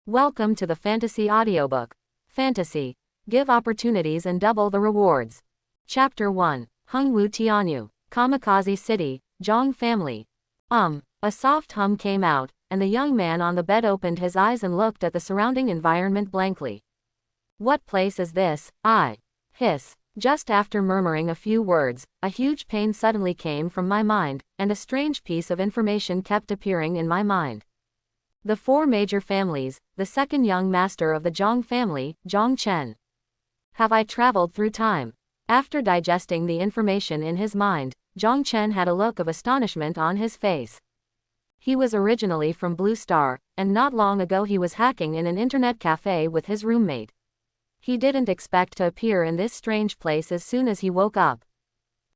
Welcome to the Fantasy Audiobook. Fantasy. Give opportunities and double the rewards. Chapter 1. Hungwu Tianyu. Kamikaze City, Zhong family. A soft hum came out, and the young man on the bed opened his eyes and looked at the surrounding environment blankly. What place is this? Hiss. Just after murmuring a few words, a huge pain suddenly came from my mind, and a strange piece of information kept appearing in my mind. The four major families, the second young master of the Zhong family, Jong Chen. Have I traveled through time? After digesting the information in his mind, Jong Chen had a look of astonishment on his face. He was originally from Blue Star, and not long ago he was hacking in an internet cafe with his roommate. He didn't expect to appear in this strange place as soon as he woke up.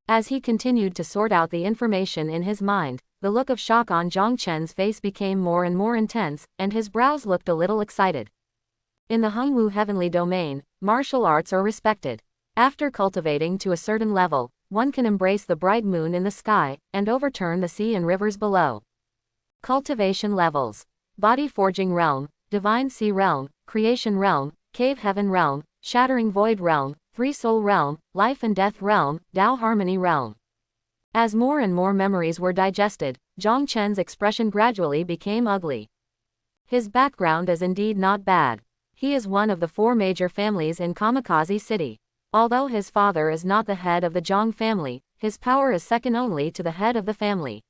As he continued to sort out the information in his mind, the look of shock on Jong Chen's face became more and more intense, and his brows looked a little excited. In the Hungwu heavenly domain, martial arts are respected. After cultivating to a certain level, one can embrace the bright moon in the sky, and overturn the sea and rivers below. Cultivation levels. Body forging realm, divine sea realm, creation realm, cave heaven realm, shattering void realm, three soul realm, life and death realm, Dao harmony realm. As more and more memories were digested, Jong Chen's expression gradually became ugly. His background is indeed not bad. He is one of the four major families in Kamikaze City. Although his father is not the head of the Zhong family, his power is second only to the head of the family.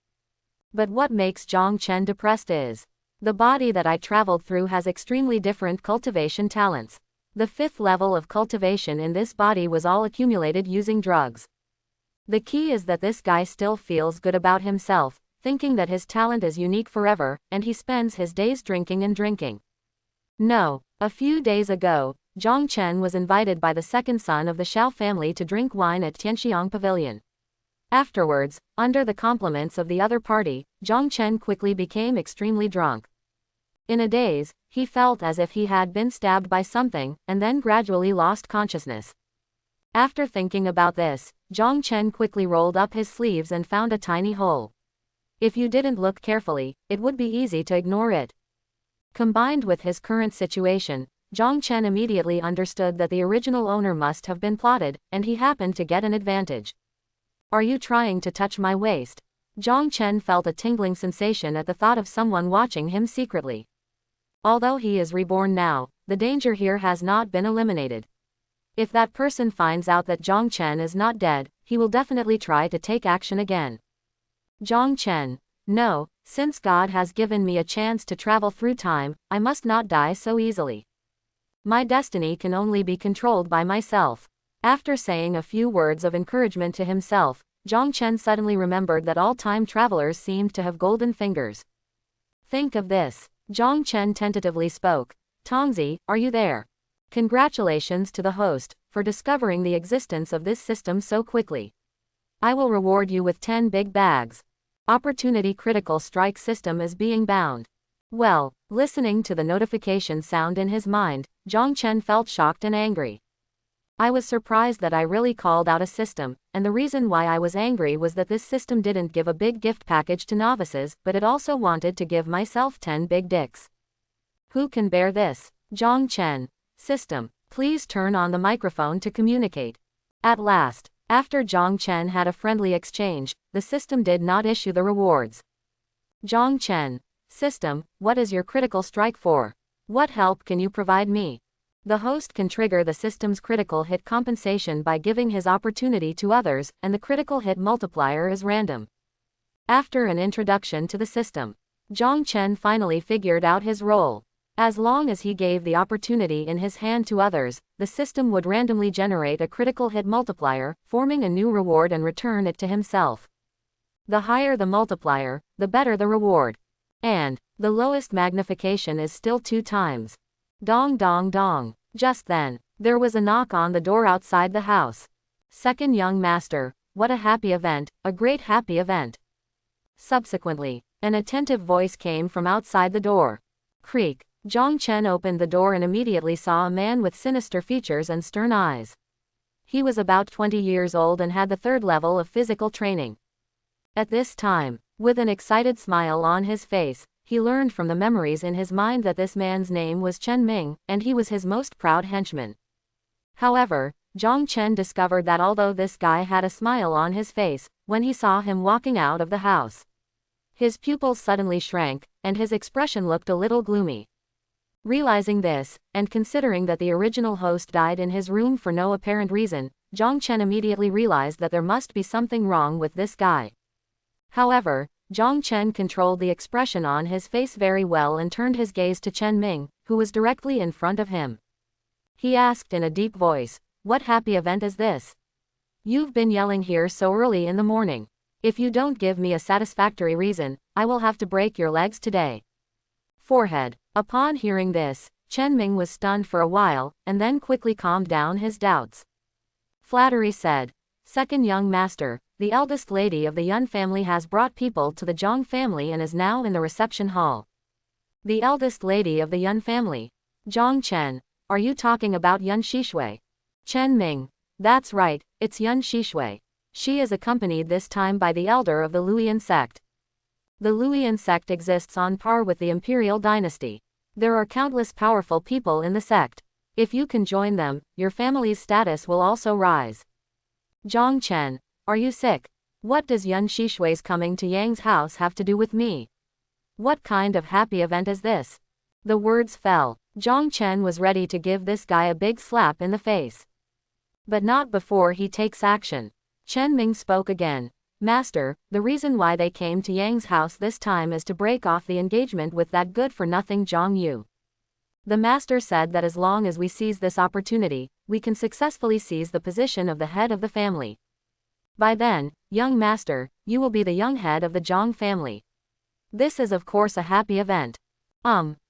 But what makes Jong Chen depressed is the body that I traveled through has extremely different cultivation talents. The fifth level of cultivation in this body was all accumulated using drugs. The key is that this guy still feels good about himself, thinking that his talent is unique forever, and he spends his days drinking and drinking. No, a few days ago, Jong Chen was invited by the second son of the Shao family to drink wine at Tianxiang Pavilion. Afterwards, under the compliments of the other party, Jong Chen quickly became extremely drunk. In a daze, he felt as if he had been stabbed by something, and then gradually lost consciousness. After thinking about this, Jong Chen quickly rolled up his sleeves and found a tiny hole. If you didn't look carefully, it would be easy to ignore it. Combined with his current situation, Jong Chen immediately understood that the original owner must have been plotted, and he happened to get an advantage. Are you trying to touch my waist? Jong Chen felt a tingling sensation at the thought of someone watching him secretly. Although he is reborn now, the danger here has not been eliminated. If that person finds out that Jong Chen is not dead, he will definitely try to take action again. Jong Chen. No, since God has given me a chance to travel through time, I must not die so easily. My destiny can only be controlled by myself. After saying a few words of encouragement to himself, Jong Chen suddenly remembered that all time travelers seemed to have golden fingers. Think of this. Jong Chen tentatively spoke. Tongzi, are you there? Congratulations to the host, for discovering the existence of this system so quickly. I will reward you with 10 big bags. Opportunity critical strike system is being bound. Well, listening to the notification sound in his mind, Jong Chen felt shocked and angry. I was surprised that I really called out a system, and the reason why I was angry was that this system didn't give a big gift package to novices, but it also wanted to give myself 10 big dicks. Who can bear this? Jong Chen. System, please turn on the microphone to communicate. At last, after Jong Chen had a friendly exchange, the system did not issue the rewards. Jong Chen. System, what is your critical strike for? What help can you provide me? The host can trigger the system's critical hit compensation by giving his opportunity to others, and the critical hit multiplier is random. After an introduction to the system, Jong Chen finally figured out his role. As long as he gave the opportunity in his hand to others, the system would randomly generate a critical hit multiplier, forming a new reward and return it to himself. The higher the multiplier, the better the reward. And the lowest magnification is still 2 times. Dong dong dong. Just then, there was a knock on the door outside the house. Second young master, what a happy event, a great happy event. Subsequently, an attentive voice came from outside the door. Creak. Jong Chen opened the door and immediately saw a man with sinister features and stern eyes. He was about 20 years old and had the 3rd level of physical training. At this time, with an excited smile on his face, he learned from the memories in his mind that this man's name was Chen Ming, and he was his most proud henchman. However, Jong Chen discovered that although this guy had a smile on his face, when he saw him walking out of the house, his pupils suddenly shrank, and his expression looked a little gloomy. Realizing this, and considering that the original host died in his room for no apparent reason, Jong Chen immediately realized that there must be something wrong with this guy. However, Jong Chen controlled the expression on his face very well and turned his gaze to Chen Ming, who was directly in front of him. He asked in a deep voice, "What happy event is this? You've been yelling here so early in the morning. If you don't give me a satisfactory reason, I will have to break your legs today." Forehead. Upon hearing this, Chen Ming was stunned for a while, and then quickly calmed down his doubts. Flattery said, "Second young master, the eldest lady of the Yun family has brought people to the Zhang family and is now in the reception hall." The eldest lady of the Yun family. Zhong Chen. Are you talking about Yun Shishui? Chen Ming. That's right, it's Yun Shishui. She is accompanied this time by the elder of the Luoyan sect. The Luoyan sect exists on par with the imperial dynasty. There are countless powerful people in the sect. If you can join them, your family's status will also rise. Zhong Chen. Are you sick? What does Yun Shishui's coming to Yang's house have to do with me? What kind of happy event is this? The words fell. Zhong Chen was ready to give this guy a big slap in the face. But not before he takes action. Chen Ming spoke again. "Master, the reason why they came to Yang's house this time is to break off the engagement with that good-for-nothing Zhang Yu. The master said that as long as we seize this opportunity, we can successfully seize the position of the head of the family. By then, young master, you will be the young head of the Zhang family. This is of course a happy event."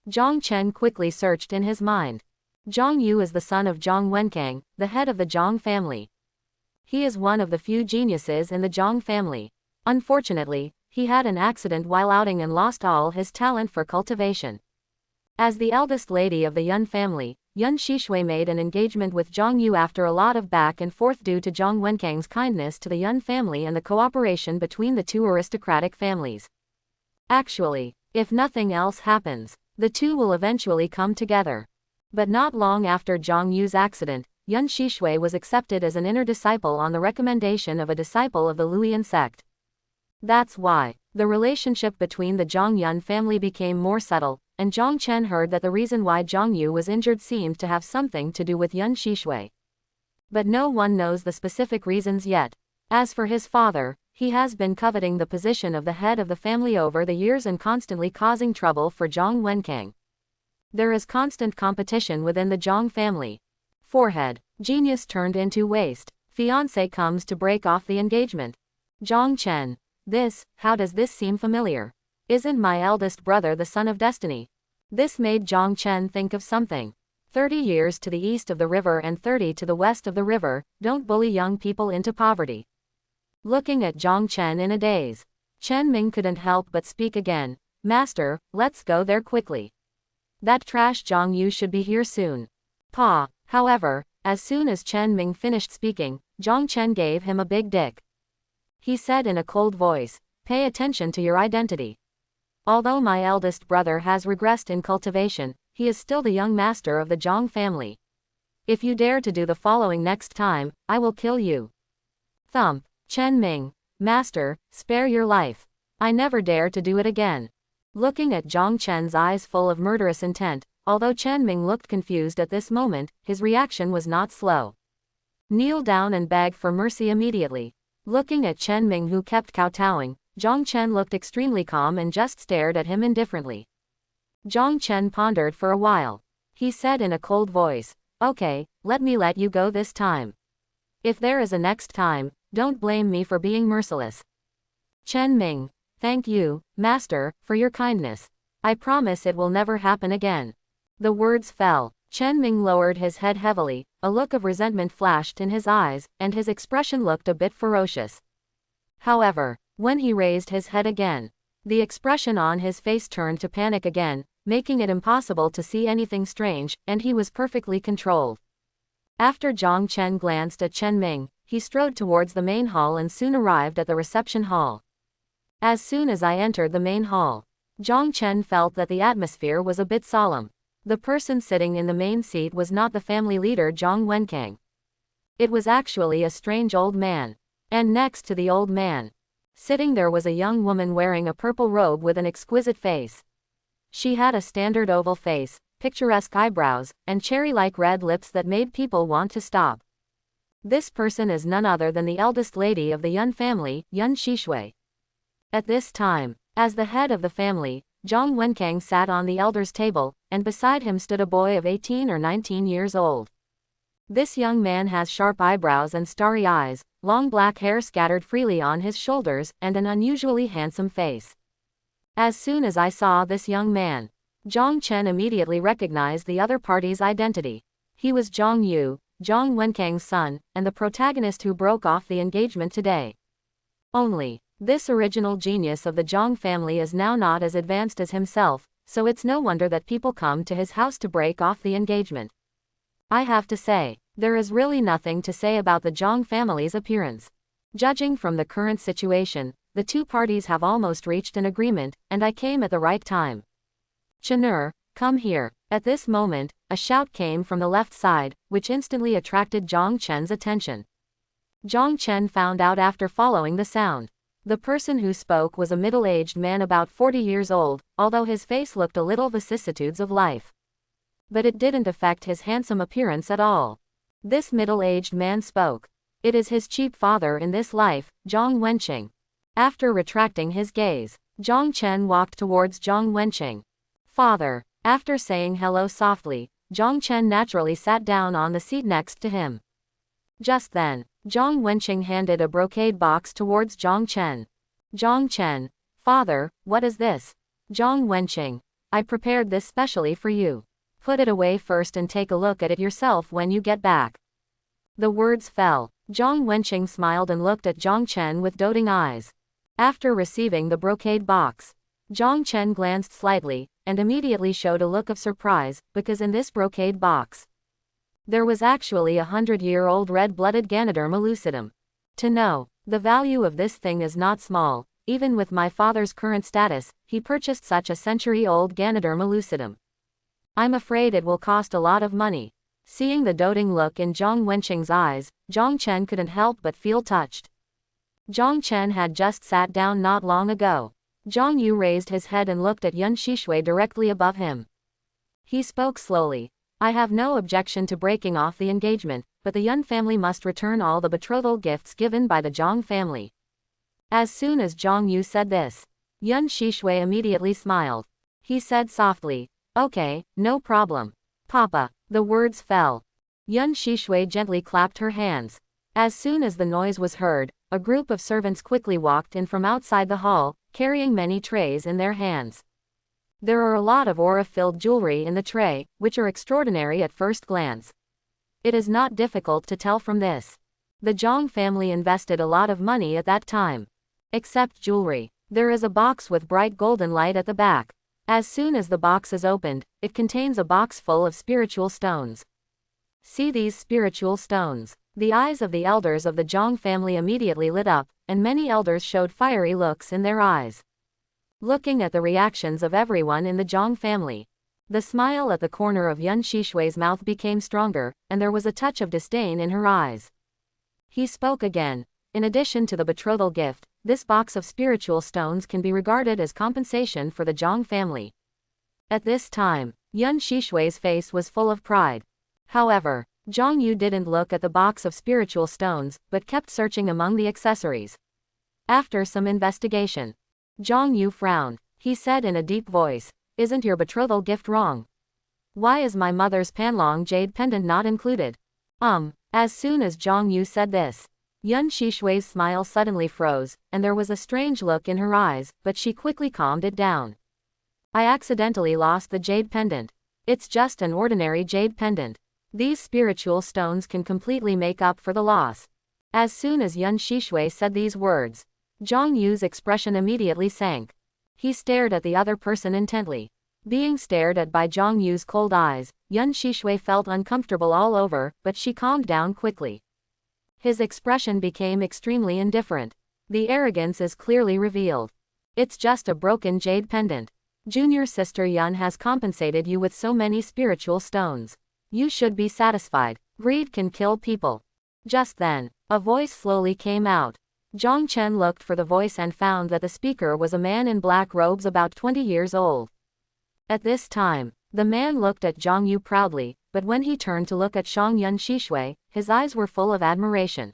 Jong Chen quickly searched in his mind. Zhang Yu is the son of Jong Wen Kang, the head of the Zhang family. He is one of the few geniuses in the Zhang family. Unfortunately, he had an accident while outing and lost all his talent for cultivation. As the eldest lady of the Yun family, Yun Shishui made an engagement with Zhang Yu after a lot of back and forth due to Zhong Wen Kang's kindness to the Yun family and the cooperation between the two aristocratic families. Actually, if nothing else happens, the two will eventually come together. But not long after Zhang Yu's accident, Yun Shishui was accepted as an inner disciple on the recommendation of a disciple of the Luoyan sect. That's why the relationship between the Zhang Yun family became more subtle, and Zhong Chen heard that the reason why Zhang Yu was injured seemed to have something to do with Yun Shishui. But no one knows the specific reasons yet. As for his father, he has been coveting the position of the head of the family over the years and constantly causing trouble for Jong Wen Kang. There is constant competition within the Zhang family. Forehead. Genius turned into waste. Fiancé comes to break off the engagement. Zhong Chen. How does this seem familiar? Isn't my eldest brother the son of destiny? This made Zhong Chen think of something. 30 years to the east of the river and 30 to the west of the river, don't bully young people into poverty. Looking at Zhong Chen in a daze, Chen Ming couldn't help but speak again. "Master, let's go there quickly. That trash Zhang Yu should be here soon." Pa. However, as soon as Chen Ming finished speaking, Zhong Chen gave him a big dick. He said in a cold voice, "Pay attention to your identity. Although my eldest brother has regressed in cultivation, he is still the young master of the Zhang family. If you dare to do the following next time, I will kill you." Thump. Chen Ming. "Master, spare your life. I never dare to do it again." Looking at Zhong Chen's eyes full of murderous intent, although Chen Ming looked confused at this moment, his reaction was not slow. "Kneel down and beg for mercy immediately." Looking at Chen Ming, who kept kowtowing, Zhong Chen looked extremely calm and just stared at him indifferently. Zhong Chen pondered for a while. He said in a cold voice, "Okay, let me let you go this time. If there is a next time, don't blame me for being merciless." Chen Ming. "Thank you, master, for your kindness. I promise it will never happen again." The words fell. Chen Ming lowered his head heavily, a look of resentment flashed in his eyes, and his expression looked a bit ferocious. However, when he raised his head again, the expression on his face turned to panic again, making it impossible to see anything strange, and he was perfectly controlled. After Zhong Chen glanced at Chen Ming, he strode towards the main hall and soon arrived at the reception hall. As soon as I entered the main hall, Jong Chen felt that the atmosphere was a bit solemn. The person sitting in the main seat was not the family leader Jong Wen Kang. It was actually a strange old man. And next to the old man, sitting there was a young woman wearing a purple robe with an exquisite face. She had a standard oval face, picturesque eyebrows, and cherry-like red lips that made people want to stop. This person is none other than the eldest lady of the Yun family, Yun Shishui. At this time, as the head of the family, Jong Wen Kang sat on the elders' table, and beside him stood a boy of 18 or 19 years old. This young man has sharp eyebrows and starry eyes, long black hair scattered freely on his shoulders, and an unusually handsome face. As soon as I saw this young man, Jong Chen immediately recognized the other party's identity. He was Jong Yu, Jong Wen Kang's son, and the protagonist who broke off the engagement today. Only, this original genius of the Jong family is now not as advanced as himself, so it's no wonder that people come to his house to break off the engagement. I have to say, there is really nothing to say about the Jong family's appearance. Judging from the current situation, the two parties have almost reached an agreement, and I came at the right time. Chenur, come here. At this moment, a shout came from the left side, which instantly attracted Jong Chen's attention. Jong Chen found out after following the sound. The person who spoke was a middle-aged man about 40 years old, although his face looked a little vicissitudes of life. But it didn't affect his handsome appearance at all. This middle-aged man spoke. It is his cheap father in this life, Jong Wenqing. After retracting his gaze, Jong Chen walked towards Jong Wenqing. Father. After saying hello softly, Jong Chen naturally sat down on the seat next to him. Just then, Jong Wenqing handed a brocade box towards Jong Chen. Jong Chen. Father, what is this? Jong Wenqing. I prepared this specially for you. Put it away first and take a look at it yourself when you get back. The words fell. Jong Wenqing smiled and looked at Jong Chen with doting eyes. After receiving the brocade box, Jong Chen glanced slightly, and immediately showed a look of surprise, because in this brocade box, there was actually a 100-year-old red-blooded Ganoderma lucidum. To know, the value of this thing is not small. Even with my father's current status, he purchased such a century-old Ganoderma lucidum. I'm afraid it will cost a lot of money. Seeing the doting look in Jong Wenqing's eyes, Jong Chen couldn't help but feel touched. Jong Chen had just sat down not long ago. Jong Yu raised his head and looked at Yun Shishui directly above him. He spoke slowly. I have no objection to breaking off the engagement, but the Yun family must return all the betrothal gifts given by the Jong family. As soon as Jong Yu said this, Yun Shishui immediately smiled. He said softly, okay, no problem. Papa. The words fell. Yun Shishui gently clapped her hands. As soon as the noise was heard, a group of servants quickly walked in from outside the hall, carrying many trays in their hands. There are a lot of aura-filled jewelry in the tray, which are extraordinary at first glance. It is not difficult to tell from this. The Jong family invested a lot of money at that time. Except jewelry. There is a box with bright golden light at the back. As soon as the box is opened, it contains a box full of spiritual stones. See these spiritual stones. The eyes of the elders of the Jong family immediately lit up, and many elders showed fiery looks in their eyes. Looking at the reactions of everyone in the Jong family, the smile at the corner of Yun Shishui's mouth became stronger, and there was a touch of disdain in her eyes. He spoke again. In addition to the betrothal gift, this box of spiritual stones can be regarded as compensation for the Jong family. At this time, Yun Shishui's face was full of pride. However, Jong Yu didn't look at the box of spiritual stones, but kept searching among the accessories. After some investigation, Jong Yu frowned. He said in a deep voice, "Isn't your betrothal gift wrong? Why is my mother's Panlong jade pendant not included?" As soon as Jong Yu said this, Yun Shishui's smile suddenly froze, and there was a strange look in her eyes, but she quickly calmed it down. I accidentally lost the jade pendant. It's just an ordinary jade pendant. These spiritual stones can completely make up for the loss. As soon as Yun Shishui said these words, Jong Yu's expression immediately sank. He stared at the other person intently. Being stared at by Jong Yu's cold eyes, Yun Shishui felt uncomfortable all over, but she calmed down quickly. His expression became extremely indifferent. The arrogance is clearly revealed. It's just a broken jade pendant. Junior sister Yun has compensated you with so many spiritual stones. You should be satisfied. Greed can kill people. Just then, a voice slowly came out. Jong Chen looked for the voice and found that the speaker was a man in black robes about 20 years old. At this time, the man looked at Zhang Yu proudly, but when he turned to look at Shang Yun Shishui, his eyes were full of admiration.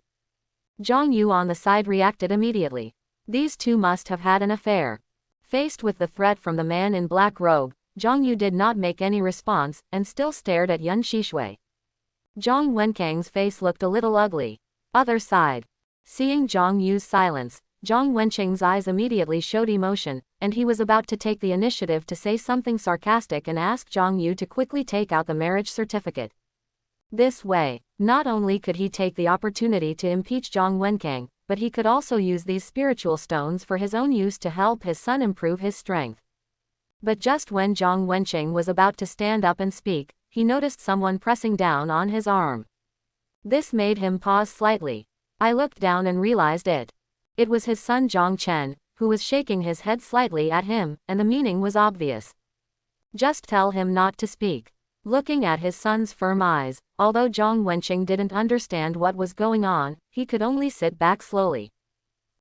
Zhang Yu on the side reacted immediately. These two must have had an affair. Faced with the threat from the man in black robe, Zhang Yu did not make any response and still stared at Yun Shishui. Jong Wen Kang's face looked a little ugly. Other side. Seeing Zhang Yu's silence, Jong Wen Kang's eyes immediately showed emotion, and he was about to take the initiative to say something sarcastic and ask Zhang Yu to quickly take out the marriage certificate. This way, not only could he take the opportunity to impeach Jong Wen Kang, but he could also use these spiritual stones for his own use to help his son improve his strength. But just when Jong Wen Kang was about to stand up and speak, he noticed someone pressing down on his arm. This made him pause slightly. I looked down and realized it. It was his son Jong Chen, who was shaking his head slightly at him, and the meaning was obvious. Just tell him not to speak. Looking at his son's firm eyes, although Jong Wenqing didn't understand what was going on, he could only sit back slowly.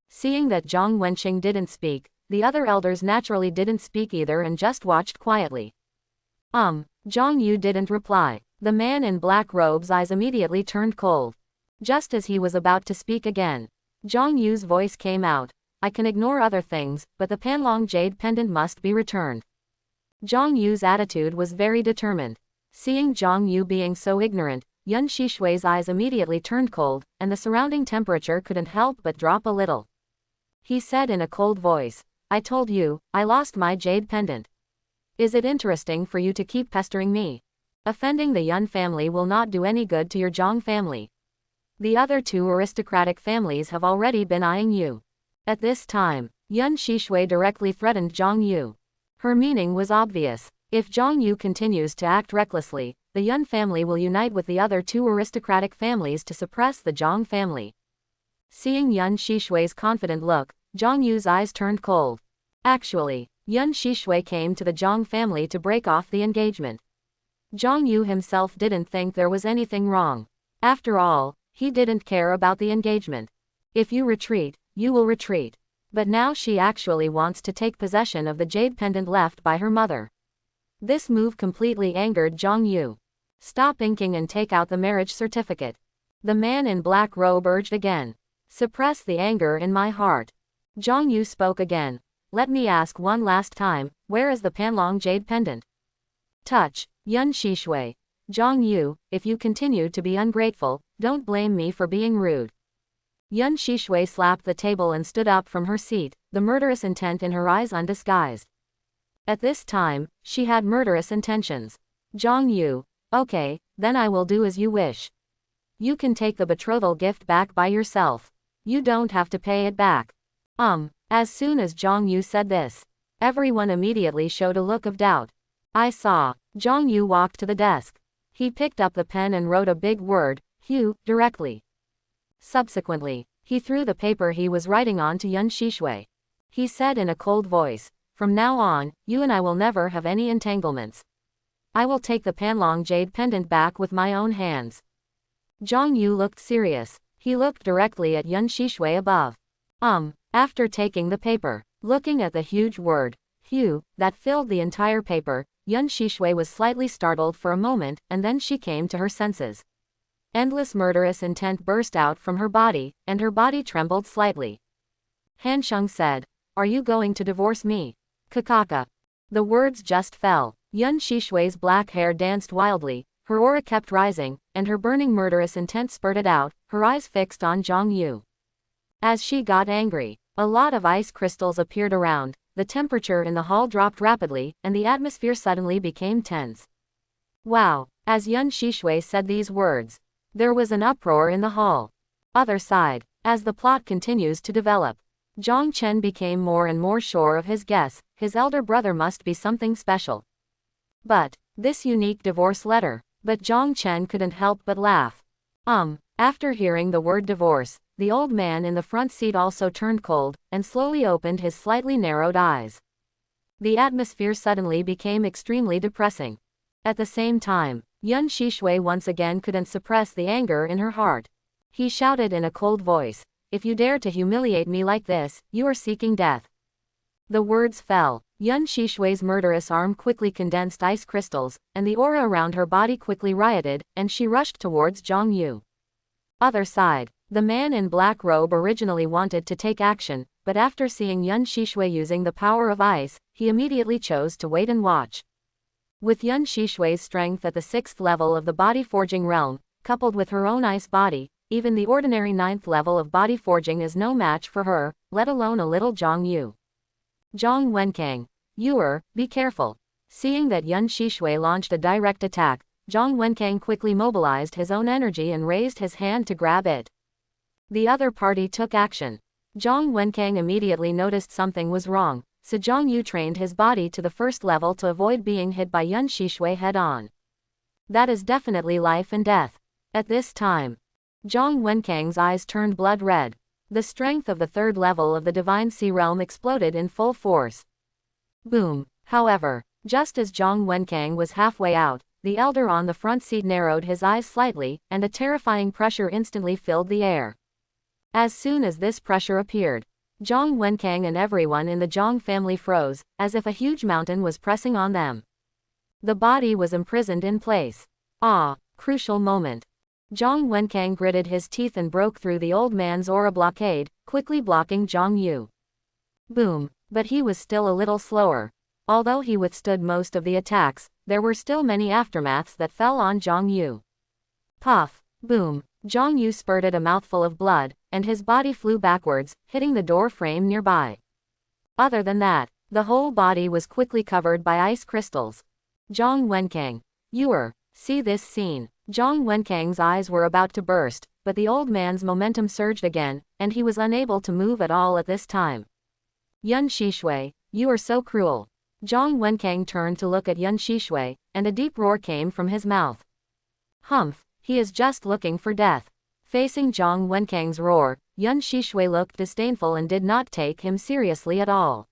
Seeing that Jong Wenqing didn't speak, the other elders naturally didn't speak either and just watched quietly. Zhang Yu didn't reply. The man in black robe's eyes immediately turned cold. Just as he was about to speak again, Zhang Yu's voice came out. I can ignore other things, but the Panlong jade pendant must be returned. Zhang Yu's attitude was very determined. Seeing Zhang Yu being so ignorant, Yun Shishui's eyes immediately turned cold, and the surrounding temperature couldn't help but drop a little. He said in a cold voice, I told you, I lost my jade pendant. Is it interesting for you to keep pestering me? Offending the Yun family will not do any good to your Zhang family. The other two aristocratic families have already been eyeing you. At this time, Yun Shishui directly threatened Zhang Yu. Her meaning was obvious. If Zhang Yu continues to act recklessly, the Yun family will unite with the other two aristocratic families to suppress the Zhang family. Seeing Yun Shishui's confident look, Zhang Yu's eyes turned cold. Actually, Yun Shishui came to the Zhang family to break off the engagement. Zhang Yu himself didn't think there was anything wrong. After all, he didn't care about the engagement. If you retreat, you will retreat. But now she actually wants to take possession of the jade pendant left by her mother. This move completely angered Zhang Yu. Stop inking and take out the marriage certificate. The man in black robe urged again. Suppress the anger in my heart. Zhang Yu spoke again. Let me ask one last time, where is the Panlong jade pendant? Touch, Yun Shishui. Zhang Yu, if you continue to be ungrateful, don't blame me for being rude. Yun Shishui slapped the table and stood up from her seat, the murderous intent in her eyes undisguised. At this time, she had murderous intentions. Zhang Yu, okay, then I will do as you wish. You can take the betrothal gift back by yourself. You don't have to pay it back. As soon as Zhang Yu said this, everyone immediately showed a look of doubt. I saw. Zhang Yu walked to the desk. He picked up the pen and wrote a big word, Hu, directly. Subsequently, he threw the paper he was writing on to Yun Shishui. He said in a cold voice, from now on, you and I will never have any entanglements. I will take the Panlong jade pendant back with my own hands. Zhang Yu looked serious. He looked directly at Yun Shishui above. After taking the paper, looking at the huge word, Hu, that filled the entire paper, Yun Shishui was slightly startled for a moment, and then she came to her senses. Endless murderous intent burst out from her body, and her body trembled slightly. Hansheng said, are you going to divorce me? Kakaka. The words just fell. Yun Shishui's black hair danced wildly, her aura kept rising, and her burning murderous intent spurted out, her eyes fixed on Zhang Yu. As she got angry, a lot of ice crystals appeared around, the temperature in the hall dropped rapidly, and the atmosphere suddenly became tense. Wow! As Yun Shishui said these words, there was an uproar in the hall. Other side, as the plot continues to develop, Jong Chen became more and more sure of his guess, his elder brother must be something special. But, this unique divorce letter, but Jong Chen couldn't help but laugh. After hearing the word divorce, the old man in the front seat also turned cold, and slowly opened his slightly narrowed eyes. The atmosphere suddenly became extremely depressing. At the same time, Yuan Shishui once again couldn't suppress the anger in her heart. He shouted in a cold voice, "If you dare to humiliate me like this, you are seeking death." The words fell. Yuan Shishui's murderous arm quickly condensed ice crystals, and the aura around her body quickly rioted, and she rushed towards Zhang Yu. Other side. The man in black robe originally wanted to take action, but after seeing Yuan Shishui using the power of ice, he immediately chose to wait and watch. With Yuan Shishui's strength at the 6th level of the body forging realm, coupled with her own ice body, even the ordinary 9th level of body forging is no match for her, let alone a little Zhang Yu. Jong Wen Kang, be careful. Seeing that Yuan Shishui launched a direct attack, Jong Wen Kang quickly mobilized his own energy and raised his hand to grab it. The other party took action. Jong Wen Kang immediately noticed something was wrong, so Zhang Yu trained his body to the 1st level to avoid being hit by Yuan Shishui head-on. That is definitely life and death. At this time, Jong Wen Kang's eyes turned blood red. The strength of the 3rd level of the Divine Sea Realm exploded in full force. Boom! However, just as Jong Wen Kang was halfway out, the elder on the front seat narrowed his eyes slightly, and a terrifying pressure instantly filled the air. As soon as this pressure appeared, Jong Wen Kang and everyone in the Zhong family froze, as if a huge mountain was pressing on them. The body was imprisoned in place. Crucial moment. Jong Wen Kang gritted his teeth and broke through the old man's aura blockade, quickly blocking Zhang Yu. Boom! But he was still a little slower. Although he withstood most of the attacks, there were still many aftermaths that fell on Zhang Yu. Puff! Boom! Zhang Yu spurted a mouthful of blood, and his body flew backwards, hitting the door frame nearby. Other than that, the whole body was quickly covered by ice crystals. Jong Wen Kang, see this scene. Jong Wen Kang's eyes were about to burst, but the old man's momentum surged again, and he was unable to move at all at this time. Yuan Shishui, you are so cruel. Jong Wen Kang turned to look at Yuan Shishui, and a deep roar came from his mouth. Humph, he is just looking for death. Facing Jong Wen Kang's roar, Yuan Shishui looked disdainful and did not take him seriously at all.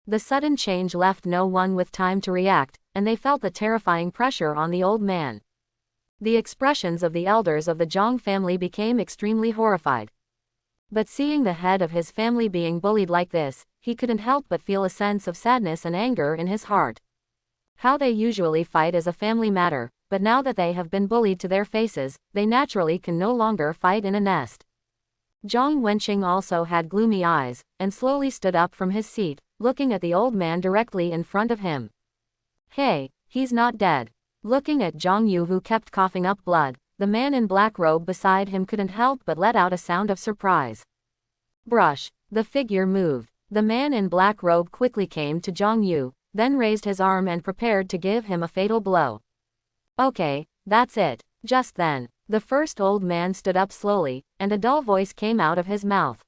The sudden change left no one with time to react, and they felt the terrifying pressure on the old man. The expressions of the elders of the Zhong family became extremely horrified. But seeing the head of his family being bullied like this, he couldn't help but feel a sense of sadness and anger in his heart. How they usually fight is a family matter, but now that they have been bullied to their faces, they naturally can no longer fight in a nest. Zhong Wenqing also had gloomy eyes, and slowly stood up from his seat, looking at the old man directly in front of him. Hey, he's not dead. Looking at Zhang Yu who kept coughing up blood, the man in black robe beside him couldn't help but let out a sound of surprise. Brush. The figure moved. The man in black robe quickly came to Zhang Yu, then raised his arm and prepared to give him a fatal blow. Okay, that's it. Just then, the first old man stood up slowly, and a dull voice came out of his mouth.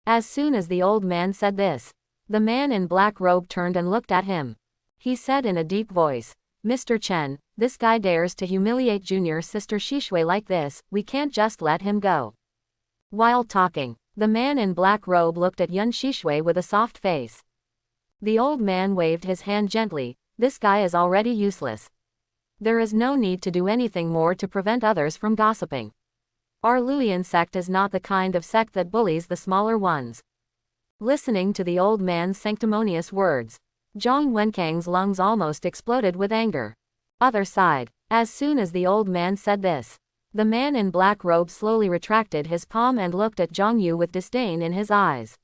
As soon as the old man said this, the man in black robe turned and looked at him. He said in a deep voice, Mr. Chen, this guy dares to humiliate junior sister Shishui like this, we can't just let him go. While talking, the man in black robe looked at Yuan Shishui with a soft face. The old man waved his hand gently, this guy is already useless. There is no need to do anything more to prevent others from gossiping. Our Luoyan sect is not the kind of sect that bullies the smaller ones. Listening to the old man's sanctimonious words, Jong Wen Kang's lungs almost exploded with anger. Other side. As soon as the old man said this, the man in black robe slowly retracted his palm and looked at Zhang Yu with disdain in his eyes.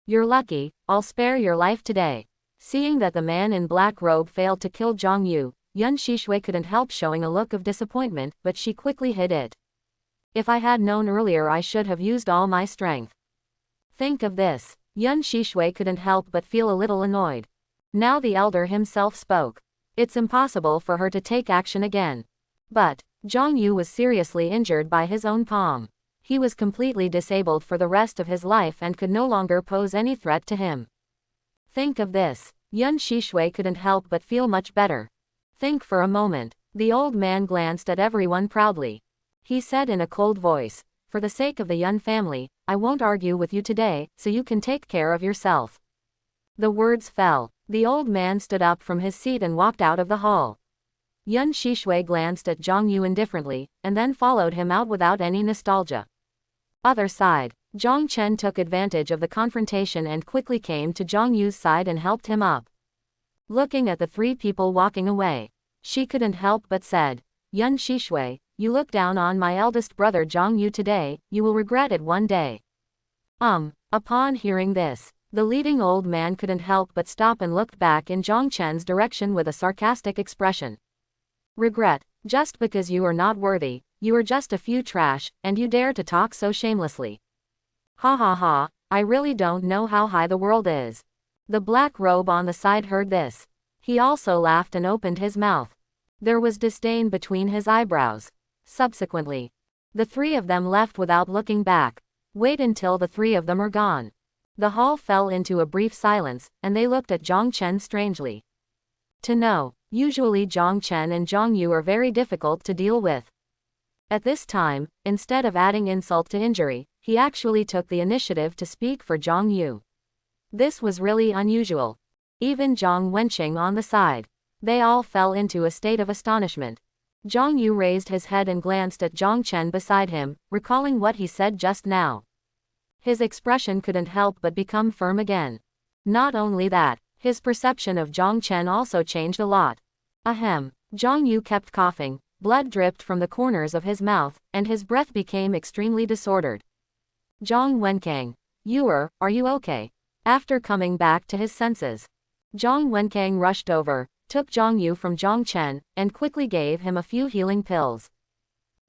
You're lucky, I'll spare your life today. Seeing that the man in black robe failed to kill Zhang Yu, Yuan Shishui couldn't help showing a look of disappointment, but she quickly hid it. If I had known earlier, I should have used all my strength. Think of this. Yuan Shishui couldn't help but feel a little annoyed. Now the elder himself spoke. It's impossible for her to take action again. But Zhang Yu was seriously injured by his own palm. He was completely disabled for the rest of his life and could no longer pose any threat to him. Think of this. Yuan Shishui couldn't help but feel much better. Think for a moment. The old man glanced at everyone proudly. He said in a cold voice, for the sake of the Yuan family, I won't argue with you today, so you can take care of yourself. The words fell. The old man stood up from his seat and walked out of the hall. Yun Shishui glanced at Zhang Yu indifferently, and then followed him out without any nostalgia. Other side. Jong Chen took advantage of the confrontation and quickly came to Zhang Yu's side and helped him up. Looking at the three people walking away, she couldn't help but said, Yun Shishui, you look down on my eldest brother Zhang Yu today, you will regret it one day. Upon hearing this, the leading old man couldn't help but stop and looked back in Zhong Chen's direction with a sarcastic expression. Regret, just because you are not worthy, you are just a few trash, and you dare to talk so shamelessly. Ha ha ha, I really don't know how high the world is. The black robe on the side heard this. He also laughed and opened his mouth. There was disdain between his eyebrows. Subsequently, the three of them left without looking back. Wait until the three of them are gone. The hall fell into a brief silence, and they looked at Zhong Chen strangely. To know, usually Zhong Chen and Zhang Yu are very difficult to deal with. At this time, instead of adding insult to injury, he actually took the initiative to speak for Zhang Yu. This was really unusual. Even Jong Wen Kang on the side. They all fell into a state of astonishment. Zhang Yu raised his head and glanced at Zhong Chen beside him, recalling what he said just now. His expression couldn't help but become firm again. Not only that, his perception of Zhong Chen also changed a lot. Ahem. Zhang Yu kept coughing, blood dripped from the corners of his mouth, and his breath became extremely disordered. Jong Wen Kang, are you okay? After coming back to his senses, Jong Wen Kang rushed over, took Zhang Yu from Zhong Chen, and quickly gave him a few healing pills.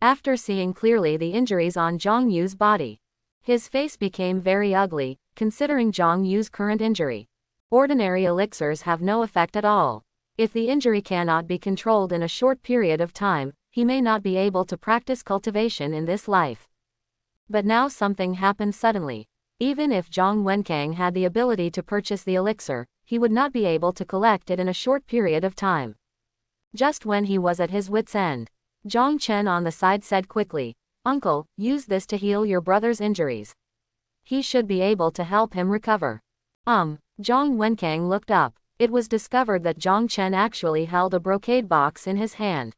After seeing clearly the injuries on Zhang Yu's body, his face became very ugly, considering Zhang Yu's current injury. Ordinary elixirs have no effect at all. If the injury cannot be controlled in a short period of time, he may not be able to practice cultivation in this life. But now something happened suddenly. Even if Jong Wen Kang had the ability to purchase the elixir, he would not be able to collect it in a short period of time. Just when he was at his wit's end, Zhong Chen on the side said quickly, Uncle, use this to heal your brother's injuries. He should be able to help him recover. Jong Wen Kang looked up. It was discovered that Zhong Chen actually held a brocade box in his hand.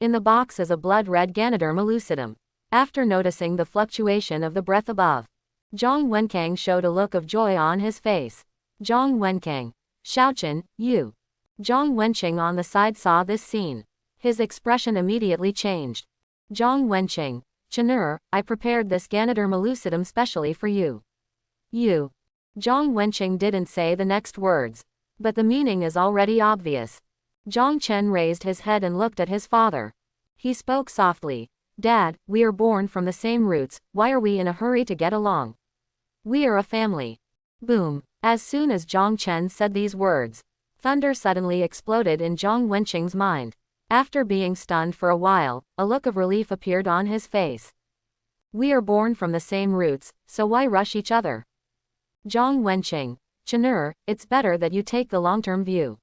In the box is a blood-red Ganoderma lucidum. After noticing the fluctuation of the breath above, Zhong Wen Kang showed a look of joy on his face. Zhong Wen Kang, Xiaochen, you. Zhong Wenqing on the side saw this scene. His expression immediately changed. Zhong Wenqing, Chenur, I prepared this Ganoderma lucidum specially for you. You. Zhong Wenqing didn't say the next words, but the meaning is already obvious. Zhong Chen raised his head and looked at his father. He spoke softly. Dad, we are born from the same roots, why are we in a hurry to get along? We are a family. Boom. As soon as Zhong Chen said these words, thunder suddenly exploded in Zhong Wenqing's mind. After being stunned for a while, a look of relief appeared on his face. We are born from the same roots, so why rush each other? Zhong Wenqing, Chenur, it's better that you take the long-term view.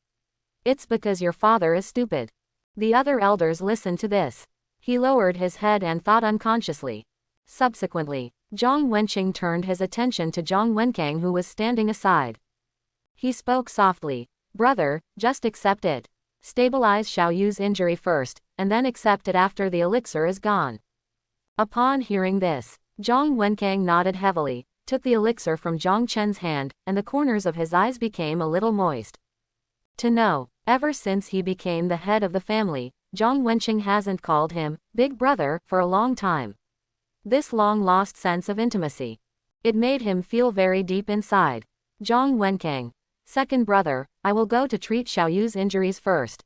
It's because your father is stupid. The other elders listened to this. He lowered his head and thought unconsciously. Subsequently, Zhong Wenqing turned his attention to Zhong Wen Kang, who was standing aside. He spoke softly. Brother, just accept it. Stabilize Xiao Yu's injury first, and then accept it after the elixir is gone. Upon hearing this, Zhong Wen Kang nodded heavily, took the elixir from Zhong Chen's hand, and the corners of his eyes became a little moist. To know, ever since he became the head of the family, Zhong Wenqing hasn't called him big brother for a long time. This long-lost sense of intimacy. It made him feel very deep inside. Zhong Wen Kang, second brother, I will go to treat Xiao Yu's injuries first.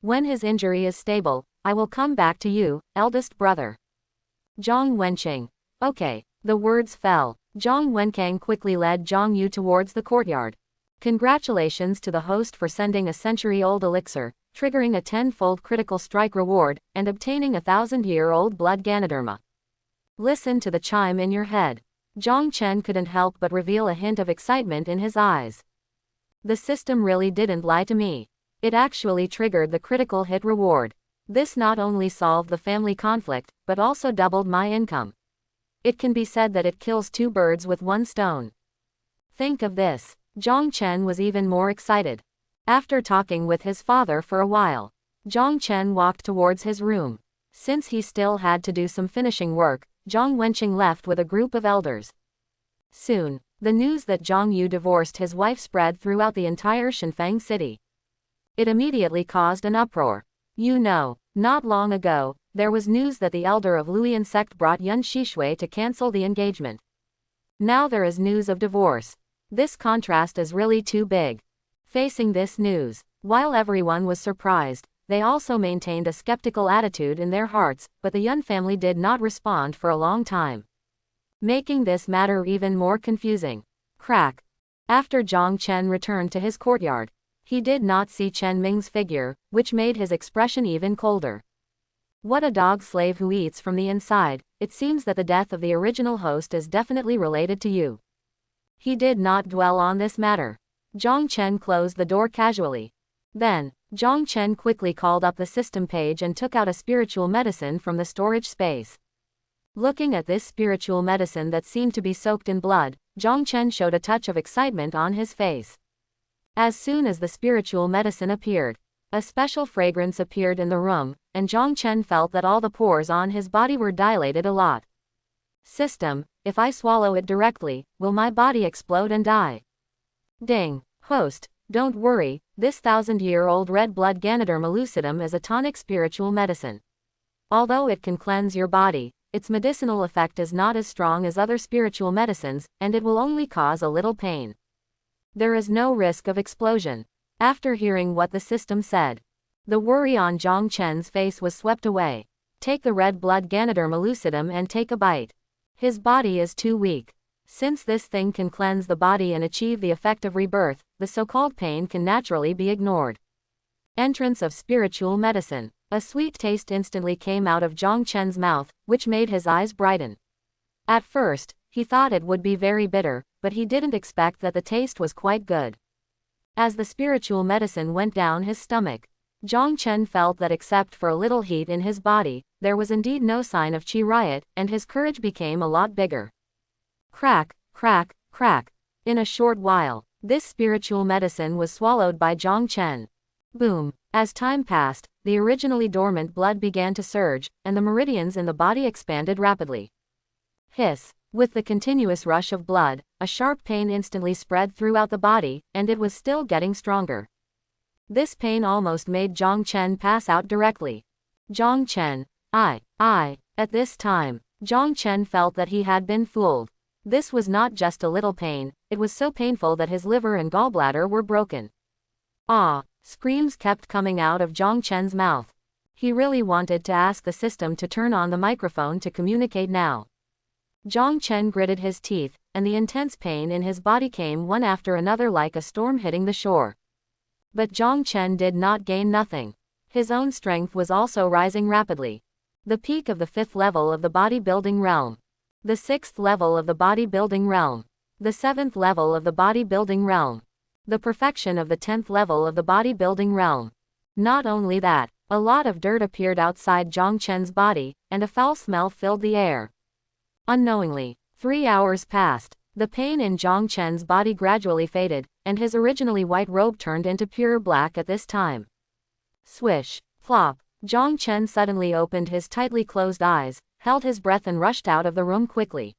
When his injury is stable, I will come back to you, eldest brother. Zhong Wenqing. Okay. The words fell. Zhong Wen Kang quickly led Zhang Yu towards the courtyard. Congratulations to the host for sending a century-old elixir, triggering a 10-fold critical strike reward, and obtaining a 1,000-year-old blood Ganoderma. Listen to the chime in your head. Zhong Chen couldn't help but reveal a hint of excitement in his eyes. The system really didn't lie to me. It actually triggered the critical hit reward. This not only solved the family conflict, but also doubled my income. It can be said that it kills two birds with one stone. Think of this. Jong Chen was even more excited. After talking with his father for a while, Jong Chen walked towards his room. Since he still had to do some finishing work, Jong Wen Kang left with a group of elders. Soon, the news that Zhang Yu divorced his wife spread throughout the entire Shenfang city. It immediately caused an uproar. You know, not long ago, there was news that the elder of Luoyan sect brought Yun Shishui to cancel the engagement. Now there is news of divorce. This contrast is really too big. Facing this news, while everyone was surprised, they also maintained a skeptical attitude in their hearts, but the Yun family did not respond for a long time, making this matter even more confusing. Crack. After Zhong Chen returned to his courtyard, he did not see Chen Mings' figure, which made his expression even colder. What a dog slave who eats from the inside. It seems that the death of the original host is definitely related to you. He did not dwell on this matter. Zhong Chen closed the door casually. Then, Zhong Chen quickly called up the system page and took out a spiritual medicine from the storage space. Looking at this spiritual medicine that seemed to be soaked in blood, Zhong Chen showed a touch of excitement on his face. As soon as the spiritual medicine appeared, a special fragrance appeared in the room, and Zhong Chen felt that all the pores on his body were dilated a lot. System, if I swallow it directly, will my body explode and die? Ding. Host, don't worry, this 1000-year-old red blood Ganoderma lucidum is a tonic spiritual medicine. Although it can cleanse your body, its medicinal effect is not as strong as other spiritual medicines, and it will only cause a little pain. There is no risk of explosion. After hearing what the system said, the worry on Zhong Chen's face was swept away. Take the red blood Ganoderma lucidum and take a bite. His body is too weak. Since this thing can cleanse the body and achieve the effect of rebirth, the so-called pain can naturally be ignored. Entrance of spiritual medicine. A sweet taste instantly came out of Zhong Chen's mouth, which made his eyes brighten. At first, he thought it would be very bitter, but he didn't expect that the taste was quite good. As the spiritual medicine went down his stomach, Zhong Chen felt that except for a little heat in his body, there was indeed no sign of qi riot, and his courage became a lot bigger. Crack, crack, crack. In a short while, this spiritual medicine was swallowed by Zhong Chen. Boom. As time passed, the originally dormant blood began to surge, and the meridians in the body expanded rapidly. Hiss. With the continuous rush of blood, a sharp pain instantly spread throughout the body, and it was still getting stronger. This pain almost made Zhong Chen pass out directly. Zhong Chen. At this time, Zhong Chen felt that he had been fooled. This was not just a little pain, it was so painful that his liver and gallbladder were broken. Ah! Screams kept coming out of Zhong Chen's mouth. He really wanted to ask the system to turn on the microphone to communicate now. Zhong Chen gritted his teeth, and the intense pain in his body came one after another like a storm hitting the shore. But Zhong Chen did not gain nothing. His own strength was also rising rapidly. The peak of the 5th level of the bodybuilding realm. The 6th level of the bodybuilding realm. The 7th level of the bodybuilding realm. The perfection of the 10th level of the bodybuilding realm. Not only that, a lot of dirt appeared outside Zhong Chen's body, and a foul smell filled the air. Unknowingly, 3 hours passed. The pain in Zhong Chen's body gradually faded, and his originally white robe turned into pure black at this time. Swish, plop. Zhong Chen suddenly opened his tightly closed eyes, held his breath and rushed out of the room quickly.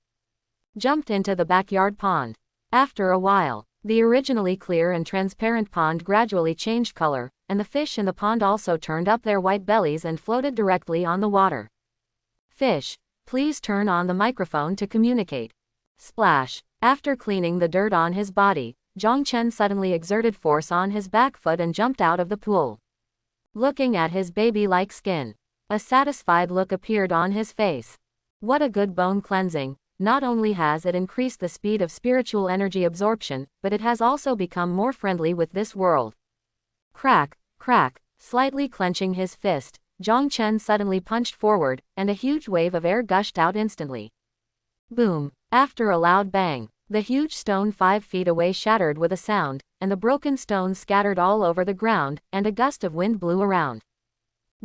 Jumped into the backyard pond. After a while, the originally clear and transparent pond gradually changed color, and the fish in the pond also turned up their white bellies and floated directly on the water. Fish, please turn on the microphone to communicate. Splash. After cleaning the dirt on his body, Zhong Chen suddenly exerted force on his back foot and jumped out of the pool. Looking at his baby-like skin, a satisfied look appeared on his face. What a good bone cleansing. Not only has it increased the speed of spiritual energy absorption, but it has also become more friendly with this world. Crack, crack. Slightly clenching his fist, Zhong Chen suddenly punched forward, and a huge wave of air gushed out instantly. Boom. After a loud bang, the huge stone 5 feet away shattered with a sound, and the broken stones scattered all over the ground, and a gust of wind blew around.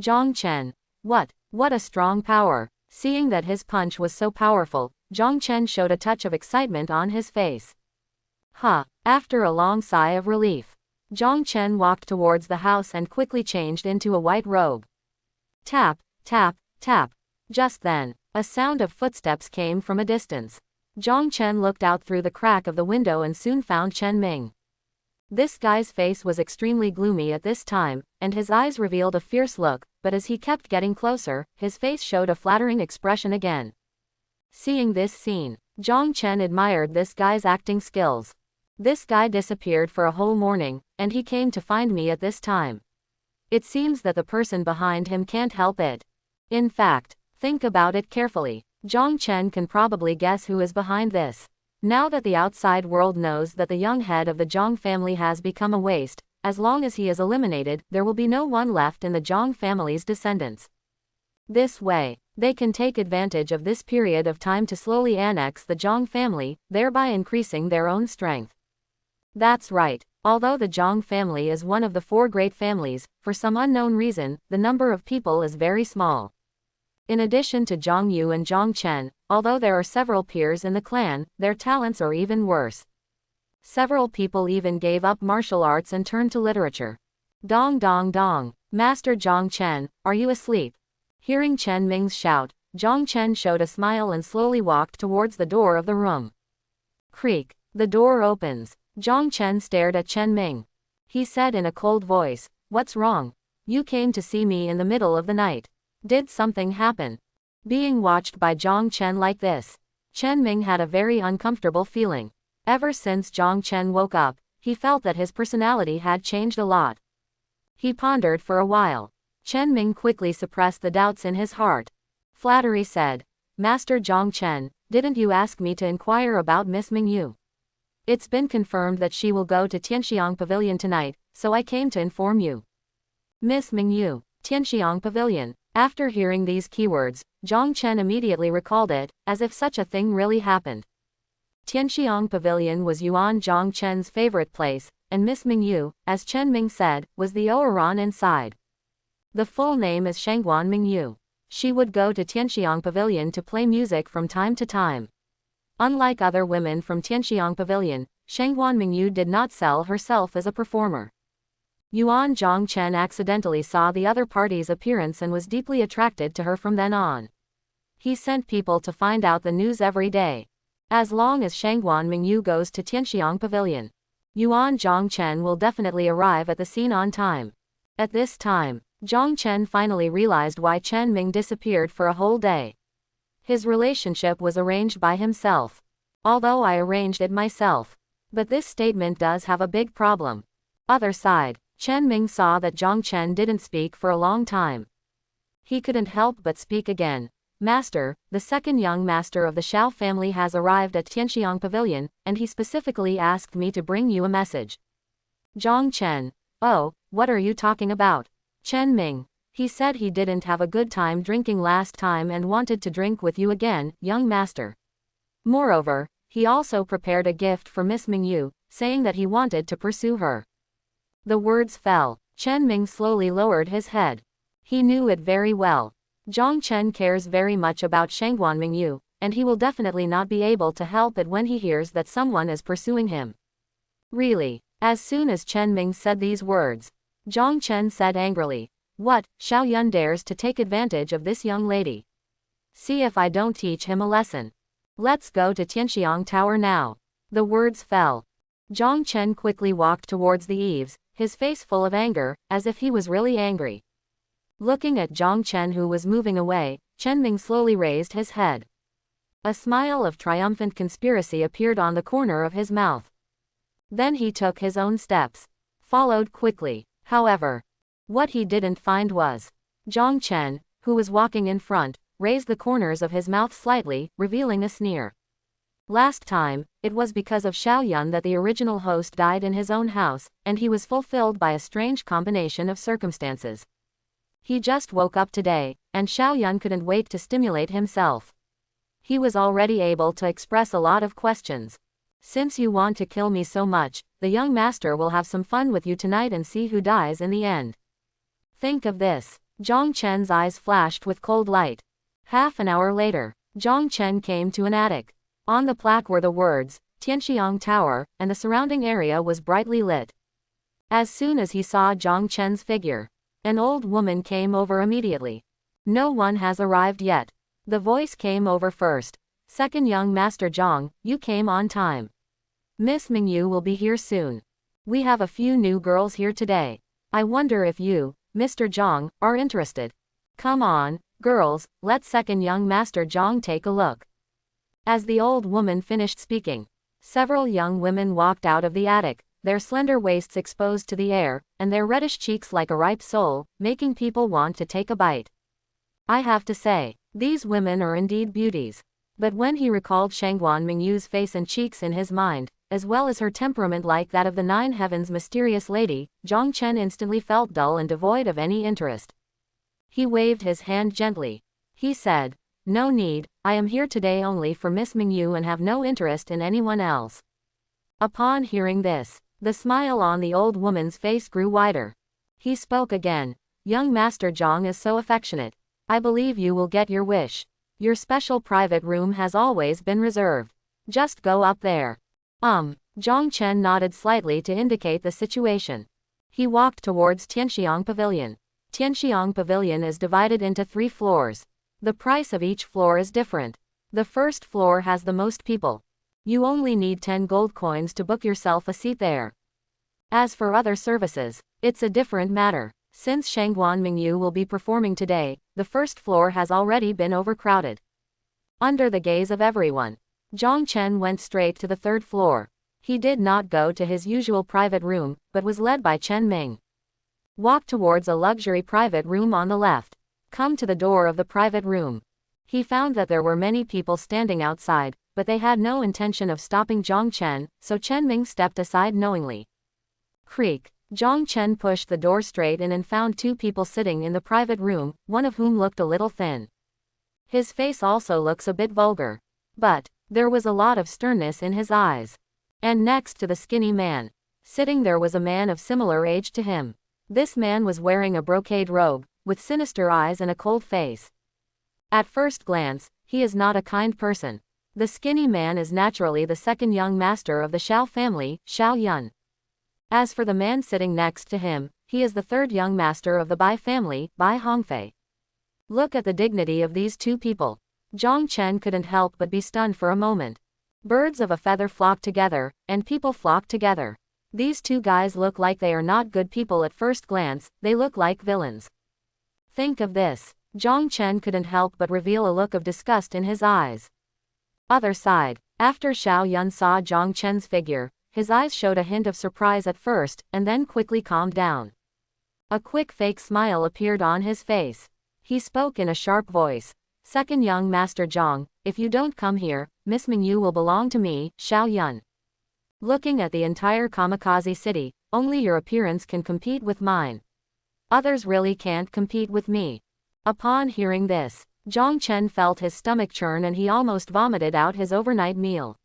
Zhong Chen. What a strong power. Seeing that his punch was so powerful, Zhong Chen showed a touch of excitement on his face. After a long sigh of relief, Jong Chen walked towards the house and quickly changed into a white robe. Tap, tap, tap. Just then, a sound of footsteps came from a distance. Jong Chen looked out through the crack of the window and soon found Chen Ming. This guy's face was extremely gloomy at this time, and his eyes revealed a fierce look, but as he kept getting closer, his face showed a flattering expression again. Seeing this scene, Jong Chen admired this guy's acting skills. This guy disappeared for a whole morning, and he came to find me at this time. It seems that the person behind him can't help it. In fact, think about it carefully. Jong Chen can probably guess who is behind this. Now that the outside world knows that the young head of the Jong family has become a waste, as long as he is eliminated, there will be no one left in the Jong family's descendants. This way, they can take advantage of this period of time to slowly annex the Jong family, thereby increasing their own strength. That's right. Although the Jong family is one of the 4 great families, for some unknown reason, the number of people is very small. In addition to Jong Yu and Jong Chen, although there are several peers in the clan, their talents are even worse. Several people even gave up martial arts and turned to literature. Dong dong dong. Master Jong Chen, are you asleep? Hearing Chen Ming's shout, Jong Chen showed a smile and slowly walked towards the door of the room. Creak. The door opens. Jong Chen stared at Chen Ming. He said in a cold voice, "What's wrong? You came to see me in the middle of the night. Did something happen?" Being watched by Jong Chen like this, Chen Ming had a very uncomfortable feeling. Ever since Jong Chen woke up, he felt that his personality had changed a lot. He pondered for a while. Chen Ming quickly suppressed the doubts in his heart. Flattery said, "Master Jong Chen, didn't you ask me to inquire about Miss Mingyu? It's been confirmed that she will go to Tianxiang Pavilion tonight, so I came to inform you." Miss Mingyu, Tianxiang Pavilion. After hearing these keywords, Jong Chen immediately recalled it, as if such a thing really happened. Tianxiang Pavilion was Yuan Jong Chen's favorite place, and Miss Mingyu, as Chen Ming said, was the Oran inside. The full name is Shangguan Mingyu. She would go to Tianxiang Pavilion to play music from time to time. Unlike other women from Tianxiang Pavilion, Shangguan Mingyu did not sell herself as a performer. Yuan Jong Chen accidentally saw the other party's appearance and was deeply attracted to her from then on. He sent people to find out the news every day. As long as Shangguan Mingyu goes to Tianxiang Pavilion, Yuan Jong Chen will definitely arrive at the scene on time. At this time, Jong Chen finally realized why Chen Ming disappeared for a whole day. His relationship was arranged by himself. Although I arranged it myself. But this statement does have a big problem. Other side, Chen Ming saw that Jong Chen didn't speak for a long time. He couldn't help but speak again. "Master, the second young master of the Shao family has arrived at Tianxiang Pavilion, and he specifically asked me to bring you a message." Jong Chen. "Oh, what are you talking about?" Chen Ming. "He said he didn't have a good time drinking last time and wanted to drink with you again, young master. Moreover, he also prepared a gift for Miss Mingyu, saying that he wanted to pursue her." The words fell. Chen Ming slowly lowered his head. He knew it very well. Jong Chen cares very much about Shangguan Mingyu, and he will definitely not be able to help it when he hears that someone is pursuing him. Really? As soon as Chen Ming said these words, Jong Chen said angrily, "What, Xiao Yun dares to take advantage of this young lady? See if I don't teach him a lesson. Let's go to Chinchang Tower now." The words fell. Jong Chen quickly walked towards the eaves, his face full of anger, as if he was really angry. Looking at Jong Chen who was moving away, Chen Ming slowly raised his head. A smile of triumphant conspiracy appeared on the corner of his mouth. Then he took his own steps, followed quickly. However, what he didn't find was Jong Chen, who was walking in front, raised the corners of his mouth slightly, revealing a sneer. Last time, it was because of Xiao Yun that the original host died in his own house, and he was fulfilled by a strange combination of circumstances. He just woke up today, and Xiao Yun couldn't wait to stimulate himself. He was already able to express a lot of questions. "Since you want to kill me so much, the young master will have some fun with you tonight and see who dies in the end. Think of this." Jong Chen's eyes flashed with cold light. Half an hour later, Jong Chen came to an attic. On the plaque were the words, Chinchang Tower, and the surrounding area was brightly lit. As soon as he saw Jong Chen's figure, an old woman came over immediately. No one has arrived yet. The voice came over first. Second young Master Jong, you came on time. Miss Mingyu will be here soon. We have a few new girls here today. I wonder if you, Mr. Jong, are interested. Come on, girls, let second young Master Jong take a look. As the old woman finished speaking, several young women walked out of the attic, their slender waists exposed to the air, and their reddish cheeks like a ripe sole, making people want to take a bite. I have to say, these women are indeed beauties. But when he recalled Shangguan Mingyu's face and cheeks in his mind, as well as her temperament like that of the Nine Heavens' mysterious lady, Jong Chen instantly felt dull and devoid of any interest. He waved his hand gently. He said, no need, I am here today only for Miss Mingyu and have no interest in anyone else. Upon hearing this, the smile on the old woman's face grew wider. He spoke again. Young Master Jong is so affectionate. I believe you will get your wish. Your special private room has always been reserved. Just go up there. Jong Chen nodded slightly to indicate the situation. He walked towards Tianxiang Pavilion. Tianxiang Pavilion is divided into 3 floors. The price of each floor is different. The first floor has the most people. You only need 10 gold coins to book yourself a seat there. As for other services, it's a different matter. Since Shangguan Mingyu will be performing today, the first floor has already been overcrowded. Under the gaze of everyone, Jong Chen went straight to the 3rd floor. He did not go to his usual private room, but was led by Chen Ming. Walk towards a luxury private room on the left. Come to the door of the private room. He found that there were many people standing outside, but they had no intention of stopping Jong Chen, so Chen Ming stepped aside knowingly. Creak. Jong Chen pushed the door straight in and found 2 people sitting in the private room, one of whom looked a little thin. His face also looks a bit vulgar. But there was a lot of sternness in his eyes. And next to the skinny man, sitting there was a man of similar age to him. This man was wearing a brocade robe, with sinister eyes and a cold face. At first glance, he is not a kind person. The skinny man is naturally the second young master of the Shao family, Shao Yun. As for the man sitting next to him, he is the 3rd young master of the Bai family, Bai Hongfei. Look at the dignity of these 2 people. Jong Chen couldn't help but be stunned for a moment. Birds of a feather flock together, and people flock together. These 2 guys look like they are not good people at first glance, they look like villains. Think of this. Jong Chen couldn't help but reveal a look of disgust in his eyes. Other side, after Shao Yun saw Jong Chen's figure, his eyes showed a hint of surprise at first, and then quickly calmed down. A quick fake smile appeared on his face. He spoke in a sharp voice. Second young Master Jong, if you don't come here, Miss Mingyu will belong to me, Shao Yun. Looking at the entire kamikaze city, only your appearance can compete with mine. Others really can't compete with me. Upon hearing this, Jong Chen felt his stomach churn and he almost vomited out his overnight meal.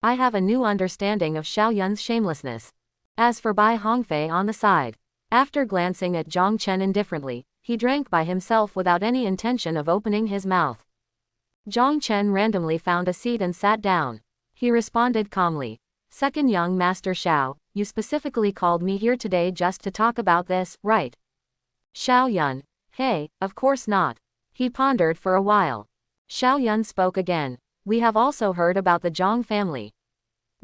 I have a new understanding of Shao Yun's shamelessness. As for Bai Hongfei on the side, after glancing at Jong Chen indifferently, he drank by himself without any intention of opening his mouth. Jong Chen randomly found a seat and sat down. He responded calmly. Second young Master Shao, you specifically called me here today just to talk about this, right? Shao Yun. Hey, of course not. He pondered for a while. Shao Yun spoke again. We have also heard about the Zhang family.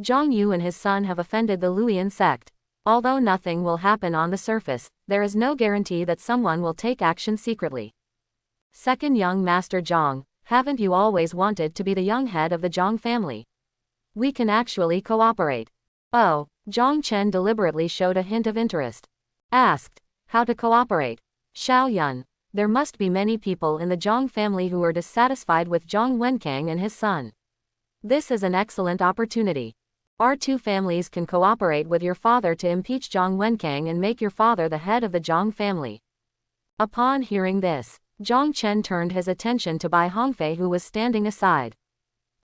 Zhang Yu and his son have offended the Luoyan sect. Although nothing will happen on the surface, there is no guarantee that someone will take action secretly. Second young Master Zhang, haven't you always wanted to be the young head of the Zhang family? We can actually cooperate. Oh, Jong Chen deliberately showed a hint of interest. Asked, how to cooperate? Shao Yun, there must be many people in the Zhang family who are dissatisfied with Jong Wen Kang and his son. This is an excellent opportunity. Our 2 families can cooperate with your father to impeach Jong Wen Kang and make your father the head of the Zhang family. Upon hearing this, Jong Chen turned his attention to Bai Hongfei who was standing aside.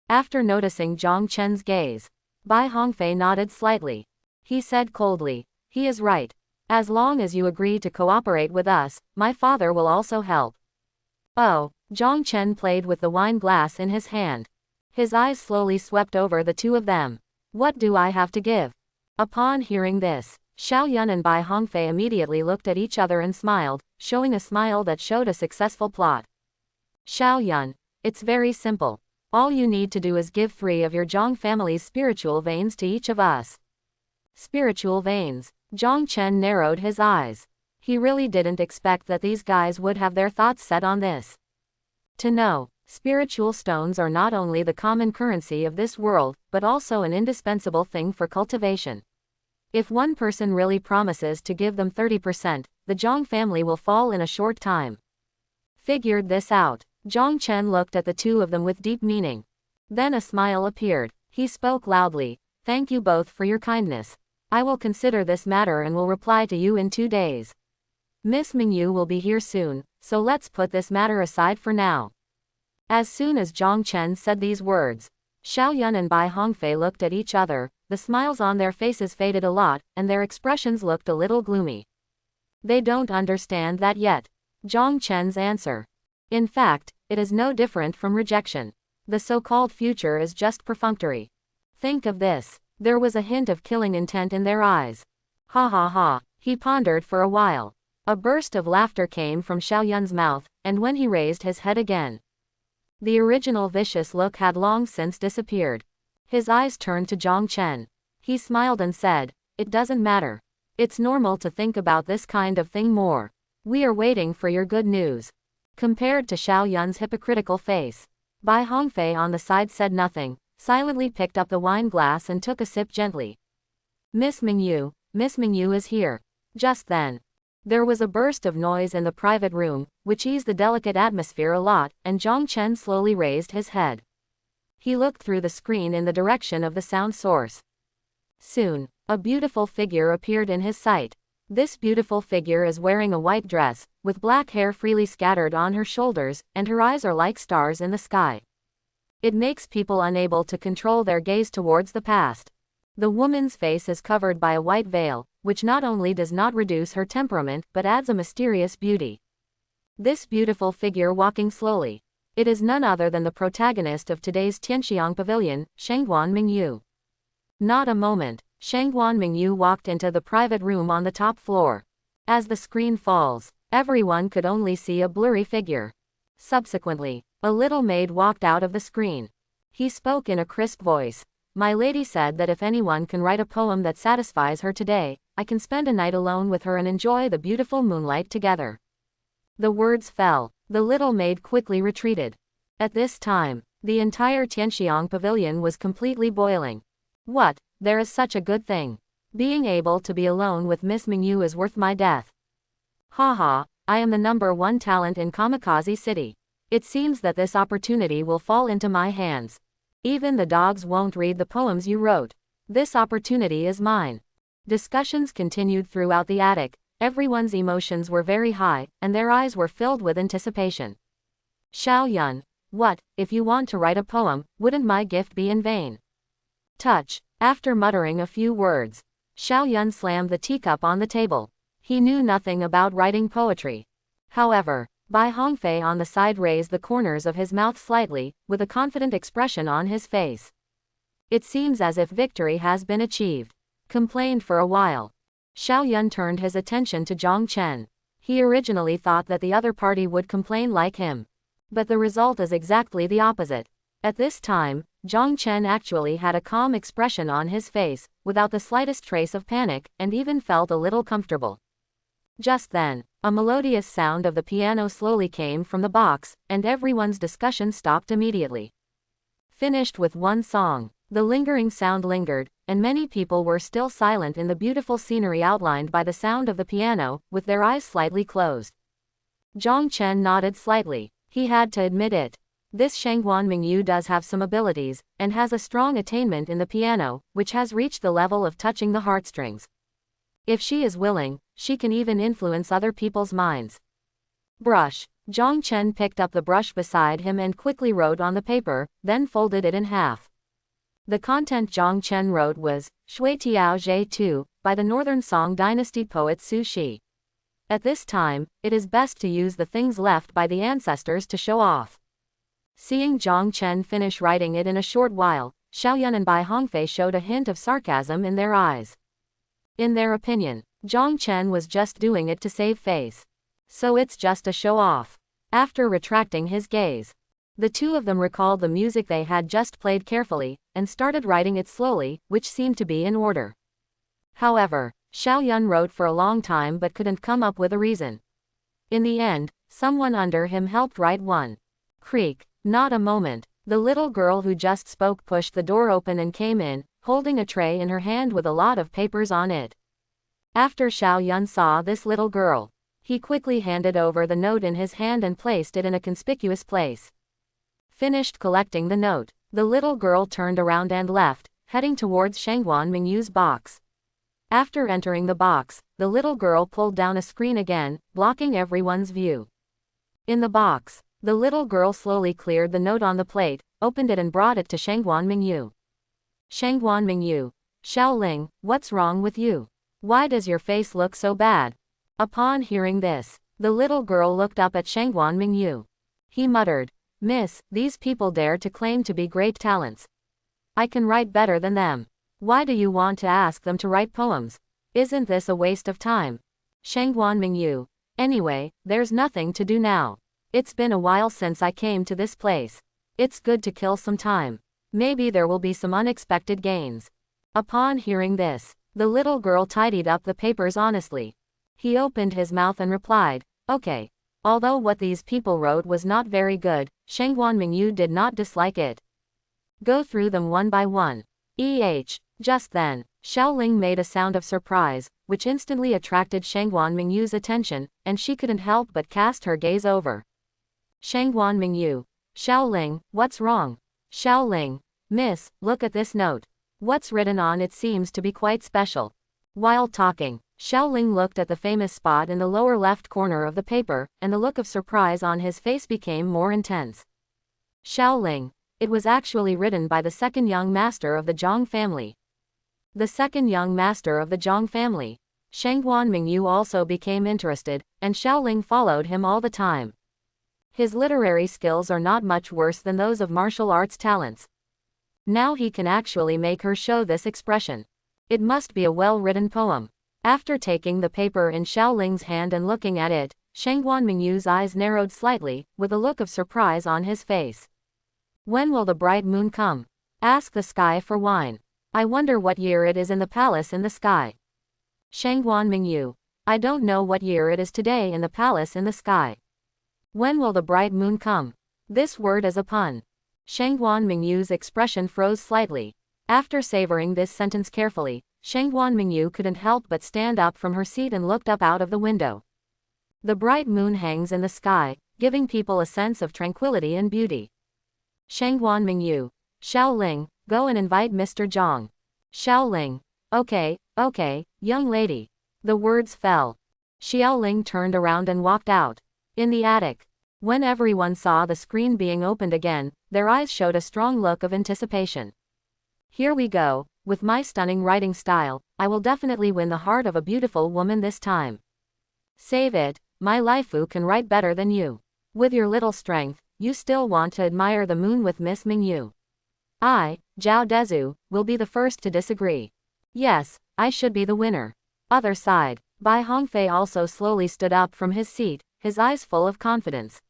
After noticing Jong Chen's gaze, Bai Hongfei nodded slightly. He said coldly, he is right. As long as you agree to cooperate with us, my father will also help. Oh, Jong Chen played with the wine glass in his hand. His eyes slowly swept over the 2 of them. What do I have to give? Upon hearing this, Xiaoyun and Bai Hongfei immediately looked at each other and smiled, showing a smile that showed a successful plot. Xiaoyun, it's very simple. All you need to do is give 3 of your Zhong family's spiritual veins to each of us. Spiritual veins. Jong Chen narrowed his eyes. He really didn't expect that these guys would have their thoughts set on this. To know, spiritual stones are not only the common currency of this world, but also an indispensable thing for cultivation. If one person really promises to give them 30%, the Zhong family will fall in a short time. Figured this out, Jong Chen looked at the 2 of them with deep meaning. Then a smile appeared. He spoke loudly. Thank you both for your kindness. I will consider this matter and will reply to you in 2 days. Miss Mingyu will be here soon, so let's put this matter aside for now. As soon as Jong Chen said these words, Xiaoyun and Bai Hongfei looked at each other, the smiles on their faces faded a lot, and their expressions looked a little gloomy. They don't understand that yet. Jong Chen's answer. In fact, it is no different from rejection. The so-called future is just perfunctory. Think of this. There was a hint of killing intent in their eyes. Ha ha ha. He pondered for a while. A burst of laughter came from Xiaoyun's mouth, and when he raised his head again, the original vicious look had long since disappeared. His eyes turned to Jong Chen. He smiled and said, "It doesn't matter. It's normal to think about this kind of thing more. We are waiting for your good news." Compared to Xiaoyun's hypocritical face, Bai Hongfei on the side said nothing, silently picked up the wine glass and took a sip gently. Miss Mingyu is here." Just then, there was a burst of noise in the private room, which eased the delicate atmosphere a lot, and Jong Chen slowly raised his head. He looked through the screen in the direction of the sound source. Soon, a beautiful figure appeared in his sight. This beautiful figure is wearing a white dress, with black hair freely scattered on her shoulders, and her eyes are like stars in the sky. It makes people unable to control their gaze towards the past. The woman's face is covered by a white veil, which not only does not reduce her temperament but adds a mysterious beauty. This beautiful figure walking slowly. It is none other than the protagonist of today's Tianxiang Pavilion, Shangguan Mingyu. Not a moment, Shangguan Mingyu walked into the private room on the top floor. As the screen falls, everyone could only see a blurry figure. Subsequently, a little maid walked out of the screen. He spoke in a crisp voice. "My lady said that if anyone can write a poem that satisfies her today, I can spend a night alone with her and enjoy the beautiful moonlight together." The words fell. The little maid quickly retreated. At this time, the entire Tianxiang Pavilion was completely boiling. What? There is such a good thing. Being able to be alone with Miss Mingyu is worth my death. Haha, I am the #1 talent in Kamikaze City. It seems that this opportunity will fall into my hands. Even the dogs won't read the poems you wrote. This opportunity is mine. Discussions continued throughout the attic. Everyone's emotions were very high, and their eyes were filled with anticipation. Xiaoyun, what, if you want to write a poem, wouldn't my gift be in vain? Touch. After muttering a few words, Xiaoyun slammed the teacup on the table. He knew nothing about writing poetry. However, Bai Hongfei on the side raised the corners of his mouth slightly, with a confident expression on his face. It seems as if victory has been achieved. Complained for a while. Xiaoyun turned his attention to Jong Chen. He originally thought that the other party would complain like him. But the result is exactly the opposite. At this time, Jong Chen actually had a calm expression on his face, without the slightest trace of panic, and even felt a little comfortable. Just then, a melodious sound of the piano slowly came from the box, and everyone's discussion stopped immediately. Finished with one song, the lingering sound lingered, and many people were still silent in the beautiful scenery outlined by the sound of the piano, with their eyes slightly closed. Jong Chen nodded slightly. He had to admit it. This Shangguan Mingyu does have some abilities, and has a strong attainment in the piano, which has reached the level of touching the heartstrings. If she is willing, she can even influence other people's minds. Brush. Jong Chen picked up the brush beside him and quickly wrote on the paper, then folded it in half. The content Jong Chen wrote was, Shui Tiao Zhe Tu, by the Northern Song Dynasty poet Su Shi. At this time, it is best to use the things left by the ancestors to show off. Seeing Jong Chen finish writing it in a short while, Xiaoyun and Bai Hongfei showed a hint of sarcasm in their eyes. In their opinion, Jong Chen was just doing it to save face. So it's just a show-off. After retracting his gaze, the two of them recalled the music they had just played carefully, and started writing it slowly, which seemed to be in order. However, Xiaoyun wrote for a long time but couldn't come up with a reason. In the end, someone under him helped write one. Creak. Not a moment. The little girl who just spoke pushed the door open and came in, holding a tray in her hand with a lot of papers on it. After Xiaoyun saw this little girl, he quickly handed over the note in his hand and placed it in a conspicuous place. Finished collecting the note, the little girl turned around and left, heading towards Shangguan Mingyu's box. After entering the box, the little girl pulled down a screen again, blocking everyone's view. In the box, the little girl slowly cleared the note on the plate, opened it and brought it to Shangguan Mingyu. Shangguan Mingyu. Xiaoling, what's wrong with you? Why does your face look so bad? Upon hearing this, the little girl looked up at Shangguan Mingyu. He muttered, Miss, these people dare to claim to be great talents. I can write better than them. Why do you want to ask them to write poems? Isn't this a waste of time? Shangguan Mingyu. Anyway, there's nothing to do now. It's been a while since I came to this place. It's good to kill some time. Maybe there will be some unexpected gains. Upon hearing this, the little girl tidied up the papers honestly. He opened his mouth and replied, okay. Although what these people wrote was not very good, Shangguan Mingyu did not dislike it. Go through them one by one. Just then, Xiaoling made a sound of surprise, which instantly attracted Shangguan Mingyu's attention, and she couldn't help but cast her gaze over. Shangguan Mingyu. Xiaoling, what's wrong? Xiaoling. Miss, look at this note. What's written on it seems to be quite special. While talking, Xiaoling looked at the famous spot in the lower left corner of the paper, and the look of surprise on his face became more intense. Xiaoling. It was actually written by the second young master of the Zhang family. The second young master of the Zhang family. Shangguan Mingyu also became interested, and Xiaoling followed him all the time. His literary skills are not much worse than those of martial arts talents. Now he can actually make her show this expression. It must be a well-written poem. After taking the paper in Xiaoling's hand and looking at it, Shangguan Mingyu's eyes narrowed slightly, with a look of surprise on his face. When will the bright moon come? Ask the sky for wine. I wonder what year it is in the palace in the sky. Shangguan Mingyu. I don't know what year it is today in the palace in the sky. When will the bright moon come? This word is a pun. Shangguan Mingyu's expression froze slightly. After savoring this sentence carefully, Shangguan Mingyu couldn't help but stand up from her seat and looked up out of the window. The bright moon hangs in the sky, giving people a sense of tranquility and beauty. Shangguan Mingyu. Xiaoling, go and invite Mr. Zhang. Xiaoling. Okay, young lady. The words fell. Xiaoling turned around and walked out. In the attic. When everyone saw the screen being opened again, their eyes showed a strong look of anticipation. Here we go. With my stunning writing style, I will definitely win the heart of a beautiful woman this time. Save it, my Laifu can write better than you. With your little strength, you still want to admire the moon with Miss Mingyu. I, Zhao Dezu, will be the first to disagree. Yes, I should be the winner. Other side, Bai Hongfei also slowly stood up from his seat, his eyes full of confidence.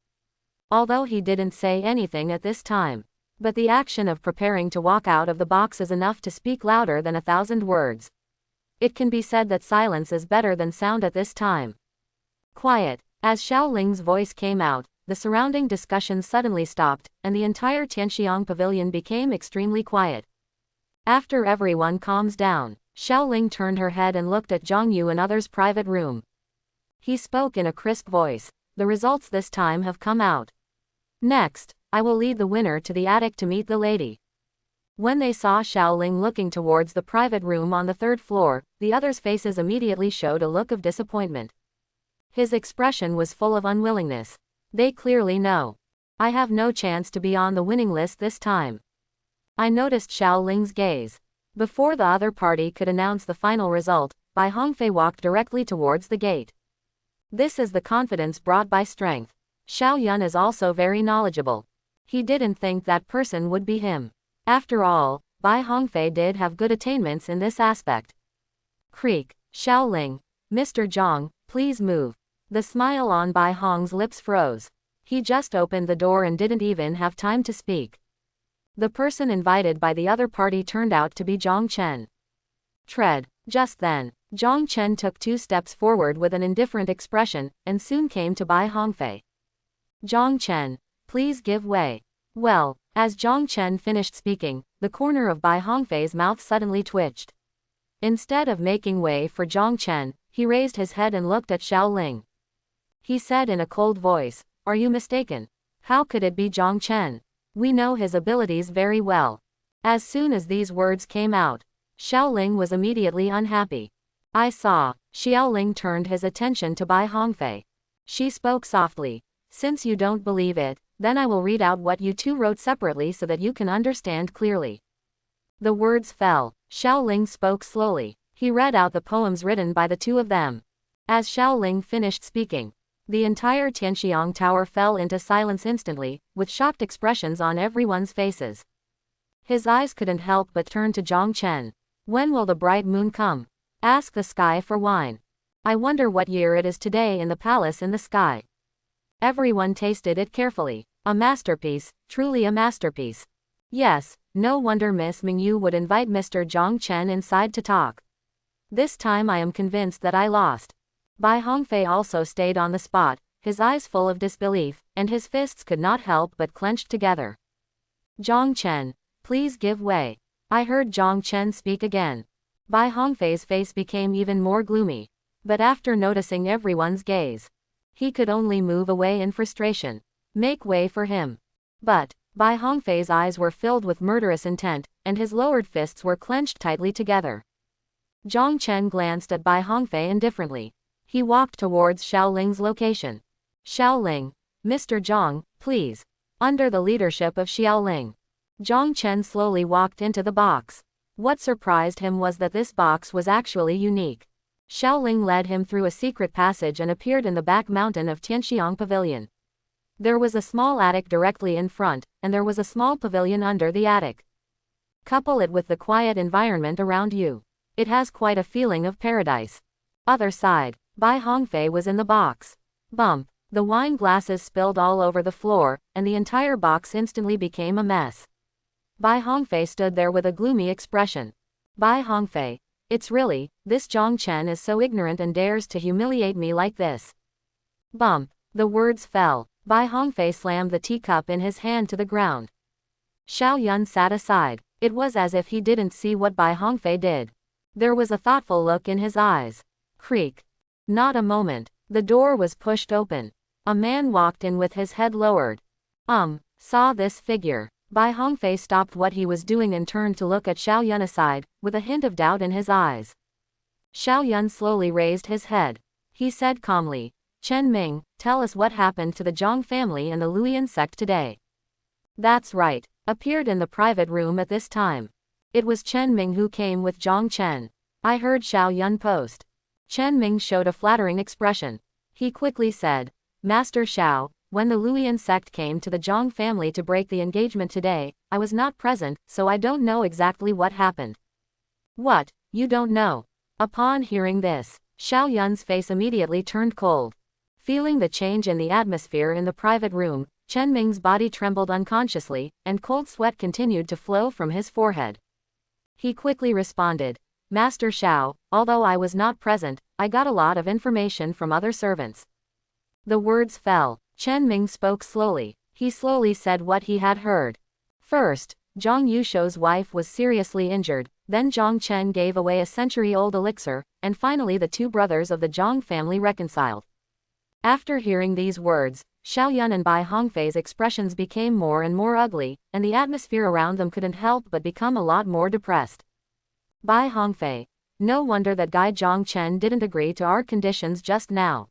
Although he didn't say anything at this time, but the action of preparing to walk out of the box is enough to speak louder than 1,000 words. It can be said that silence is better than sound at this time. Quiet. As Xiaoling's voice came out, the surrounding discussion suddenly stopped, and the entire Tianxiang pavilion became extremely quiet. After everyone calms down, Xiaoling turned her head and looked at Zhang Yu and others' private room. He spoke in a crisp voice. The results this time have come out. Next, I will lead the winner to the attic to meet the lady. When they saw Xiaoling looking towards the private room on the 3rd floor, the others' faces immediately showed a look of disappointment. His expression was full of unwillingness. They clearly know. I have no chance to be on the winning list this time. I noticed Xiaoling's gaze. Before the other party could announce the final result, Bai Hongfei walked directly towards the gate. This is the confidence brought by strength. Xiaoyun is also very knowledgeable. He didn't think that person would be him. After all, Bai Hongfei did have good attainments in this aspect. Creak. Xiaoling. Mr. Zhang, please move. The smile on Bai Hong's lips froze. He just opened the door and didn't even have time to speak. The person invited by the other party turned out to be Jong Chen. Tread. Just then, Jong Chen took 2 steps forward with an indifferent expression, and soon came to Bai Hongfei. Jong Chen, please give way. Well, as Jong Chen finished speaking, the corner of Bai Hongfei's mouth suddenly twitched. Instead of making way for Jong Chen, he raised his head and looked at Xiaoling. He said in a cold voice, "Are you mistaken? How could it be Jong Chen? We know his abilities very well." As soon as these words came out, Xiaoling was immediately unhappy. I saw. Xiaoling turned his attention to Bai Hongfei. She spoke softly. "Since you don't believe it, then I will read out what you two wrote separately so that you can understand clearly." The words fell. Xiaoling spoke slowly. He read out the poems written by the two of them. As Xiaoling finished speaking, the entire Chinchang Tower fell into silence instantly, with shocked expressions on everyone's faces. His eyes couldn't help but turn to Jong Chen. "When will the bright moon come? Ask the sky for wine. I wonder what year it is today in the palace in the sky." Everyone tasted it carefully. A masterpiece, truly a masterpiece. Yes, no wonder Miss Mingyu would invite Mr. Jong Chen inside to talk. This time I am convinced that I lost. Bai Hongfei also stayed on the spot, his eyes full of disbelief, and his fists could not help but clenched together. "Jong Chen, please give way." I heard Jong Chen speak again. Bai Hongfei's face became even more gloomy. But after noticing everyone's gaze, he could only move away in frustration. Make way for him. But Bai Hongfei's eyes were filled with murderous intent, and his lowered fists were clenched tightly together. Jong Chen glanced at Bai Hongfei indifferently. He walked towards Xiaoling's location. "Xiaoling, Mr. Zhang, please." Under the leadership of Xiaoling, Jong Chen slowly walked into the box. What surprised him was that this box was actually unique. Xiaoling led him through a secret passage and appeared in the back mountain of Tianxiang Pavilion. There was a small attic directly in front, and there was a small pavilion under the attic. Couple it with the quiet environment around you. It has quite a feeling of paradise. Other side, Bai Hongfei was in the box. Bump. The wine glasses spilled all over the floor, and the entire box instantly became a mess. Bai Hongfei stood there with a gloomy expression. "Bai Hongfei, it's really, this Jong Chen is so ignorant and dares to humiliate me like this." Bump. The words fell. Bai Hongfei slammed the teacup in his hand to the ground. Xiao Yun sat aside. It was as if he didn't see what Bai Hongfei did. There was a thoughtful look in his eyes. Creak. Not a moment. The door was pushed open. A man walked in with his head lowered. Saw this figure. Bai Hongfei stopped what he was doing and turned to look at Xiao Yun aside, with a hint of doubt in his eyes. Xiao Yun slowly raised his head. He said calmly, "Chen Ming, tell us what happened to the Zhang family and the Luoyan sect today." "That's right," appeared in the private room at this time. It was Chen Ming who came with Jong Chen. I heard Xiao Yun post. Chen Ming showed a flattering expression. He quickly said, "Master Xiao, when the Luoyan sect came to the Zhang family to break the engagement today, I was not present, so I don't know exactly what happened." "What, you don't know?" Upon hearing this, Xiao Yun's face immediately turned cold. Feeling the change in the atmosphere in the private room, Chen Ming's body trembled unconsciously, and cold sweat continued to flow from his forehead. He quickly responded, "Master Xiao, although I was not present, I got a lot of information from other servants." The words fell. Chen Ming spoke slowly. He slowly said what he had heard. First, Zhang Yusho's wife was seriously injured, then Zhong Chen gave away a century-old elixir, and finally the two brothers of the Zhang family reconciled. After hearing these words, Xiao Yun and Bai Hongfei's expressions became more and more ugly, and the atmosphere around them couldn't help but become a lot more depressed. Bai Hongfei, no wonder that guy Zhong Chen didn't agree to our conditions just now.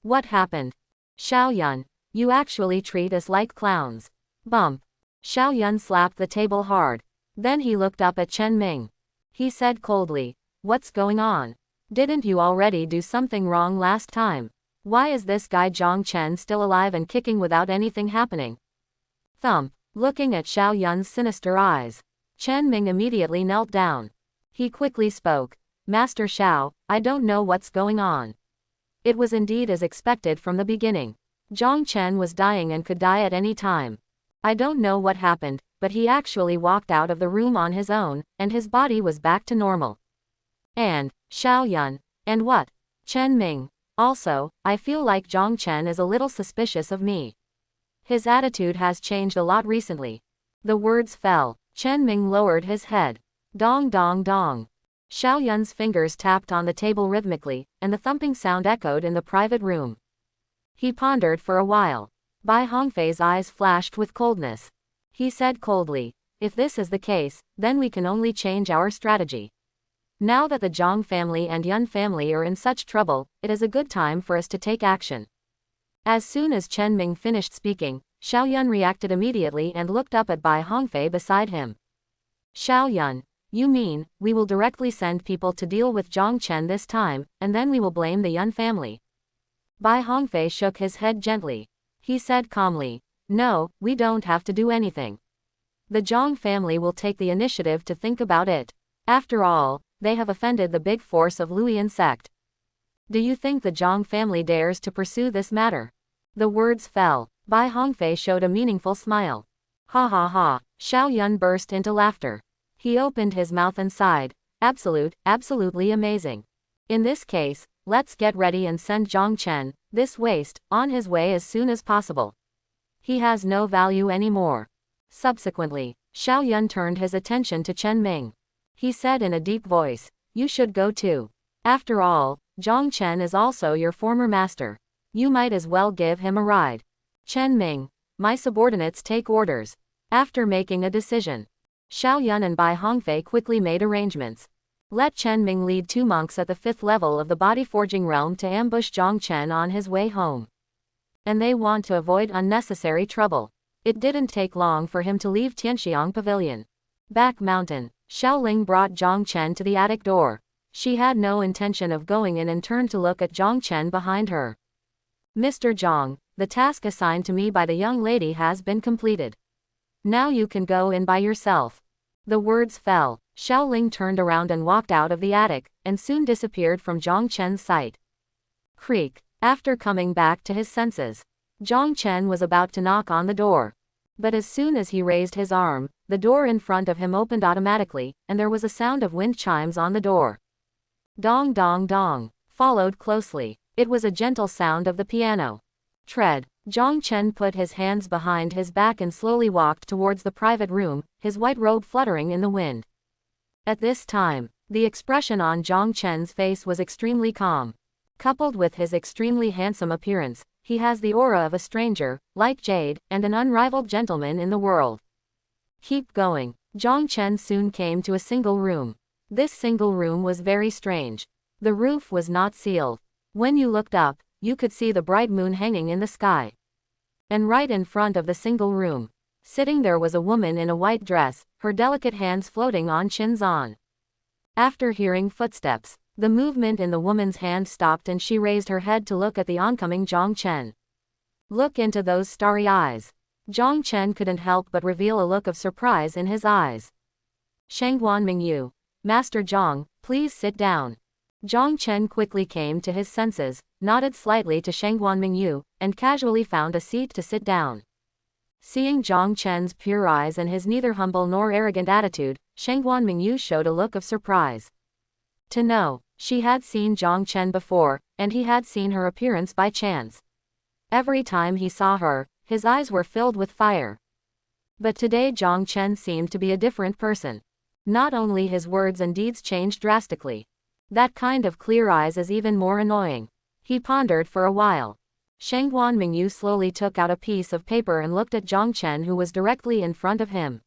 What happened? Xiao Yun, you actually treat us like clowns. Bump. Xiao Yun slapped the table hard. Then he looked up at Chen Ming. He said coldly, "What's going on? Didn't you already do something wrong last time? Why is this guy Zhong Chen still alive and kicking without anything happening?" Thump. Looking at Xiao Yun's sinister eyes, Chen Ming immediately knelt down. He quickly spoke. Master Xiao, I don't know what's going on. It was indeed as expected from the beginning. Jong Chen was dying and could die at any time. I don't know what happened, but he actually walked out of the room on his own, and his body was back to normal. And, Xiao Yun. And what? Chen Ming. Also, I feel like Jong Chen is a little suspicious of me. His attitude has changed a lot recently. The words fell. Chen Ming lowered his head. Dong dong dong. Xiao Yun's fingers tapped on the table rhythmically, and the thumping sound echoed in the private room. He pondered for a while. Bai Hongfei's eyes flashed with coldness. He said coldly, if this is the case, then we can only change our strategy. Now that the Zhang family and Yun family are in such trouble, it is a good time for us to take action. As soon as Chen Ming finished speaking, Xiao Yun reacted immediately and looked up at Bai Hongfei beside him. Xiao Yun, you mean, we will directly send people to deal with Jong Chen this time, and then we will blame the Yun family? Bai Hongfei shook his head gently. He said calmly, no, we don't have to do anything. The Zhang family will take the initiative to think about it. After all, they have offended the big force of Luoyan sect. Do you think the Zhang family dares to pursue this matter? The words fell. Bai Hongfei showed a meaningful smile. Ha ha ha, Xiao Yun burst into laughter. He opened his mouth and sighed. Absolutely amazing. In this case, let's get ready and send Jong Chen, this waste, on his way as soon as possible. He has no value anymore. Subsequently, Xiao Yun turned his attention to Chen Ming. He said in a deep voice, you should go too. After all, Jong Chen is also your former master. You might as well give him a ride. Chen Ming, my subordinates take orders. After making a decision, Xiao Yun and Bai Hongfei quickly made arrangements. Let Chen Ming lead 2 monks at the 5th level of the body forging realm to ambush Jong Chen on his way home. And they want to avoid unnecessary trouble. It didn't take long for him to leave Tianxiang Pavilion. Back mountain, Xiaoling brought Jong Chen to the attic door. She had no intention of going in and turned to look at Jong Chen behind her. Mr. Zhang, the task assigned to me by the young lady has been completed. Now you can go in by yourself. The words fell. Xiaoling turned around and walked out of the attic, and soon disappeared from Jong Chen's sight. Creak. After coming back to his senses, Jong Chen was about to knock on the door. But as soon as he raised his arm, the door in front of him opened automatically, and there was a sound of wind chimes on the door. Dong dong dong. Followed closely. It was a gentle sound of the piano. Tread. Jong Chen put his hands behind his back and slowly walked towards the private room, his white robe fluttering in the wind. At this time, the expression on Jong Chen's face was extremely calm. Coupled with his extremely handsome appearance, he has the aura of a stranger, like jade, and an unrivaled gentleman in the world. Keep going. Jong Chen soon came to a single room. This single room was very strange. The roof was not sealed. When you looked up, you could see the bright moon hanging in the sky. And right in front of the single room, sitting there was a woman in a white dress, her delicate hands floating on Chinzan. After hearing footsteps, the movement in the woman's hand stopped and she raised her head to look at the oncoming Jong Chen. Look into those starry eyes. Jong Chen couldn't help but reveal a look of surprise in his eyes. Shangguan Mingyu. Master Zhang, please sit down. Jong Chen quickly came to his senses, nodded slightly to Shangguan Mingyu, and casually found a seat to sit down. Seeing Jong Chen's pure eyes and his neither humble nor arrogant attitude, Shangguan Mingyu showed a look of surprise. To know, she had seen Jong Chen before, and he had seen her appearance by chance. Every time he saw her, his eyes were filled with fire. But today Jong Chen seemed to be a different person. Not only his words and deeds changed drastically. That kind of clear eyes is even more annoying. He pondered for a while. Shangguan Mingyu slowly took out a piece of paper and looked at Jong Chen, who was directly in front of him.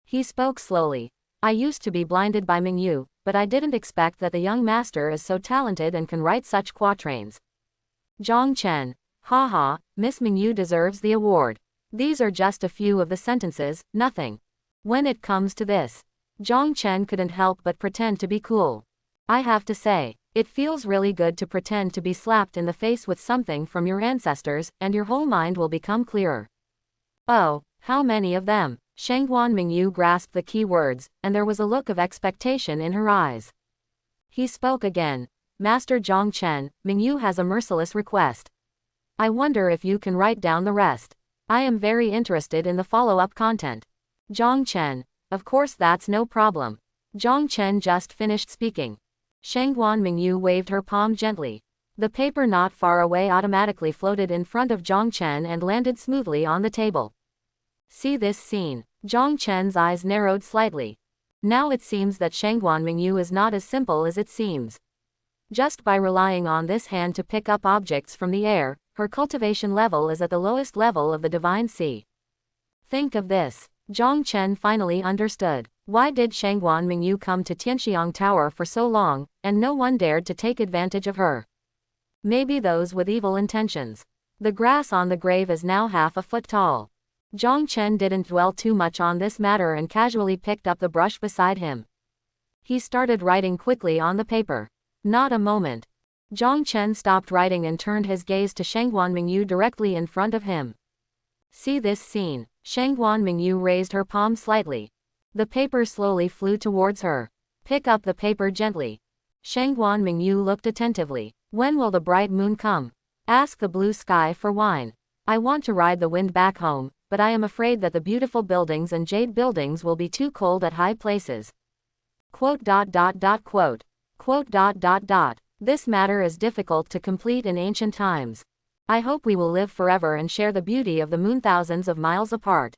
He spoke slowly. I used to be blinded by Mingyu, but I didn't expect that the young master is so talented and can write such quatrains. Jong Chen. Haha, Miss Mingyu deserves the award. These are just a few of the sentences, nothing. When it comes to this, Jong Chen couldn't help but pretend to be cool. I have to say, it feels really good to pretend to be slapped in the face with something from your ancestors, and your whole mind will become clearer. Oh, how many of them? Shangguan Mingyu grasped the key words, and there was a look of expectation in her eyes. He spoke again. Master Jong Chen, Mingyu has a merciless request. I wonder if you can write down the rest. I am very interested in the follow-up content. Jong Chen. Of course, that's no problem. Jong Chen just finished speaking. Shangguan Mingyu waved her palm gently. The paper not far away automatically floated in front of Jong Chen and landed smoothly on the table. See this scene. Jong Chen's eyes narrowed slightly. Now it seems that Shangguan Mingyu is not as simple as it seems. Just by relying on this hand to pick up objects from the air, her cultivation level is at the lowest level of the divine sea. Think of this. Jong Chen finally understood. Why did Shangguan Mingyu come to Chinchang Tower for so long, and no one dared to take advantage of her? Maybe those with evil intentions. The grass on the grave is now half a foot tall. Jong Chen didn't dwell too much on this matter and casually picked up the brush beside him. He started writing quickly on the paper. Not a moment. Jong Chen stopped writing and turned his gaze to Shangguan Mingyu directly in front of him. See this scene. Shangguan Mingyu raised her palm slightly. The paper slowly flew towards her. Pick up the paper gently. Shangguan Mingyu looked attentively. When will the bright moon come? Ask the blue sky for wine. I want to ride the wind back home, but I am afraid that the beautiful buildings and jade buildings will be too cold at high places. Quote. This matter is difficult to complete in ancient times. I hope we will live forever and share the beauty of the moon thousands of miles apart.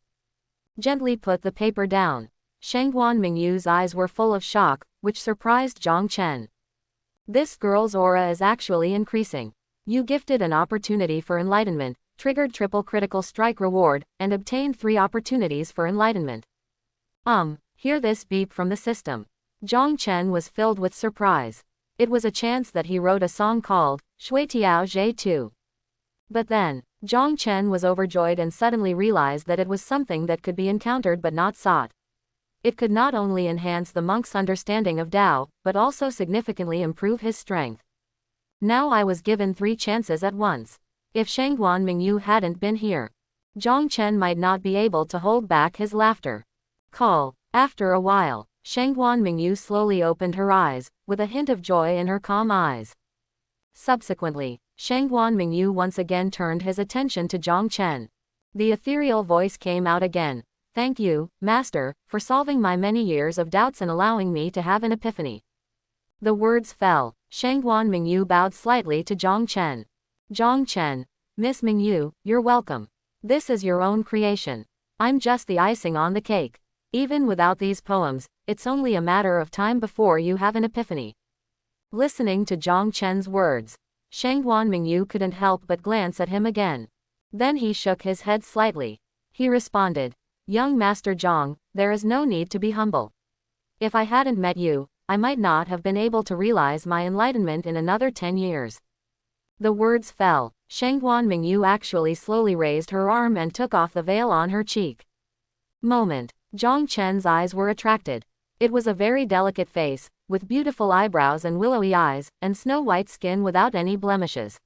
Gently put the paper down. Shangguan Mingyu's eyes were full of shock, which surprised Jong Chen. This girl's aura is actually increasing. You gifted an opportunity for enlightenment, triggered triple critical strike reward, and obtained 3 opportunities for enlightenment. Hear this beep from the system. Jong Chen was filled with surprise. It was a chance that he wrote a song called Shui Tiao Zhe 2. But then, Jong Chen was overjoyed and suddenly realized that it was something that could be encountered but not sought. It could not only enhance the monk's understanding of Tao, but also significantly improve his strength. Now I was given 3 chances at once. If Shangguan Mingyu hadn't been here, Jong Chen might not be able to hold back his laughter. Call. After a while, Shangguan Mingyu slowly opened her eyes, with a hint of joy in her calm eyes. Subsequently, Shangguan Mingyu once again turned his attention to Jong Chen. The ethereal voice came out again. Thank you, Master, for solving my many years of doubts and allowing me to have an epiphany. The words fell. Shangguan Mingyu bowed slightly to Jong Chen. Jong Chen. Miss Mingyu, you're welcome. This is your own creation. I'm just the icing on the cake. Even without these poems, it's only a matter of time before you have an epiphany. Listening to Jong Chen's words, Shangguan Mingyu couldn't help but glance at him again. Then he shook his head slightly. He responded, Young Master Jong, there is no need to be humble. If I hadn't met you, I might not have been able to realize my enlightenment in another 10 years. The words fell. Shangguan Mingyu actually slowly raised her arm and took off the veil on her cheek. Moment. Jong Chen's eyes were attracted. It was a very delicate face, with beautiful eyebrows and willowy eyes, and snow-white skin without any blemishes.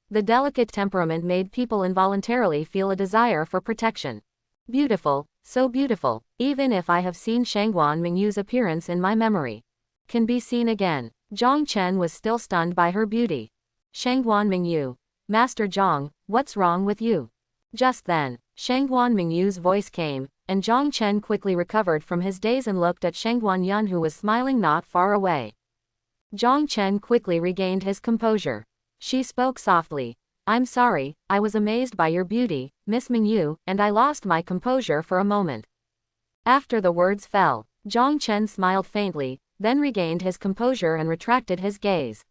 The delicate temperament made people involuntarily feel a desire for protection. Beautiful, so beautiful, even if I have seen Shangguan Mingyu's appearance in my memory. Can be seen again. Jong Chen was still stunned by her beauty. Shangguan Mingyu. Master Jong, what's wrong with you? Just then, Shangguan Mingyu's voice came, and Jong Chen quickly recovered from his daze and looked at Shangguan Yun, who was smiling not far away. Jong Chen quickly regained his composure. She spoke softly. I'm sorry, I was amazed by your beauty, Miss Mingyu, and I lost my composure for a moment. After the words fell, Jong Chen smiled faintly, then regained his composure and retracted his gaze.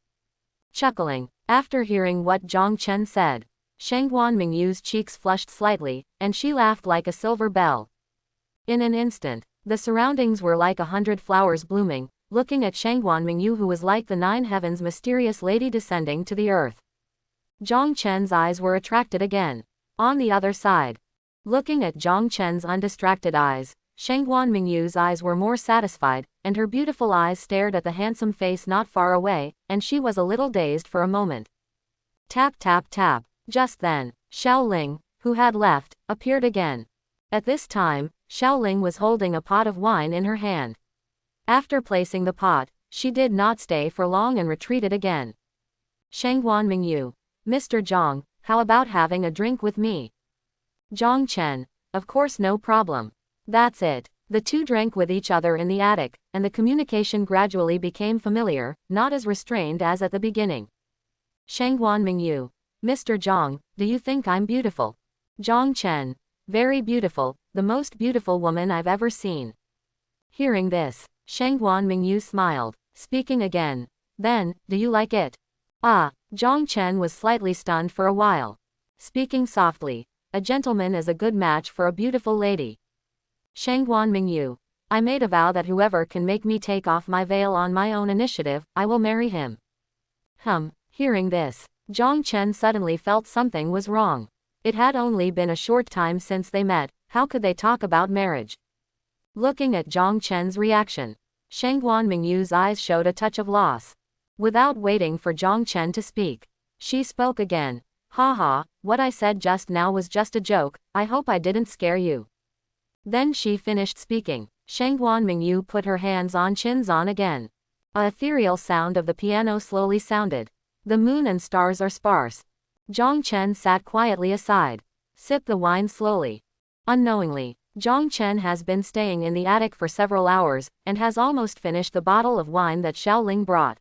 Chuckling, after hearing what Jong Chen said, Shangguan Mingyu's cheeks flushed slightly, and she laughed like a silver bell. In an instant, the surroundings were like 100 flowers blooming, looking at Shangguan Mingyu, who was like the 9 heavens' mysterious lady descending to the earth. Jong Chen's eyes were attracted again. On the other side, looking at Jong Chen's undistracted eyes, Shangguan Mingyu's eyes were more satisfied, and her beautiful eyes stared at the handsome face not far away, and she was a little dazed for a moment. Tap tap tap. Just then, Xiao Ling, who had left, appeared again. At this time, Xiaoling was holding a pot of wine in her hand. After placing the pot, she did not stay for long and retreated again. Shangguan Mingyu. Mr. Zhang, how about having a drink with me? Jong Chen. Of course, no problem. That's it. The two drank with each other in the attic, and the communication gradually became familiar, not as restrained as at the beginning. Shangguan Mingyu. Mr. Zhang, do you think I'm beautiful? Jong Chen. Very beautiful, the most beautiful woman I've ever seen. Hearing this, Shangguan Mingyu smiled, speaking again. Then, do you like it? Ah, Jong Chen was slightly stunned for a while. Speaking softly, a gentleman is a good match for a beautiful lady. Shangguan Mingyu. I made a vow that whoever can make me take off my veil on my own initiative, I will marry him. Hearing this, Jong Chen suddenly felt something was wrong. It had only been a short time since they met, how could they talk about marriage? Looking at Jong Chen's reaction, Shangguan Mingyu's eyes showed a touch of loss. Without waiting for Jong Chen to speak, she spoke again. Haha, what I said just now was just a joke, I hope I didn't scare you. Then she finished speaking. Shangguan Mingyu put her hands on Chinzan again. A ethereal sound of the piano slowly sounded. The moon and stars are sparse. Jong Chen sat quietly aside. Sipped the wine slowly. Unknowingly, Jong Chen has been staying in the attic for several hours, and has almost finished the bottle of wine that Xiaoling brought.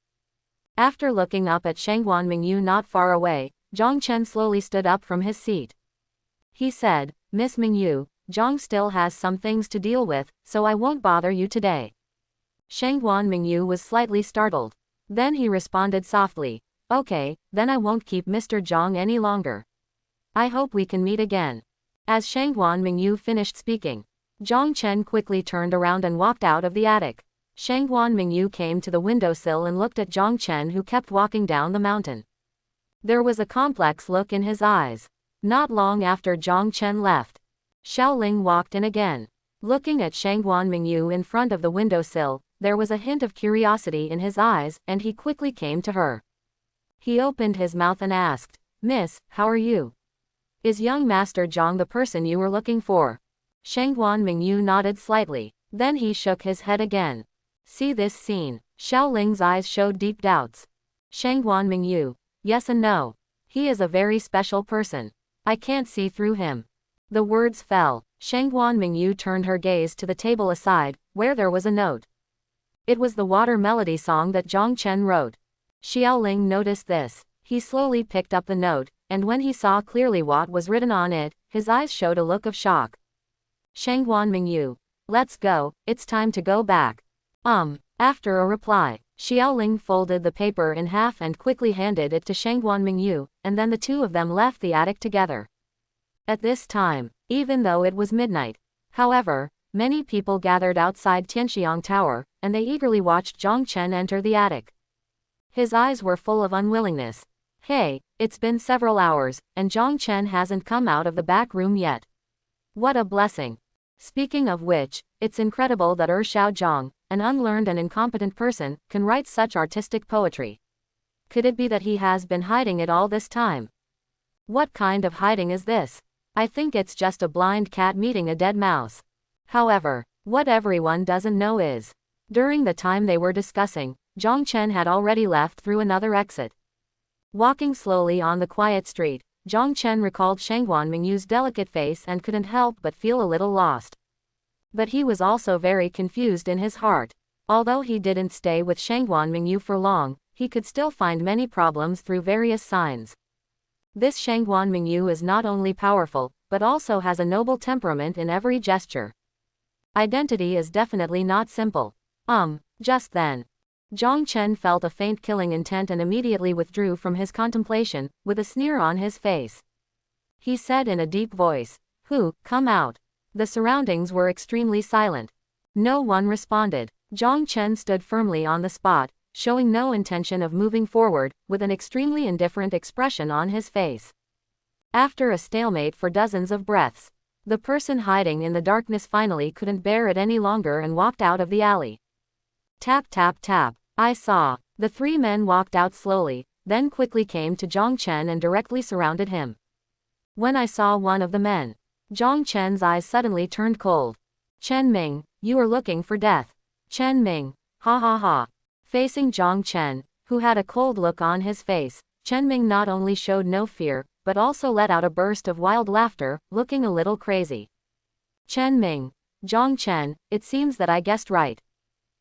After looking up at Shangguan Mingyu not far away, Jong Chen slowly stood up from his seat. He said, Miss Mingyu, Zhang still has some things to deal with, so I won't bother you today. Shangguan Mingyu was slightly startled. Then he responded softly, okay, then I won't keep Mr. Zhang any longer. I hope we can meet again. As Shangguan Mingyu finished speaking, Jong Chen quickly turned around and walked out of the attic. Shangguan Mingyu came to the windowsill and looked at Jong Chen, who kept walking down the mountain. There was a complex look in his eyes. Not long after Jong Chen left, Xiaoling walked in again. Looking at Shangguan Mingyu in front of the windowsill, there was a hint of curiosity in his eyes, and he quickly came to her. He opened his mouth and asked, Miss, how are you? Is young Master Zhang the person you were looking for? Shangguan Mingyu nodded slightly. Then he shook his head again. See this scene. Xiaoling's eyes showed deep doubts. Shangguan Mingyu. Yes and no. He is a very special person. I can't see through him. The words fell. Shangguan Mingyu turned her gaze to the table aside, where there was a note. It was the water melody song that Jong Chen wrote. Xiaoling noticed this. He slowly picked up the note, and when he saw clearly what was written on it, his eyes showed a look of shock. Shangguan Mingyu. Let's go, it's time to go back. After a reply, Xiaoling folded the paper in half and quickly handed it to Shangguan Mingyu, and then the two of them left the attic together. At this time, even though it was midnight, however, many people gathered outside Chinchang Tower, and they eagerly watched Jong Chen enter the attic. His eyes were full of unwillingness. Hey, it's been several hours, and Jong Chen hasn't come out of the back room yet. What a blessing. Speaking of which, it's incredible that Xiao Zhang, an unlearned and incompetent person, can write such artistic poetry. Could it be that he has been hiding it all this time? What kind of hiding is this? I think it's just a blind cat meeting a dead mouse. However, what everyone doesn't know is, during the time they were discussing, Jong Chen had already left through another exit. Walking slowly on the quiet street, Jong Chen recalled Shangguan Mingyu's delicate face and couldn't help but feel a little lost. But he was also very confused in his heart. Although he didn't stay with Shangguan Mingyu for long, he could still find many problems through various signs. This Shangguan Mingyu is not only powerful, but also has a noble temperament in every gesture. Identity is definitely not simple. Just then, Jong Chen felt a faint killing intent and immediately withdrew from his contemplation, with a sneer on his face. He said in a deep voice, come out. The surroundings were extremely silent. No one responded. Jong Chen stood firmly on the spot, showing no intention of moving forward, with an extremely indifferent expression on his face. After a stalemate for dozens of breaths, the person hiding in the darkness finally couldn't bear it any longer and walked out of the alley. Tap tap tap. I saw. The three men walked out slowly, then quickly came to Jong Chen and directly surrounded him. When I saw one of the men, Jong Chen's eyes suddenly turned cold. Chen Ming, you are looking for death. Chen Ming, ha ha ha. Facing Jong Chen, who had a cold look on his face, Chen Ming not only showed no fear, but also let out a burst of wild laughter, looking a little crazy. Chen Ming, Jong Chen, it seems that I guessed right.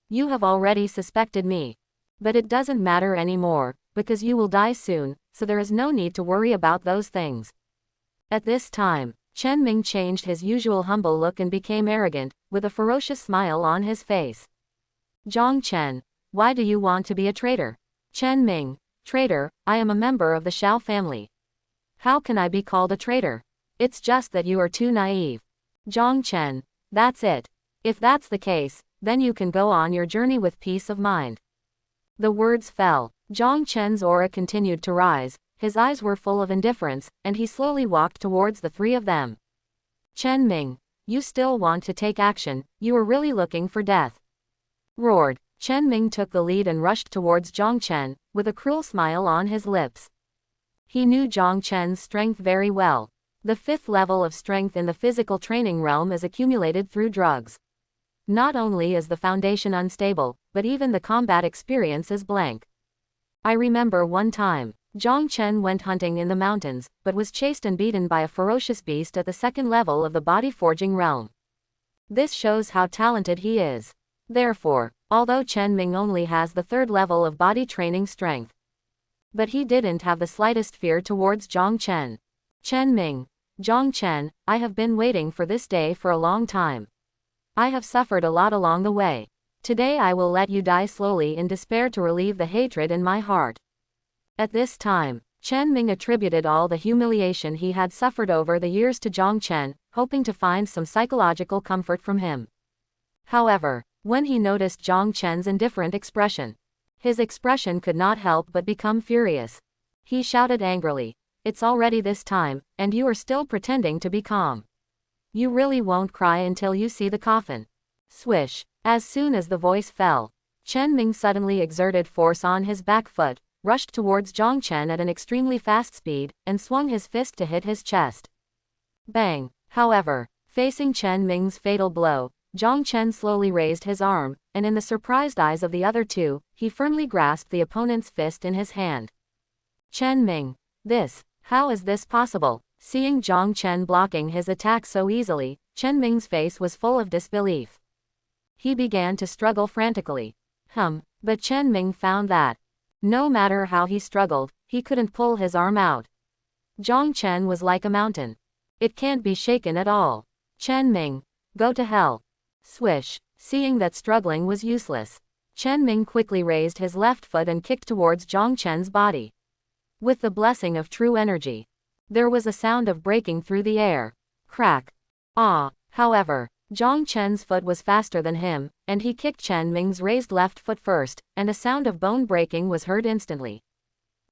You have already suspected me. But it doesn't matter anymore, because you will die soon, so there is no need to worry about those things. At this time, Chen Ming changed his usual humble look and became arrogant, with a ferocious smile on his face. Jong Chen, why do you want to be a traitor? Chen Ming, traitor, I am a member of the Shao family. How can I be called a traitor? It's just that you are too naive. Jong Chen, that's it. If that's the case, then you can go on your journey with peace of mind. The words fell. Jong Chen's aura continued to rise, his eyes were full of indifference, and he slowly walked towards the three of them. Chen Ming, you still want to take action, you are really looking for death. Roared. Chen Ming took the lead and rushed towards Jong Chen, with a cruel smile on his lips. He knew Jong Chen's strength very well. The 5th level of strength in the physical training realm is accumulated through drugs. Not only is the foundation unstable, but even the combat experience is blank. I remember one time, Jong Chen went hunting in the mountains, but was chased and beaten by a ferocious beast at the 2nd level of the body forging realm. This shows how talented he is. Therefore, although Chen Ming only has the 3rd level of body training strength, but he didn't have the slightest fear towards Jong Chen. Chen Ming, Jong Chen, I have been waiting for this day for a long time. I have suffered a lot along the way. Today I will let you die slowly in despair to relieve the hatred in my heart. At this time, Chen Ming attributed all the humiliation he had suffered over the years to Jong Chen, hoping to find some psychological comfort from him. However, when he noticed Jong Chen's indifferent expression, his expression could not help but become furious. He shouted angrily, "It's already this time, and you are still pretending to be calm. You really won't cry until you see the coffin." Swish. As soon as the voice fell, Chen Ming suddenly exerted force on his back foot, rushed towards Jong Chen at an extremely fast speed, and swung his fist to hit his chest. Bang! However, facing Chen Ming's fatal blow, Jong Chen slowly raised his arm, and in the surprised eyes of the other two, he firmly grasped the opponent's fist in his hand. Chen Ming. How is this possible? Seeing Jong Chen blocking his attack so easily, Chen Ming's face was full of disbelief. He began to struggle frantically. But Chen Ming found that, no matter how he struggled, he couldn't pull his arm out. Jong Chen was like a mountain. It can't be shaken at all. Chen Ming, go to hell. Swish. Seeing that struggling was useless, Chen Ming quickly raised his left foot and kicked towards Jong Chen's body. With the blessing of true energy, there was a sound of breaking through the air. Crack. However, Jong Chen's foot was faster than him, and he kicked Chen Ming's raised left foot first, and a sound of bone breaking was heard instantly,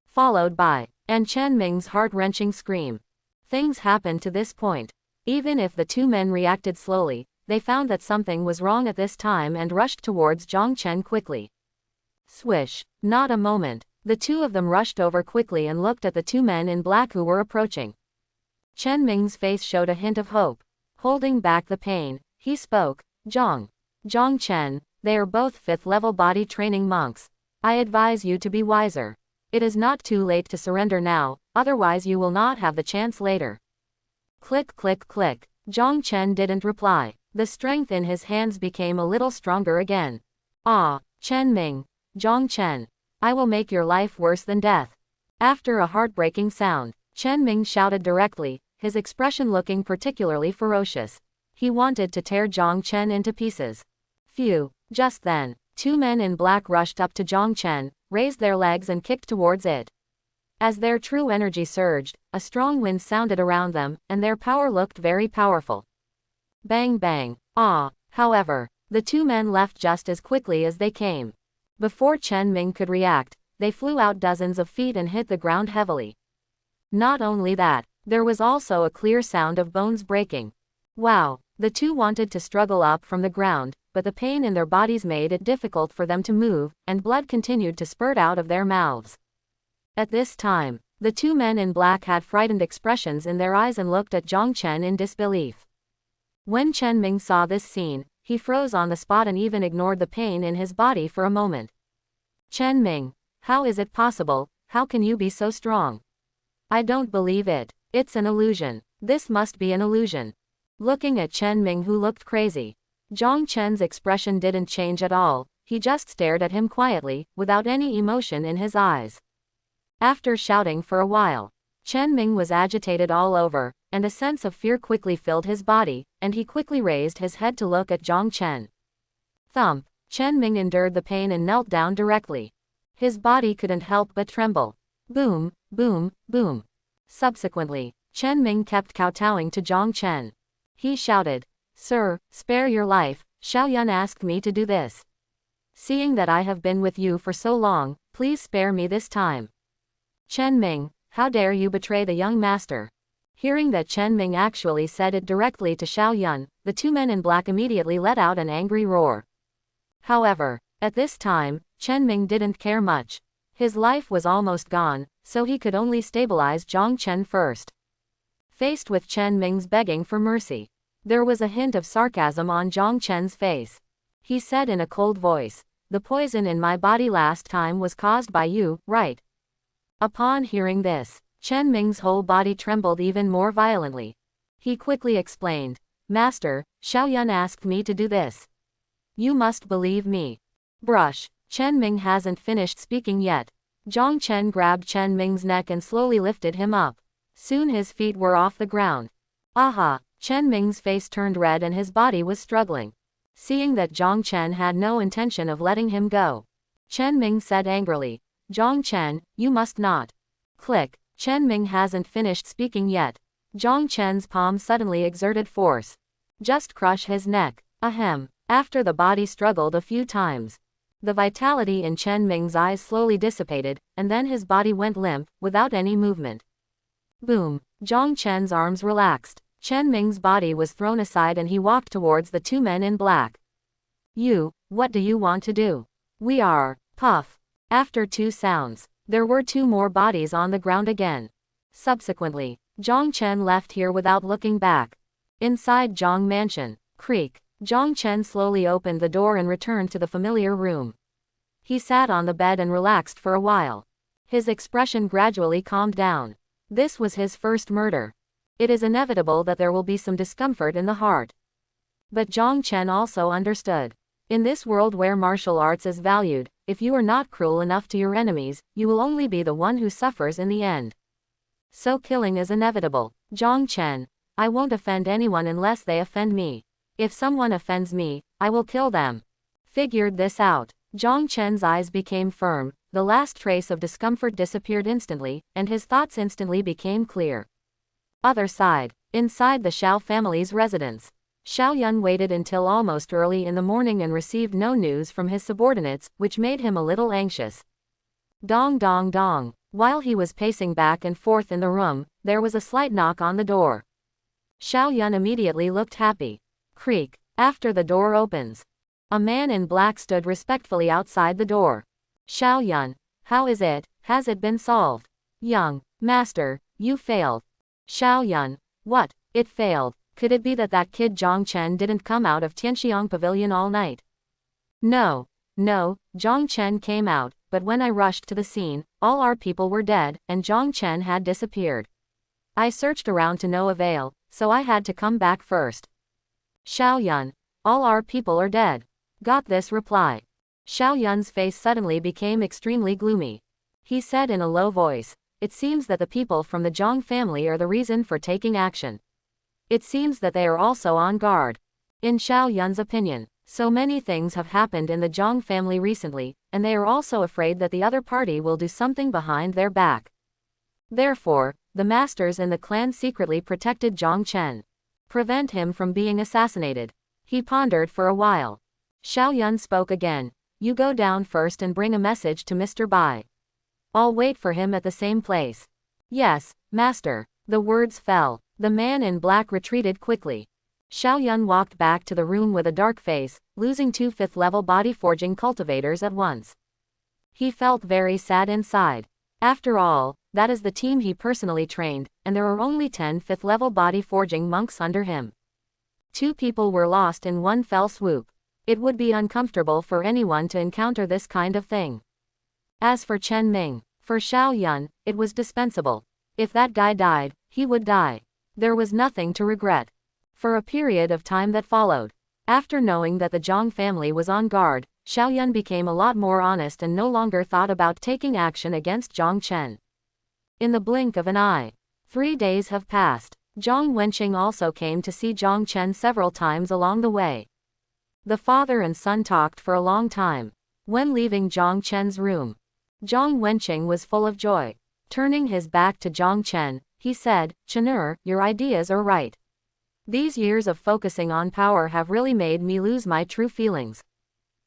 followed by Chen Ming's heart-wrenching scream. Things happened to this point. Even if the two men reacted slowly, they found that something was wrong at this time and rushed towards Jong Chen quickly. Swish. Not a moment. The two of them rushed over quickly and looked at the two men in black who were approaching. Chen Ming's face showed a hint of hope. Holding back the pain, he spoke, Jong Chen, they are both 5th level body training monks. I advise you to be wiser. It is not too late to surrender now, otherwise you will not have the chance later. Click click click. Jong Chen didn't reply. The strength in his hands became a little stronger again. Chen Ming, Jong Chen, I will make your life worse than death. After a heartbreaking sound, Chen Ming shouted directly, his expression looking particularly ferocious. He wanted to tear Jong Chen into pieces. Phew. Just then, two men in black rushed up to Jong Chen, raised their legs and kicked towards it. As their true energy surged, a strong wind sounded around them, and their power looked very powerful. Bang bang. However, the two men left just as quickly as they came. Before Chen Ming could react, they flew out dozens of feet and hit the ground heavily. Not only that, there was also a clear sound of bones breaking. Wow. The two wanted to struggle up from the ground, but the pain in their bodies made it difficult for them to move, and blood continued to spurt out of their mouths. At this time, the two men in black had frightened expressions in their eyes and looked at Jong Chen in disbelief. When Chen Mings saw this scene, he froze on the spot and even ignored the pain in his body for a moment. Chen Ming, how is it possible? How can you be so strong? I don't believe it. It's an illusion. This must be an illusion. Looking at Chen Ming, who looked crazy, Jong Chen's expression didn't change at all. He just stared at him quietly, without any emotion in his eyes. After shouting for a while, Chen Ming was agitated all over, and a sense of fear quickly filled his body, and he quickly raised his head to look at Jong Chen. Thump! Chen Ming endured the pain and knelt down directly. His body couldn't help but tremble. Boom, boom, boom. Subsequently, Chen Ming kept kowtowing to Jong Chen. He shouted, "Sir, spare your life, Xiaoyun asked me to do this. Seeing that I have been with you for so long, please spare me this time." Chen Ming, how dare you betray the young master? Hearing that Chen Ming actually said it directly to Xiaoyun, the two men in black immediately let out an angry roar. However, at this time, Chen Ming didn't care much. His life was almost gone, so he could only stabilize Jong Chen first. Faced with Chen Ming's begging for mercy, there was a hint of sarcasm on Jong Chen's face. He said in a cold voice, "The poison in my body last time was caused by you, right?" Upon hearing this, Chen Ming's whole body trembled even more violently. He quickly explained, "Master, Xiaoyun asked me to do this. You must believe me." Brush. Chen Ming hasn't finished speaking yet. Jong Chen grabbed Chen Ming's neck and slowly lifted him up. Soon his feet were off the ground. Aha! Chen Ming's face turned red and his body was struggling. Seeing that Jong Chen had no intention of letting him go, Chen Ming said angrily, "Jong Chen, you must not." Click. Chen Ming hasn't finished speaking yet. Jong Chen's palm suddenly exerted force. Just crush his neck. Ahem. After the body struggled a few times, the vitality in Chen Ming's eyes slowly dissipated, and then his body went limp, without any movement. Boom. Jong Chen's arms relaxed. Chen Ming's body was thrown aside and he walked towards the two men in black. "You, what do you want to do?" "We are." Puff. After two sounds, there were two more bodies on the ground again. Subsequently, Jong Chen left here without looking back. Inside Jong Mansion, creak. Jong Chen slowly opened the door and returned to the familiar room. He sat on the bed and relaxed for a while. His expression gradually calmed down. This was his first murder. It is inevitable that there will be some discomfort in the heart. But Jong Chen also understood. In this world where martial arts is valued, if you are not cruel enough to your enemies, you will only be the one who suffers in the end. So killing is inevitable. Jong Chen, I won't offend anyone unless they offend me. If someone offends me, I will kill them. Figured this out. Jong Chen's eyes became firm, the last trace of discomfort disappeared instantly, and his thoughts instantly became clear. Other side. Inside the Xiao family's residence, Xiaoyun waited until almost early in the morning and received no news from his subordinates, which made him a little anxious. Dong dong dong. While he was pacing back and forth in the room, there was a slight knock on the door. Xiaoyun immediately looked happy. Creak. After the door opens, a man in black stood respectfully outside the door. Xiaoyun, how is it? Has it been solved? Young master, you failed. Xiaoyun, what? It failed. Could it be that that kid Jong Chen didn't come out of Tianxiang Pavilion all night? No, Jong Chen came out, but when I rushed to the scene, all our people were dead, and Jong Chen had disappeared. I searched around to no avail, so I had to come back first. Xiaoyun, all our people are dead. Got this reply. Xiaoyun's face suddenly became extremely gloomy. He said in a low voice, "It seems that the people from the Zhang family are the reason for taking action. It seems that they are also on guard." In Xiaoyun's opinion, so many things have happened in the Zhang family recently, and they are also afraid that the other party will do something behind their back. Therefore, the masters in the clan secretly protected Jong Chen. Prevent him from being assassinated. He pondered for a while. Xiaoyun spoke again. "You go down first and bring a message to Mr. Bai. I'll wait for him at the same place." "Yes, master." The words fell. The man in black retreated quickly. Xiaoyun walked back to the room with a dark face, losing 2 fifth-level body forging cultivators at once. He felt very sad inside. After all, that is the team he personally trained, and there are only 10 fifth-level body forging monks under him. Two people were lost in one fell swoop. It would be uncomfortable for anyone to encounter this kind of thing. As for Chen Ming, for Xiao Yun, it was dispensable. If that guy died, he would die. There was nothing to regret. For a period of time that followed, after knowing that the Zhang family was on guard, Xiao Yun became a lot more honest and no longer thought about taking action against Jong Chen. In the blink of an eye, 3 days have passed. Jong Wen Kang also came to see Jong Chen several times along the way. The father and son talked for a long time. When leaving Jong Chen's room, Jong Wen Kang was full of joy. Turning his back to Jong Chen, he said, "Chen'er, your ideas are right. These years of focusing on power have really made me lose my true feelings.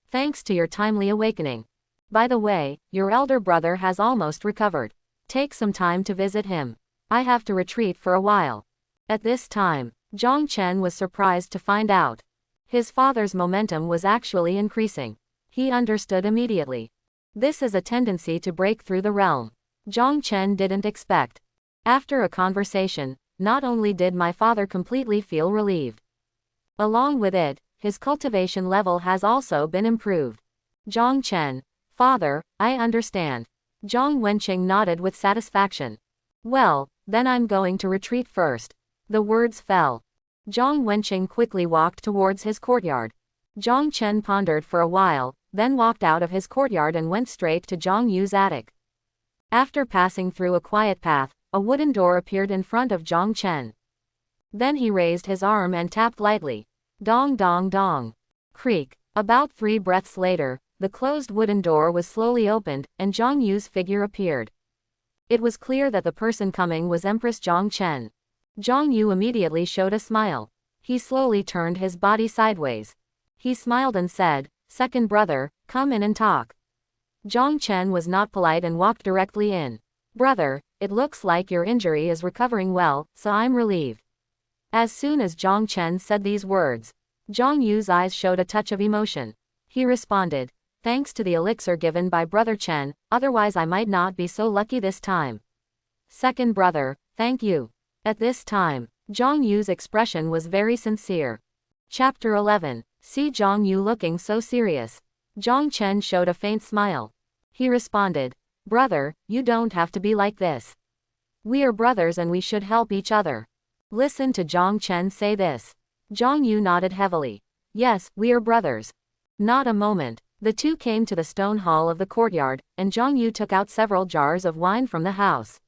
Thanks to your timely awakening. By the way, your elder brother has almost recovered. Take some time to visit him. I have to retreat for a while." At this time, Jong Chen was surprised to find out his father's momentum was actually increasing. He understood immediately. This is a tendency to break through the realm. Jong Chen didn't expect. After a conversation, not only did my father completely feel relieved, along with it, his cultivation level has also been improved. Jong Chen, "Father, I understand." Jong Wen Kang nodded with satisfaction. "Well, then I'm going to retreat first." The words fell. Jong Wen Kang quickly walked towards his courtyard. Jong Chen pondered for a while, then walked out of his courtyard and went straight to Zhang Yu's attic. After passing through a quiet path, a wooden door appeared in front of Jong Chen. Then he raised his arm and tapped lightly. Dong dong dong. Creak. About 3 breaths later, the closed wooden door was slowly opened, and Zhang Yu's figure appeared. It was clear that the person coming was Empress Zhong Chen. Zhang Yu immediately showed a smile. He slowly turned his body sideways. He smiled and said, "Second brother, come in and talk." Zhong Chen was not polite and walked directly in. "Brother, it looks like your injury is recovering well, so I'm relieved." As soon as Zhong Chen said these words, Zhang Yu's eyes showed a touch of emotion. He responded, "Thanks to the elixir given by Brother Chen, otherwise I might not be so lucky this time." "Second brother, thank you." At this time, Zhang Yu's expression was very sincere. Chapter 11. See Zhang Yu looking so serious. Zhong Chen showed a faint smile. He responded, "Brother, you don't have to be like this. We are brothers and we should help each other." Listen to Zhong Chen say this. Zhang Yu nodded heavily. "Yes, we are brothers." Not a moment. The two came to the stone hall of the courtyard, and Zhang Yu took out several jars of wine from the house.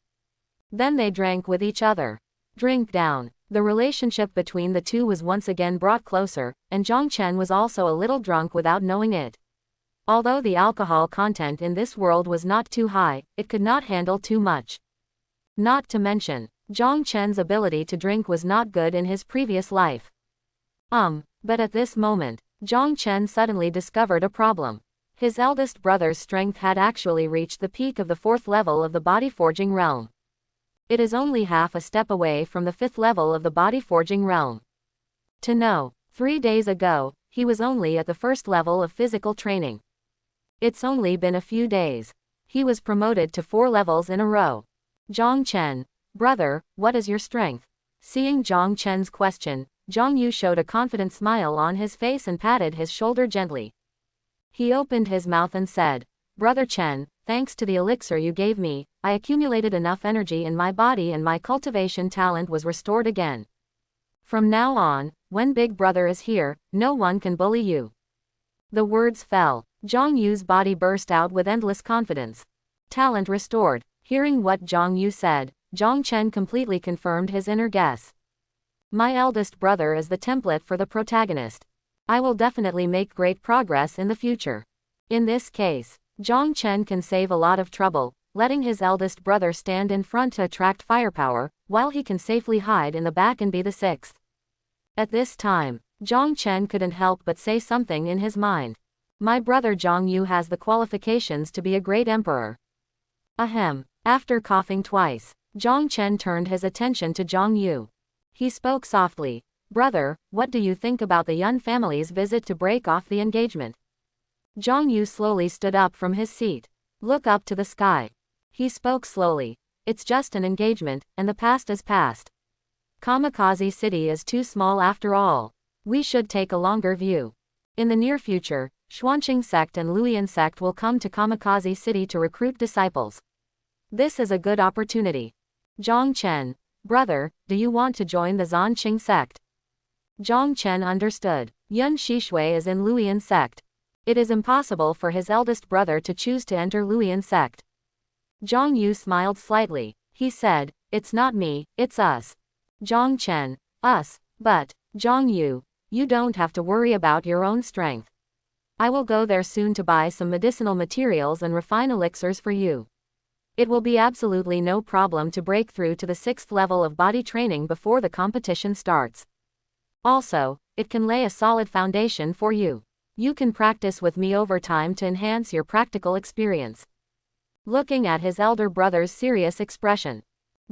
Then they drank with each other. Drink down. The relationship between the two was once again brought closer, and Zhong Chen was also a little drunk without knowing it. Although the alcohol content in this world was not too high, it could not handle too much. Not to mention, Zhong Chen's ability to drink was not good in his previous life. But at this moment, Zhong Chen suddenly discovered a problem. His eldest brother's strength had actually reached the peak of the 4th level of the body forging realm. It is only half a step away from the 5th level of the body forging realm. To know, 3 days ago, he was only at the 1st level of physical training. It's only been a few days. He was promoted to 4 levels in a row. Zhong Chen, "Brother, what is your strength?" Seeing Zhong Chen's question, Zhang Yu showed a confident smile on his face and patted his shoulder gently. He opened his mouth and said, "Brother Chen, thanks to the elixir you gave me, I accumulated enough energy in my body and my cultivation talent was restored again. From now on, when Big Brother is here, no one can bully you." The words fell. Zhang Yu's body burst out with endless confidence. Talent restored. Hearing what Zhang Yu said, Zhong Chen completely confirmed his inner guess. My eldest brother is the template for the protagonist. I will definitely make great progress in the future. In this case, Zhong Chen can save a lot of trouble, letting his eldest brother stand in front to attract firepower, while he can safely hide in the back and be the 6th. At this time, Zhong Chen couldn't help but say something in his mind. My brother Zhang Yu has the qualifications to be a great emperor. Ahem. After coughing twice, Zhong Chen turned his attention to Zhang Yu. He spoke softly. Brother, what do you think about the Yun family's visit to break off the engagement? Zhang Yu slowly stood up from his seat. Look up to the sky. He spoke slowly. It's just an engagement, and the past is past. Kamikaze City is too small after all. We should take a longer view. In the near future, Xuanqing sect and Luoyan sect will come to Kamikaze City to recruit disciples. This is a good opportunity. Jong Chen, brother, do you want to join the Zanqing sect? Jong Chen understood. Yun Shishui is in Luoyan sect. It is impossible for his eldest brother to choose to enter Luoyan sect. Zhang Yu smiled slightly. He said, it's not me, it's us. Zhang Chen, us, but, Zhang Yu, you don't have to worry about your own strength. I will go there soon to buy some medicinal materials and refine elixirs for you. It will be absolutely no problem to break through to the 6th level of body training before the competition starts. Also, it can lay a solid foundation for you. You can practice with me over time to enhance your practical experience. Looking at his elder brother's serious expression,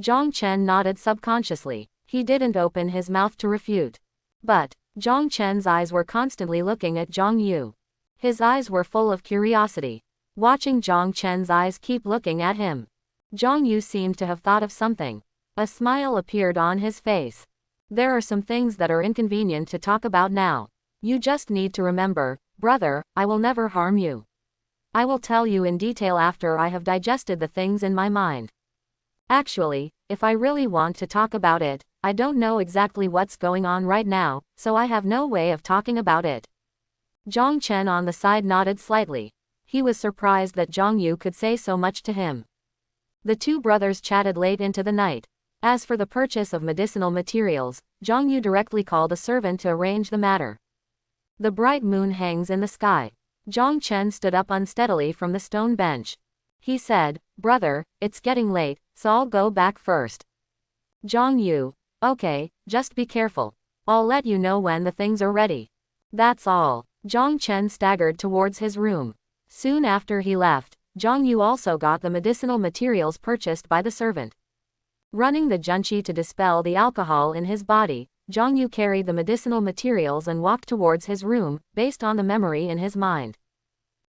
Zhong Chen nodded subconsciously. He didn't open his mouth to refute. But, Zhong Chen's eyes were constantly looking at Zhang Yu. His eyes were full of curiosity. Watching Zhong Chen's eyes keep looking at him, Zhang Yu seemed to have thought of something. A smile appeared on his face. There are some things that are inconvenient to talk about now. You just need to remember, brother, I will never harm you. I will tell you in detail after I have digested the things in my mind. Actually, if I really want to talk about it, I don't know exactly what's going on right now, so I have no way of talking about it. Zhong Chen on the side nodded slightly. He was surprised that Zhang Yu could say so much to him. The two brothers chatted late into the night. As for the purchase of medicinal materials, Zhang Yu directly called a servant to arrange the matter. The bright moon hangs in the sky. Zhong Chen stood up unsteadily from the stone bench. He said, brother, it's getting late, so I'll go back first. Zhang Yu, okay, just be careful. I'll let you know when the things are ready. That's all. Zhong Chen staggered towards his room. Soon after he left, Zhang Yu also got the medicinal materials purchased by the servant. Running the junqi to dispel the alcohol in his body, Zhang Yu carried the medicinal materials and walked towards his room, based on the memory in his mind.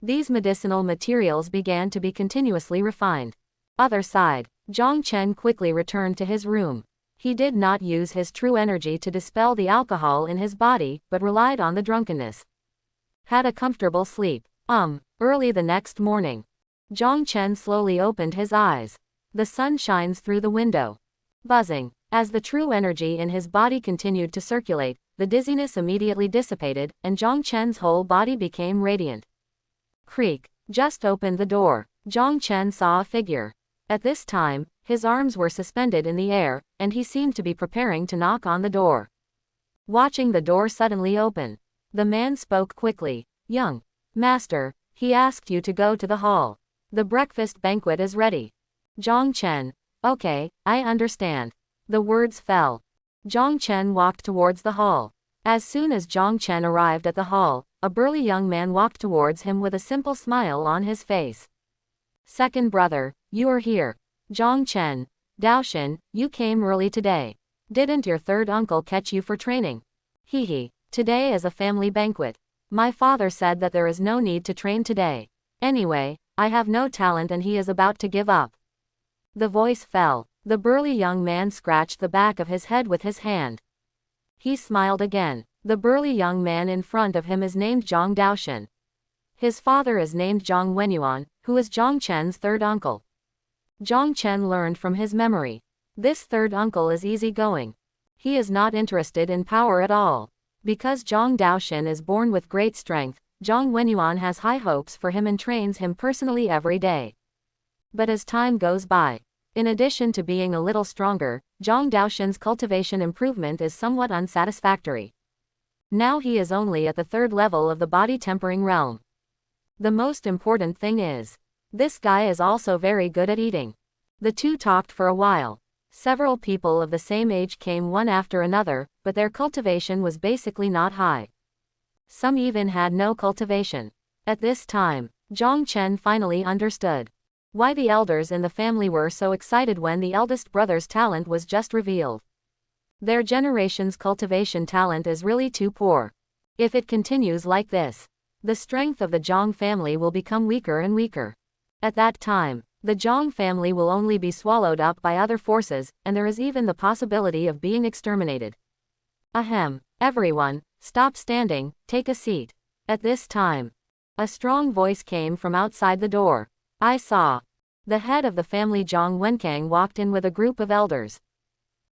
These medicinal materials began to be continuously refined. Other side, Zhong Chen quickly returned to his room. He did not use his true energy to dispel the alcohol in his body, but relied on the drunkenness. Had a comfortable sleep. Early the next morning, Zhong Chen slowly opened his eyes. The sun shines through the window. Buzzing. As the true energy in his body continued to circulate, the dizziness immediately dissipated, and Zhong Chen's whole body became radiant. Creak. Just opened the door. Zhong Chen saw a figure. At this time, his arms were suspended in the air, and he seemed to be preparing to knock on the door. Watching the door suddenly open, the man spoke quickly. Young master, he asked you to go to the hall. The breakfast banquet is ready. Zhong Chen. Okay, I understand. The words fell. Zhong Chen walked towards the hall. As soon as Zhong Chen arrived at the hall, a burly young man walked towards him with a simple smile on his face. Second brother, you are here. Zhong Chen. Daoshin, you came early today. Didn't your third uncle catch you for training? Hehe. Today is a family banquet. My father said that there is no need to train today. Anyway, I have no talent and he is about to give up. The voice fell. The burly young man scratched the back of his head with his hand. He smiled again. The burly young man in front of him is named Zhang Daoshin. His father is named Zhong Wenyuan, who is Zhong Chen's third uncle. Zhong Chen learned from his memory. This third uncle is easygoing. He is not interested in power at all. Because Zhang Daoshin is born with great strength, Zhong Wenyuan has high hopes for him and trains him personally every day. But as time goes by, in addition to being a little stronger, Zhang Daoshin's cultivation improvement is somewhat unsatisfactory. Now he is only at the 3rd level of the body tempering realm. The most important thing is, this guy is also very good at eating. The two talked for a while. Several people of the same age came one after another, but their cultivation was basically not high. Some even had no cultivation. At this time, Zhong Chen finally understood why the elders in the family were so excited when the eldest brother's talent was just revealed. Their generation's cultivation talent is really too poor. If it continues like this, the strength of the Zhong family will become weaker and weaker. At that time, the Zhong family will only be swallowed up by other forces, and there is even the possibility of being exterminated. Ahem. Everyone, stop standing, take a seat. At this time, a strong voice came from outside the door. I saw. The head of the family Jong Wen Kang walked in with a group of elders.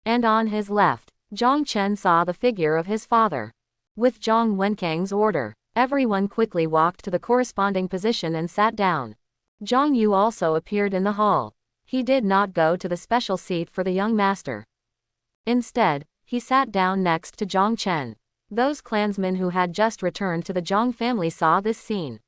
And on his left, Jong Chen saw the figure of his father. With Jong Wen Kang's order, everyone quickly walked to the corresponding position and sat down. Jong Yu also appeared in the hall. He did not go to the special seat for the young master. Instead, he sat down next to Jong Chen. Those clansmen who had just returned to the Jong family saw this scene.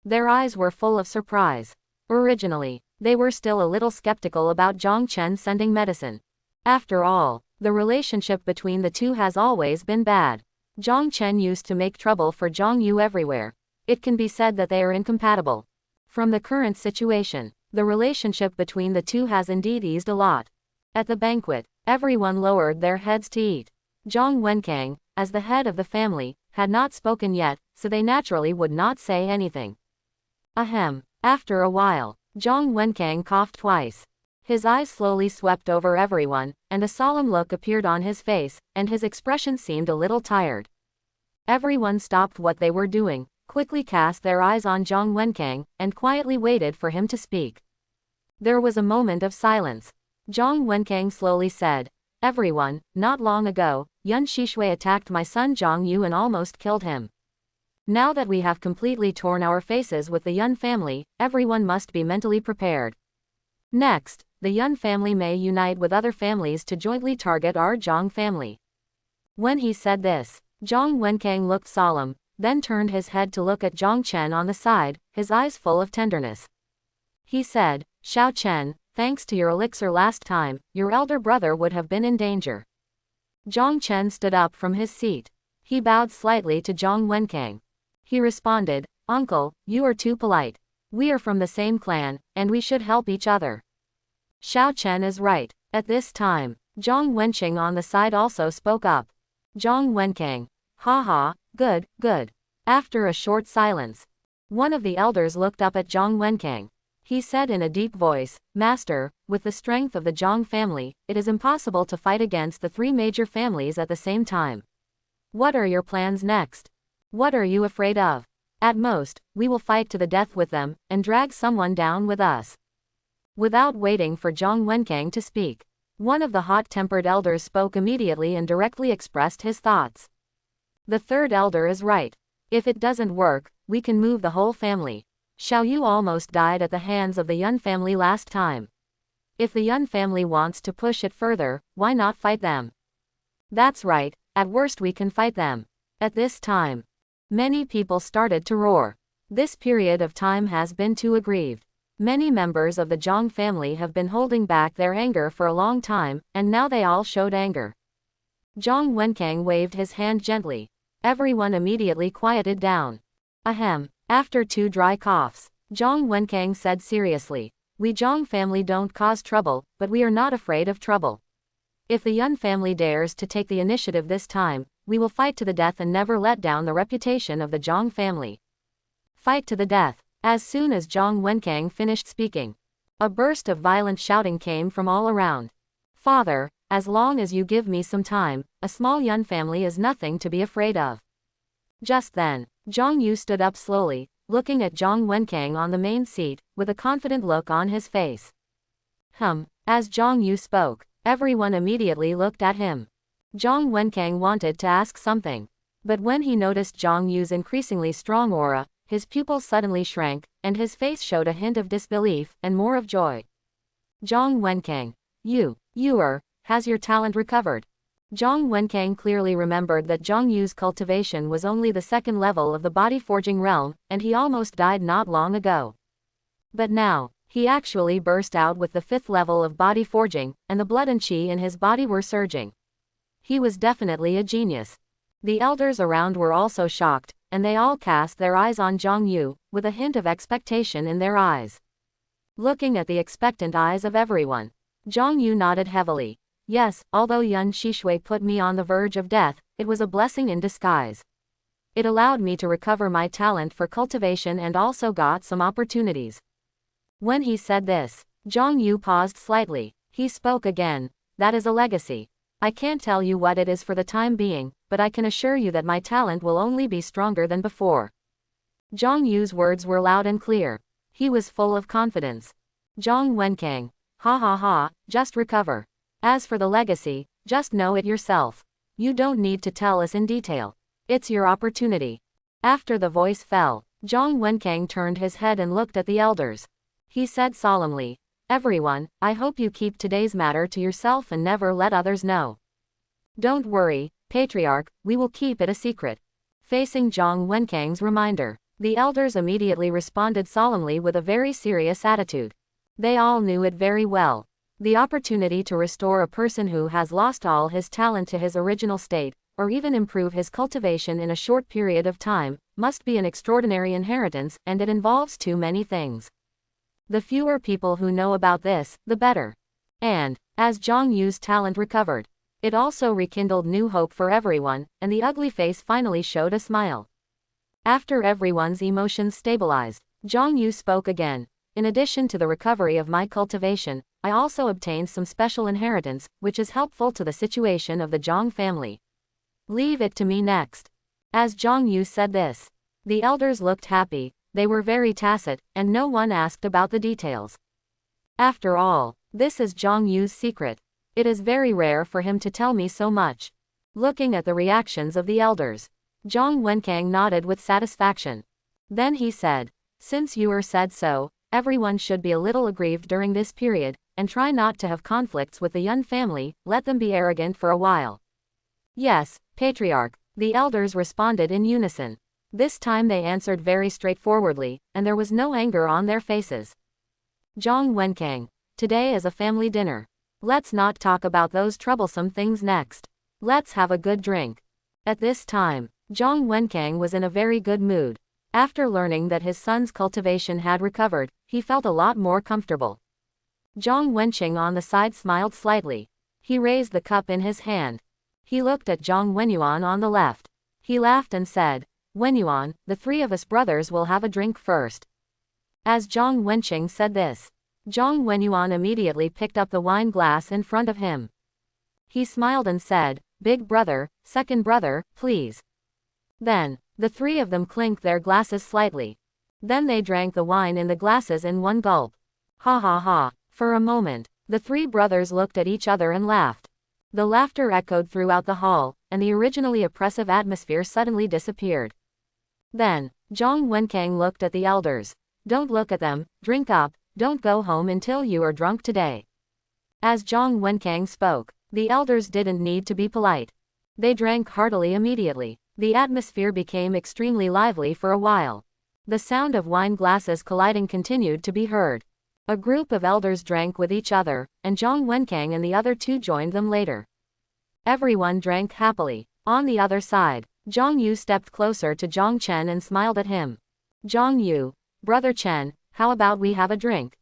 Their eyes were full of surprise. Originally, they were still a little skeptical about Jong Chen sending medicine. After all, the relationship between the two has always been bad. Jong Chen used to make trouble for Jong Yu everywhere. It can be said that they are incompatible. From the current situation, the relationship between the two has indeed eased a lot. At the banquet, everyone lowered their heads to eat. Jong Wen Kang, as the head of the family, had not spoken yet, so they naturally would not say anything. Ahem. After a while, Jong Wen Kang coughed twice. His eyes slowly swept over everyone, and a solemn look appeared on his face, and his expression seemed a little tired. Everyone stopped what they were doing, quickly cast their eyes on Jong Wen Kang, and quietly waited for him to speak. There was a moment of silence. Jong Wen Kang slowly said, "Everyone, not long ago, Yun Shishui attacked my son Jong Yu and almost killed him. Now that we have completely torn our faces with the Yun family, everyone must be mentally prepared. Next, the Yun family may unite with other families to jointly target our Jong family." When he said this, Jong Wen Kang looked solemn, then turned his head to look at Jong Chen on the side, his eyes full of tenderness. He said, "Xiao Chen, thanks to your elixir last time, your elder brother would have been in danger." Jong Chen stood up from his seat. He bowed slightly to Jong Wen Kang. He responded, "Uncle, you are too polite. We are from the same clan, and we should help each other." Xiao Chen is right. At this time, Jong Wenqing on the side also spoke up. Jong Wen Kang. "Ha ha, good, good." After a short silence, one of the elders looked up at Jong Wen Kang. He said in a deep voice, "Master, with the strength of the Jong family, it is impossible to fight against the three major families at the same time. What are your plans next? What are you afraid of? At most, we will fight to the death with them, and drag someone down with us." Without waiting for Jong Wen Kang to speak, one of the hot-tempered elders spoke immediately and directly expressed his thoughts. "The third elder is right. If it doesn't work, we can move the whole family. Xiao Yu almost died at the hands of the Yun family last time. If the Yun family wants to push it further, why not fight them?" "That's right, at worst we can fight them." At this time, many people started to roar. This period of time has been too aggrieved. Many members of the Jong family have been holding back their anger for a long time, and now they all showed anger. Jong Wen Kang waved his hand gently. Everyone immediately quieted down. Ahem. After 2 dry coughs, Jong Wen Kang said seriously, "We Jong family don't cause trouble, but we are not afraid of trouble. If the Yun family dares to take the initiative this time, we will fight to the death and never let down the reputation of the Jong family." Fight to the death. As soon as Jong Wen Kang finished speaking, a burst of violent shouting came from all around. "Father, as long as you give me some time, a small Yun family is nothing to be afraid of." Just then, Jong Yu stood up slowly, looking at Jong Wen Kang on the main seat, with a confident look on his face. As Jong Yu spoke, everyone immediately looked at him. Jong Wen Kang wanted to ask something, but when he noticed Jong Yu's increasingly strong aura, his pupils suddenly shrank, and his face showed a hint of disbelief, and more of joy. "Jong Wen Kang, has your talent recovered?" Jong Wen Kang clearly remembered that Jong Yu's cultivation was only the 2nd level of the body forging realm, and he almost died not long ago. But now, he actually burst out with the 5th level of body forging, and the blood and qi in his body were surging. He was definitely a genius. The elders around were also shocked, and they all cast their eyes on Jong Yu, with a hint of expectation in their eyes. Looking at the expectant eyes of everyone, Jong Yu nodded heavily. "Yes, although Yun Shishui put me on the verge of death, it was a blessing in disguise. It allowed me to recover my talent for cultivation and also got some opportunities." When he said this, Jong Yu paused slightly. He spoke again. "That is a legacy. I can't tell you what it is for the time being, but I can assure you that my talent will only be stronger than before. Jong Yu's words were loud and clear. He was full of confidence. Jong Wen Kang, ha ha ha, just recover. As for the legacy, just know it yourself. You don't need to tell us in detail. It's your opportunity. After the voice fell, Jong Wen Kang turned his head and looked at the elders. He said solemnly, "Everyone, I hope you keep today's matter to yourself and never let others know. Don't worry, Patriarch, we will keep it a secret." Facing Jong Wen Kang's reminder, the elders immediately responded solemnly with a very serious attitude. They all knew it very well. The opportunity to restore a person who has lost all his talent to his original state, or even improve his cultivation in a short period of time, must be an extraordinary inheritance, and it involves too many things. The fewer people who know about this, the better. And, as Jong Yu's talent recovered, it also rekindled new hope for everyone, and the ugly face finally showed a smile. After everyone's emotions stabilized, Jong Yu spoke again. "In addition to the recovery of my cultivation, I also obtained some special inheritance, which is helpful to the situation of the Jong family. Leave it to me next." As Jong Yu said this, the elders looked happy. They were very tacit, and no one asked about the details. After all, this is Jong Yu's secret. It is very rare for him to tell me so much. Looking at the reactions of the elders, Jong Wen Kang nodded with satisfaction. Then he said, "Since you are said so, everyone should be a little aggrieved during this period, and try not to have conflicts with the Yun family, let them be arrogant for a while." "Yes, Patriarch," the elders responded in unison. This time they answered very straightforwardly, and there was no anger on their faces. Jong Wen Kang, today is a family dinner. Let's not talk about those troublesome things next. Let's have a good drink. At this time, Jong Wen Kang was in a very good mood. After learning that his son's cultivation had recovered, he felt a lot more comfortable. Jong Wenqing on the side smiled slightly. He raised the cup in his hand. He looked at Jong Wenyuan on the left. He laughed and said, "Wenyuan, the three of us brothers will have a drink first." As Jong Wenqing said this, Jong Wenyuan immediately picked up the wine glass in front of him. He smiled and said, "Big brother, second brother, please." Then, the three of them clinked their glasses slightly. Then they drank the wine in the glasses in one gulp. Ha ha ha. For a moment, the three brothers looked at each other and laughed. The laughter echoed throughout the hall, and the originally oppressive atmosphere suddenly disappeared. Then, Jong Wen Kang looked at the elders. "Don't look at them, drink up, don't go home until you are drunk today." As Jong Wen Kang spoke, the elders didn't need to be polite. They drank heartily immediately. The atmosphere became extremely lively for a while. The sound of wine glasses colliding continued to be heard. A group of elders drank with each other, and Jong Wen Kang and the other two joined them later. Everyone drank happily. On the other side, Jong Yu stepped closer to Jong Chen and smiled at him. "Jong Yu, brother Chen, how about we have a drink?"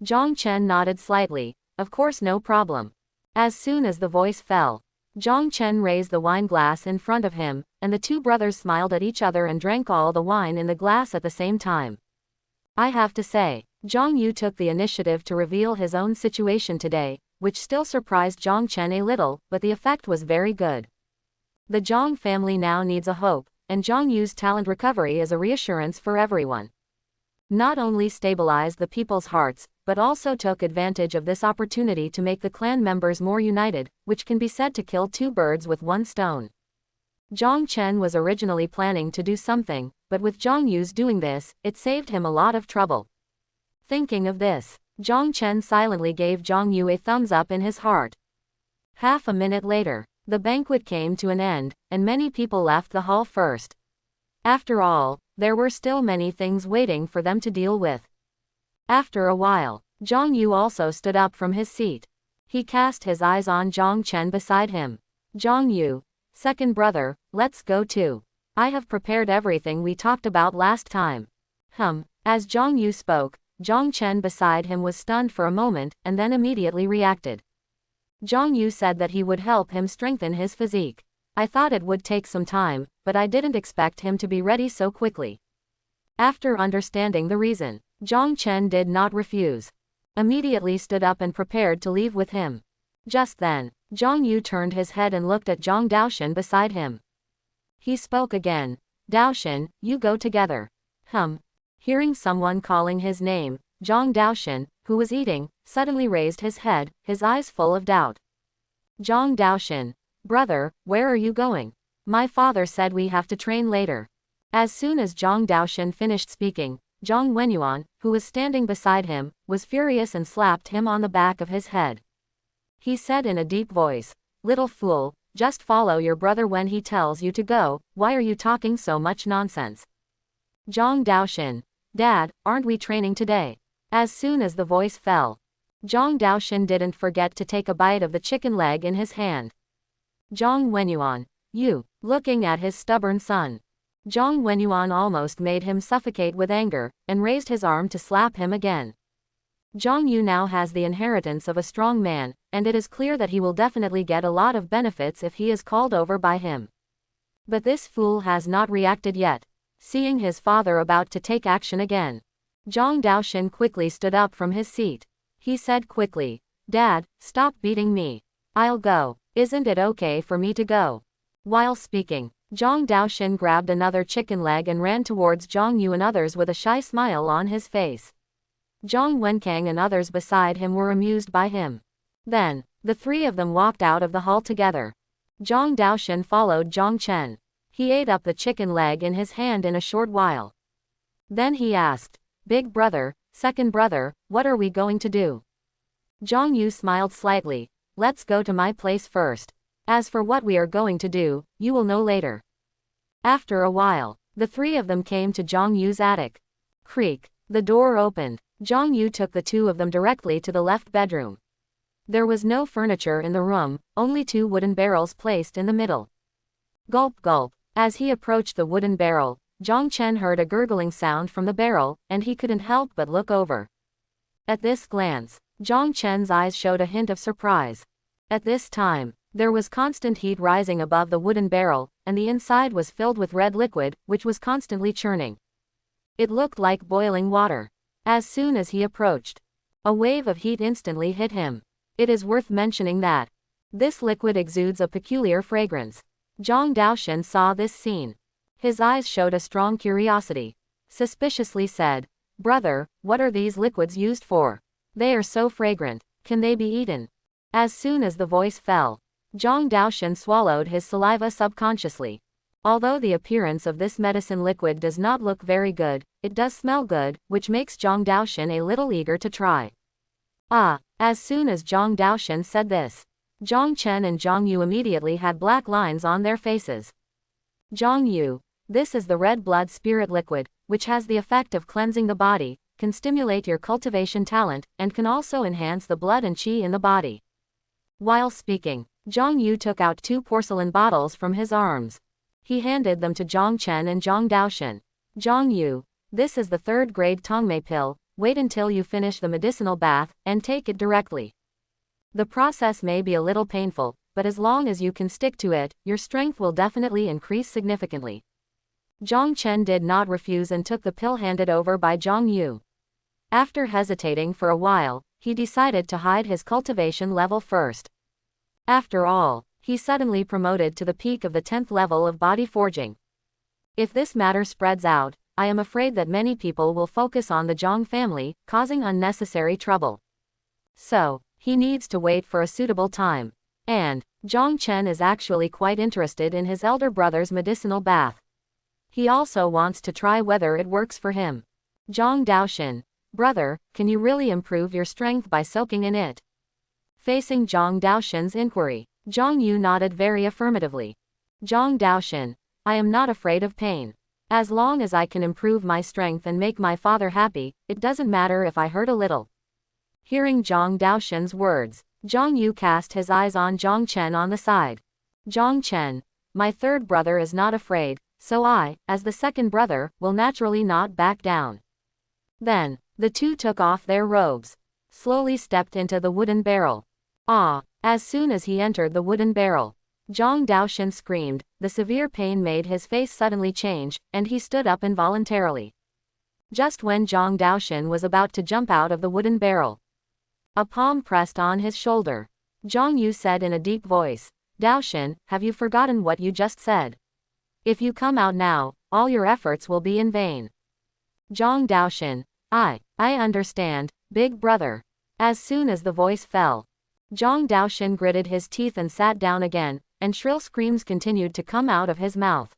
Jong Chen nodded slightly. "Of course, no problem." As soon as the voice fell, Jong Chen raised the wine glass in front of him, and the two brothers smiled at each other and drank all the wine in the glass at the same time. I have to say, Jong Yu took the initiative to reveal his own situation today, which still surprised Jong Chen a little, but the effect was very good. The Jong family now needs a hope, and Jong Yu's talent recovery is a reassurance for everyone. Not only stabilized the people's hearts, but also took advantage of this opportunity to make the clan members more united, which can be said to kill two birds with one stone. Jong Chen was originally planning to do something, but with Jong Yu's doing this, it saved him a lot of trouble. Thinking of this, Jong Chen silently gave Jong Yu a thumbs up in his heart. Half a minute later, the banquet came to an end, and many people left the hall first. After all, there were still many things waiting for them to deal with. After a while, Jong Yu also stood up from his seat. He cast his eyes on Jong Chen beside him. "Jong Yu, second brother, let's go too. I have prepared everything we talked about last time." As Jong Yu spoke, Jong Chen beside him was stunned for a moment, and then immediately reacted. Jong Yu said that he would help him strengthen his physique. I thought it would take some time, but I didn't expect him to be ready so quickly. After understanding the reason, Jong Chen did not refuse. Immediately stood up and prepared to leave with him. Just then, Zhang Yu turned his head and looked at Zhang Daoshan beside him. He spoke again. Daoshan, you go together. Hearing someone calling his name, Zhang Daoshan, who was eating, suddenly raised his head, his eyes full of doubt. Zhang Daoshan, brother, where are you going? My father said we have to train later. As soon as Zhang Daoshan finished speaking, Zhang Wenyuan, who was standing beside him, was furious and slapped him on the back of his head. He said in a deep voice, little fool, just follow your brother when he tells you to go, why are you talking so much nonsense? Zhang Daoshan, Dad, aren't we training today? As soon as the voice fell, Zhang Daoshan didn't forget to take a bite of the chicken leg in his hand. Zhang Wenyuan, you, looking at his stubborn son. Zhang Wenyuan almost made him suffocate with anger, and raised his arm to slap him again. Zhang Yu now has the inheritance of a strong man, and it is clear that he will definitely get a lot of benefits if he is called over by him. But this fool has not reacted yet. Seeing his father about to take action again, Zhang Daoshan quickly stood up from his seat. He said quickly, Dad, stop beating me. I'll go. Isn't it okay for me to go? While speaking, Zhang Daoshan grabbed another chicken leg and ran towards Zhang Yu and others with a shy smile on his face. Jong Wen Kang and others beside him were amused by him. Then, the three of them walked out of the hall together. Zhang Daoshan followed Jong Chen. He ate up the chicken leg in his hand in a short while. Then he asked, Big brother, second brother, what are we going to do? Zhang Yu smiled slightly, let's go to my place first. As for what we are going to do, you will know later. After a while, the three of them came to Zhang Yu's attic. Creak, the door opened. Zhang Yu took the two of them directly to the left bedroom. There was no furniture in the room, only two wooden barrels placed in the middle. Gulp gulp. As he approached the wooden barrel, Zhong Chen heard a gurgling sound from the barrel, and he couldn't help but look over. At this glance, Zhong Chen's eyes showed a hint of surprise. At this time, there was constant heat rising above the wooden barrel, and the inside was filled with red liquid, which was constantly churning. It looked like boiling water. As soon as he approached, a wave of heat instantly hit him. It is worth mentioning that this liquid exudes a peculiar fragrance. Zhang Daoshan saw this scene. His eyes showed a strong curiosity. Suspiciously said, Brother, what are these liquids used for? They are so fragrant, can they be eaten? As soon as the voice fell, Zhang Daoshan swallowed his saliva subconsciously. Although the appearance of this medicine liquid does not look very good, it does smell good, which makes Zhang Daoshan a little eager to try. As soon as Zhang Daoshan said this, Zhong Chen and Zhang Yu immediately had black lines on their faces. Zhang Yu, this is the red blood spirit liquid, which has the effect of cleansing the body, can stimulate your cultivation talent, and can also enhance the blood and qi in the body. While speaking, Zhang Yu took out two porcelain bottles from his arms. He handed them to Zhong Chen and Zhang Daoshan. Zhang Yu, this is the third-grade Tongmei pill, wait until you finish the medicinal bath, and take it directly. The process may be a little painful, but as long as you can stick to it, your strength will definitely increase significantly. Zhong Chen did not refuse and took the pill handed over by Zhang Yu. After hesitating for a while, he decided to hide his cultivation level first. After all, he suddenly promoted to the peak of the 10th level of body forging. If this matter spreads out, I am afraid that many people will focus on the Zhong family, causing unnecessary trouble. So, he needs to wait for a suitable time. And, Zhong Chen is actually quite interested in his elder brother's medicinal bath. He also wants to try whether it works for him. Zhang Daoshan, brother, can you really improve your strength by soaking in it? Facing Zhang Daoshan's inquiry, Zhang Yu nodded very affirmatively. Zhang Daoshan, I am not afraid of pain. As long as I can improve my strength and make my father happy, it doesn't matter if I hurt a little. Hearing Zhang Daoshan's words, Zhang Yu cast his eyes on Zhong Chen on the side. Zhong Chen, my third brother is not afraid, so I, as the second brother, will naturally not back down. Then, the two took off their robes, slowly stepped into the wooden barrel. As soon as he entered the wooden barrel, Zhang Daoshan screamed, the severe pain made his face suddenly change, and he stood up involuntarily. Just when Zhang Daoshan was about to jump out of the wooden barrel, a palm pressed on his shoulder. Zhang Yu said in a deep voice. Daoshin, have you forgotten what you just said? If you come out now, all your efforts will be in vain. Zhang Daoshin. I understand, big brother. As soon as the voice fell, Zhang Daoshin gritted his teeth and sat down again, and shrill screams continued to come out of his mouth.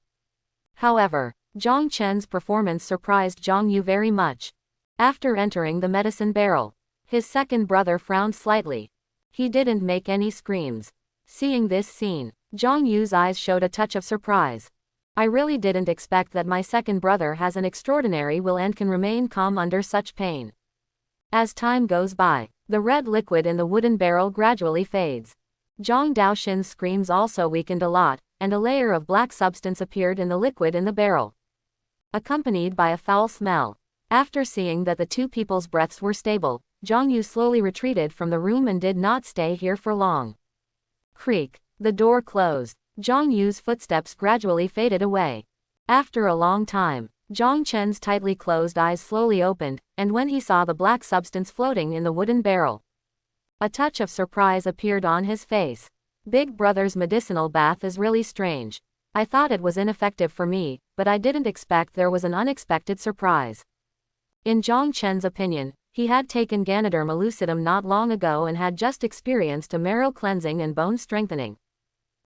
However, Jong Chen's performance surprised Zhang Yu very much. After entering the medicine barrel, his second brother frowned slightly. He didn't make any screams. Seeing this scene, Zhang Yu's eyes showed a touch of surprise. I really didn't expect that my second brother has an extraordinary will and can remain calm under such pain. As time goes by, the red liquid in the wooden barrel gradually fades. Zhang Daoshin's screams also weakened a lot, and a layer of black substance appeared in the liquid in the barrel, accompanied by a foul smell. After seeing that the two people's breaths were stable, Zhang Yu slowly retreated from the room and did not stay here for long. Creak. The door closed. Zhang Yu's footsteps gradually faded away. After a long time, Zhong Chen's tightly closed eyes slowly opened, and when he saw the black substance floating in the wooden barrel, a touch of surprise appeared on his face. Big brother's medicinal bath is really strange. I thought it was ineffective for me, but I didn't expect there was an unexpected surprise. In Zhong Chen's opinion, he had taken Ganoderma lucidum not long ago and had just experienced a marrow cleansing and bone strengthening.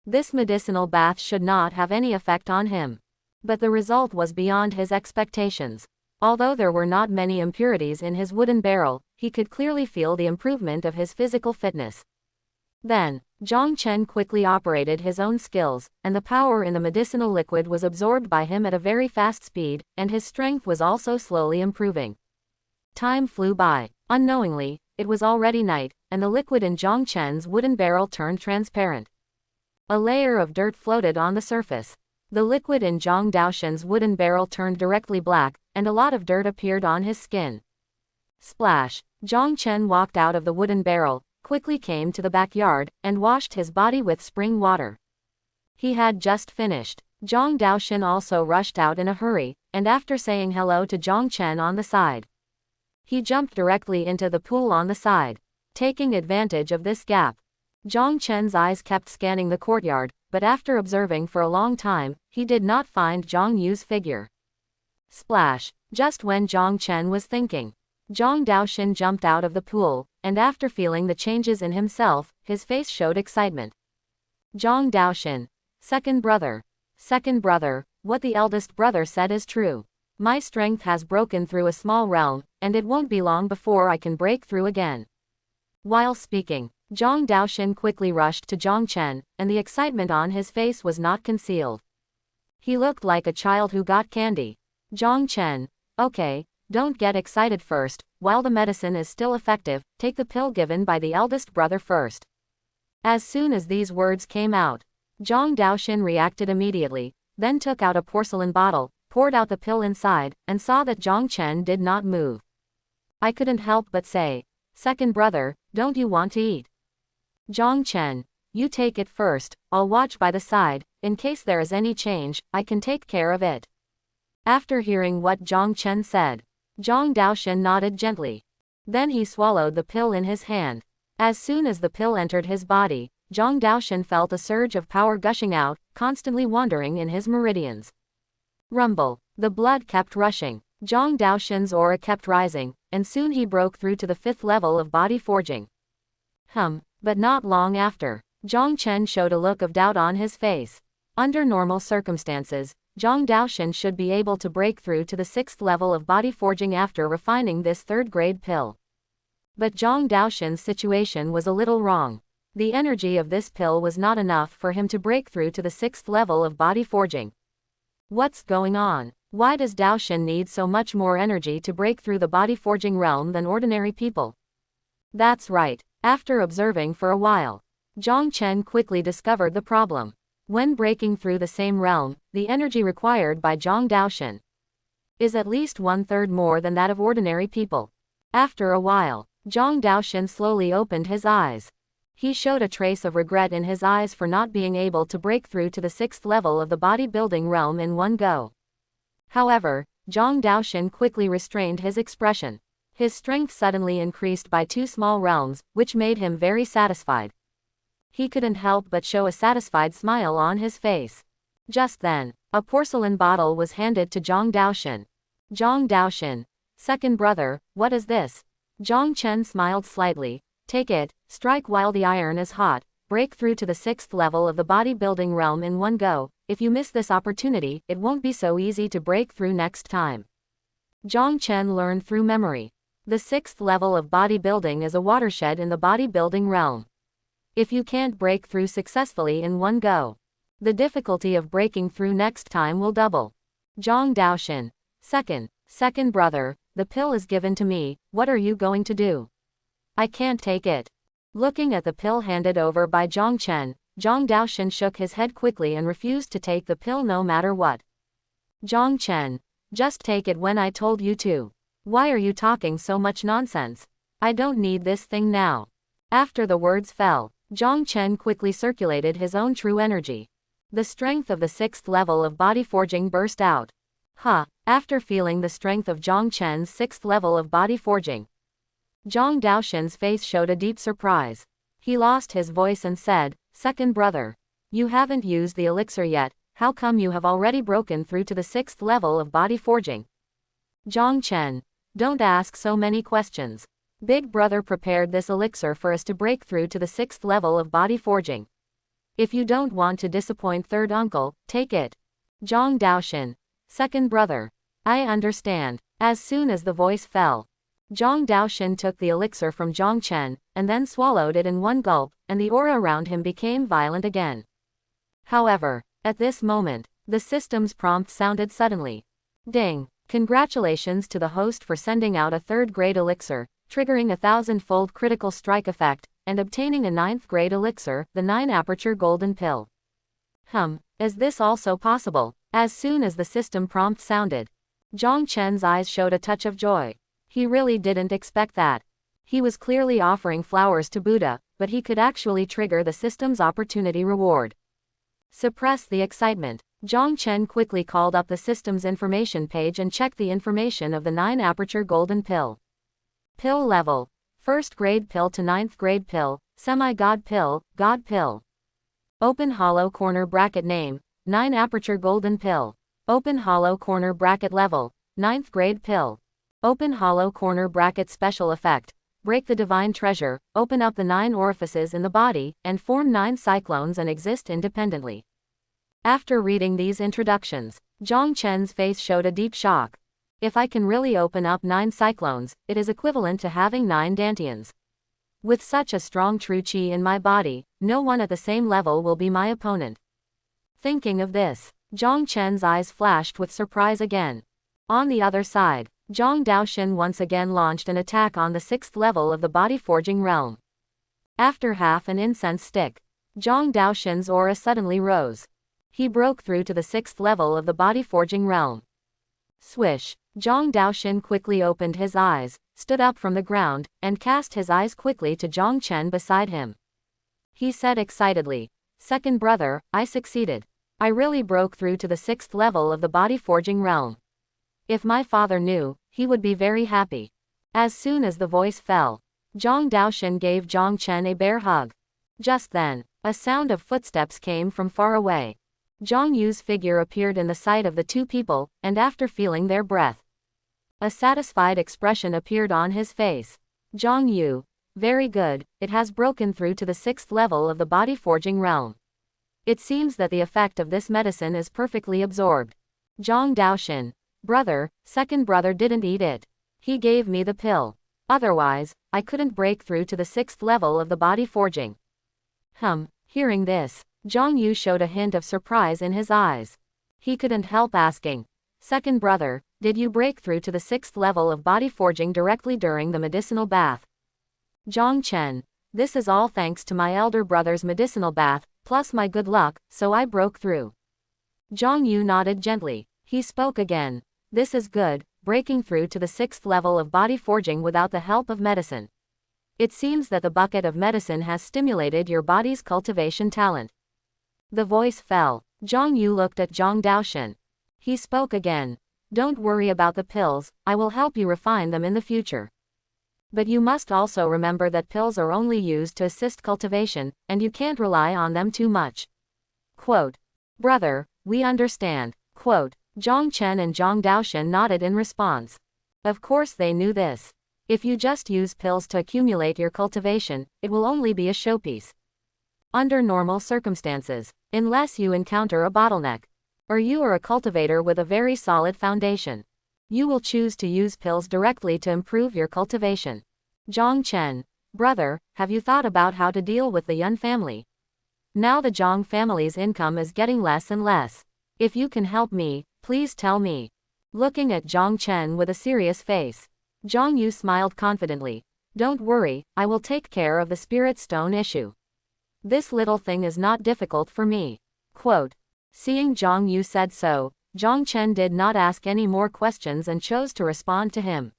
This medicinal bath should not have any effect on him. But the result was beyond his expectations. Although there were not many impurities in his wooden barrel, he could clearly feel the improvement of his physical fitness. Then, Zhong Chen quickly operated his own skills, and the power in the medicinal liquid was absorbed by him at a very fast speed, and his strength was also slowly improving. Time flew by. Unknowingly, it was already night, and the liquid in Zhong Chen's wooden barrel turned transparent. A layer of dirt floated on the surface. The liquid in Zhang Daoshin's wooden barrel turned directly black, and a lot of dirt appeared on his skin. Splash! Zhong Chen walked out of the wooden barrel, quickly came to the backyard, and washed his body with spring water. He had just finished. Zhang Daoshin also rushed out in a hurry, and after saying hello to Zhong Chen on the side, he jumped directly into the pool on the side. Taking advantage of this gap, Zhong Chen's eyes kept scanning the courtyard, but after observing for a long time, he did not find Zhang Yu's figure. Splash! Just when Zhong Chen was thinking, Zhang Daoshin jumped out of the pool, and after feeling the changes in himself, his face showed excitement. Zhang Daoshin. Second brother, what the eldest brother said is true. My strength has broken through a small realm, and it won't be long before I can break through again. While speaking, Zhang Daoshin quickly rushed to Zhong Chen, and the excitement on his face was not concealed. He looked like a child who got candy. Zhong Chen. Okay, don't get excited first. While the medicine is still effective, take the pill given by the eldest brother first. As soon as these words came out, Zhang Daoshin reacted immediately, then took out a porcelain bottle, poured out the pill inside, and saw that Zhong Chen did not move. I couldn't help but say, second brother, don't you want to eat? Zhong Chen. You take it first, I'll watch by the side, in case there is any change, I can take care of it. After hearing what Zhong Chen said, Zhang Daoshin nodded gently. Then he swallowed the pill in his hand. As soon as the pill entered his body, Zhang Daoshin felt a surge of power gushing out, constantly wandering in his meridians. Rumble. The blood kept rushing. Zhang Daoshin's aura kept rising, and soon he broke through to the 5th level of body forging. But not long after, Zhong Chen showed a look of doubt on his face. Under normal circumstances, Zhang Daoshin should be able to break through to the 6th level of body forging after refining this 3rd-grade pill. But Zhang Daoshin's situation was a little wrong. The energy of this pill was not enough for him to break through to the 6th level of body forging. What's going on? Why does Daoshin need so much more energy to break through the body forging realm than ordinary people? That's right. After observing for a while, Zhong Chen quickly discovered the problem. When breaking through the same realm, the energy required by Zhang Daoshin is at least 1/3 more than that of ordinary people. After a while, Zhang Daoshin slowly opened his eyes. He showed a trace of regret in his eyes for not being able to break through to the 6th level of the bodybuilding realm in one go. However, Zhang Daoshin quickly restrained his expression. His strength suddenly increased by 2 small realms, which made him very satisfied. He couldn't help but show a satisfied smile on his face. Just then, a porcelain bottle was handed to Zhang Daoshan. Zhang Daoshan, second brother, what is this? Jong Chen smiled slightly. Take it, strike while the iron is hot, break through to the 6th level of the bodybuilding realm in one go. If you miss this opportunity, it won't be so easy to break through next time. Zhong Chen learned through memory. The 6th level of bodybuilding is a watershed in the bodybuilding realm. If you can't break through successfully in one go, the difficulty of breaking through next time will double. Zhang Daoshan, second brother, the pill is given to me, what are you going to do? I can't take it. Looking at the pill handed over by Zhong Chen, Zhang Daoshan shook his head quickly and refused to take the pill no matter what. Zhong Chen, just take it when I told you to. Why are you talking so much nonsense? I don't need this thing now. After the words fell, Zhong Chen quickly circulated his own true energy. The strength of the 6th level of body forging burst out. After feeling the strength of Zhong Chen's 6th level of body forging, Zhang Daoshan's face showed a deep surprise. He lost his voice and said, second brother, you haven't used the elixir yet, how come you have already broken through to the 6th level of body forging? Zhong Chen, don't ask so many questions. Big brother prepared this elixir for us to break through to the 6th level of body forging. If you don't want to disappoint third uncle, take it. Zhang Daoshan, second brother. I understand. As soon as the voice fell, Zhang Daoshan took the elixir from Zhong Chen, and then swallowed it in one gulp, and the aura around him became violent again. However, at this moment, the system's prompt sounded suddenly. Ding! Congratulations to the host for sending out a 3rd grade elixir, triggering a 1000-fold critical strike effect, and obtaining a 9th grade elixir, the 9 aperture golden pill. Is this also possible? As soon as the system prompt sounded, Zhong Chen's eyes showed a touch of joy. He really didn't expect that. He was clearly offering flowers to Buddha, but he could actually trigger the system's opportunity reward. Suppress the excitement. Zhong Chen quickly called up the system's information page and checked the information of the 9 aperture golden pill. Pill level. 1st grade pill to 9th grade pill, semi-god pill, god pill. Open hollow corner bracket name, 9 aperture golden pill. Open hollow corner bracket level, 9th grade pill. Open hollow corner bracket special effect. Break the divine treasure, open up the 9 orifices in the body, and form 9 cyclones and exist independently. After reading these introductions, Zhong Chen's face showed a deep shock. If I can really open up 9 cyclones, it is equivalent to having 9 dantians. With such a strong true qi in my body, no one at the same level will be my opponent. Thinking of this, Zhong Chen's eyes flashed with surprise again. On the other side, Zhang Daoshan once again launched an attack on the 6th level of the body forging realm. After half an incense stick, Zhang Daoshan's aura suddenly rose. He broke through to the 6th level of the body forging realm. Swish! Zhang Daoshan quickly opened his eyes, stood up from the ground, and cast his eyes quickly to Zhong Chen beside him. He said excitedly, second brother, I succeeded. I really broke through to the 6th level of the body forging realm. If my father knew, he would be very happy. As soon as the voice fell, Zhang Daoshan gave Zhong Chen a bear hug. Just then, a sound of footsteps came from far away. Zhang Yu's figure appeared in the sight of the two people, and after feeling their breath, a satisfied expression appeared on his face. Zhang Yu, very good, it has broken through to the 6th level of the body forging realm. It seems that the effect of this medicine is perfectly absorbed. Zhang Daoshan, brother, second brother didn't eat it. He gave me the pill. Otherwise, I couldn't break through to the 6th level of the body forging. Hearing this, Zhang Yu showed a hint of surprise in his eyes. He couldn't help asking, second brother, did you break through to the 6th level of body forging directly during the medicinal bath? Zhong Chen, this is all thanks to my elder brother's medicinal bath, plus my good luck, so I broke through. Zhang Yu nodded gently. He spoke again. This is good, breaking through to the 6th level of body forging without the help of medicine. It seems that the bucket of medicine has stimulated your body's cultivation talent. The voice fell. Zhang Yu looked at Zhang Daoshan. He spoke again. Don't worry about the pills, I will help you refine them in the future. But you must also remember that pills are only used to assist cultivation, and you can't rely on them too much. Quote, brother, we understand. Quote, Jong Chen and Jong Daoshan nodded in response. Of course they knew this. If you just use pills to accumulate your cultivation, it will only be a showpiece. Under normal circumstances, unless you encounter a bottleneck, or you are a cultivator with a very solid foundation, you will choose to use pills directly to improve your cultivation. Jong Chen, brother, have you thought about how to deal with the Yun family? Now the Jong family's income is getting less and less. If you can help me, please tell me. Looking at Jong Chen with a serious face, Jong Yu smiled confidently. Don't worry, I will take care of the spirit stone issue. This little thing is not difficult for me. Quote, seeing Jong Yu said so, Jong Chen did not ask any more questions and chose to respond to him.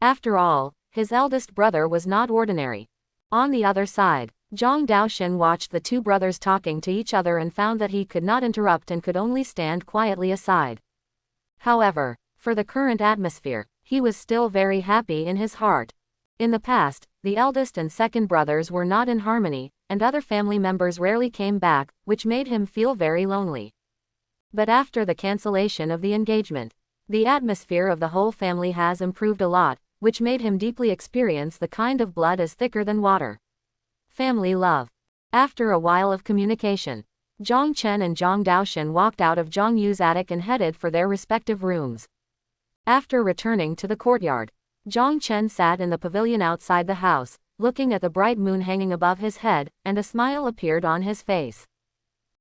After all, his eldest brother was not ordinary. On the other side, Jong Daoshan watched the two brothers talking to each other and found that he could not interrupt and could only stand quietly aside. However, for the current atmosphere, he was still very happy in his heart. In the past, the eldest and second brothers were not in harmony, and other family members rarely came back, which made him feel very lonely. But after the cancellation of the engagement, the atmosphere of the whole family has improved a lot, which made him deeply experience the kind of blood as thicker than water. Family love. After a while of communication, Jong Chen and Jong Daoshan walked out of Jong Yu's attic and headed for their respective rooms. After returning to the courtyard, Jong Chen sat in the pavilion outside the house, looking at the bright moon hanging above his head, and a smile appeared on his face.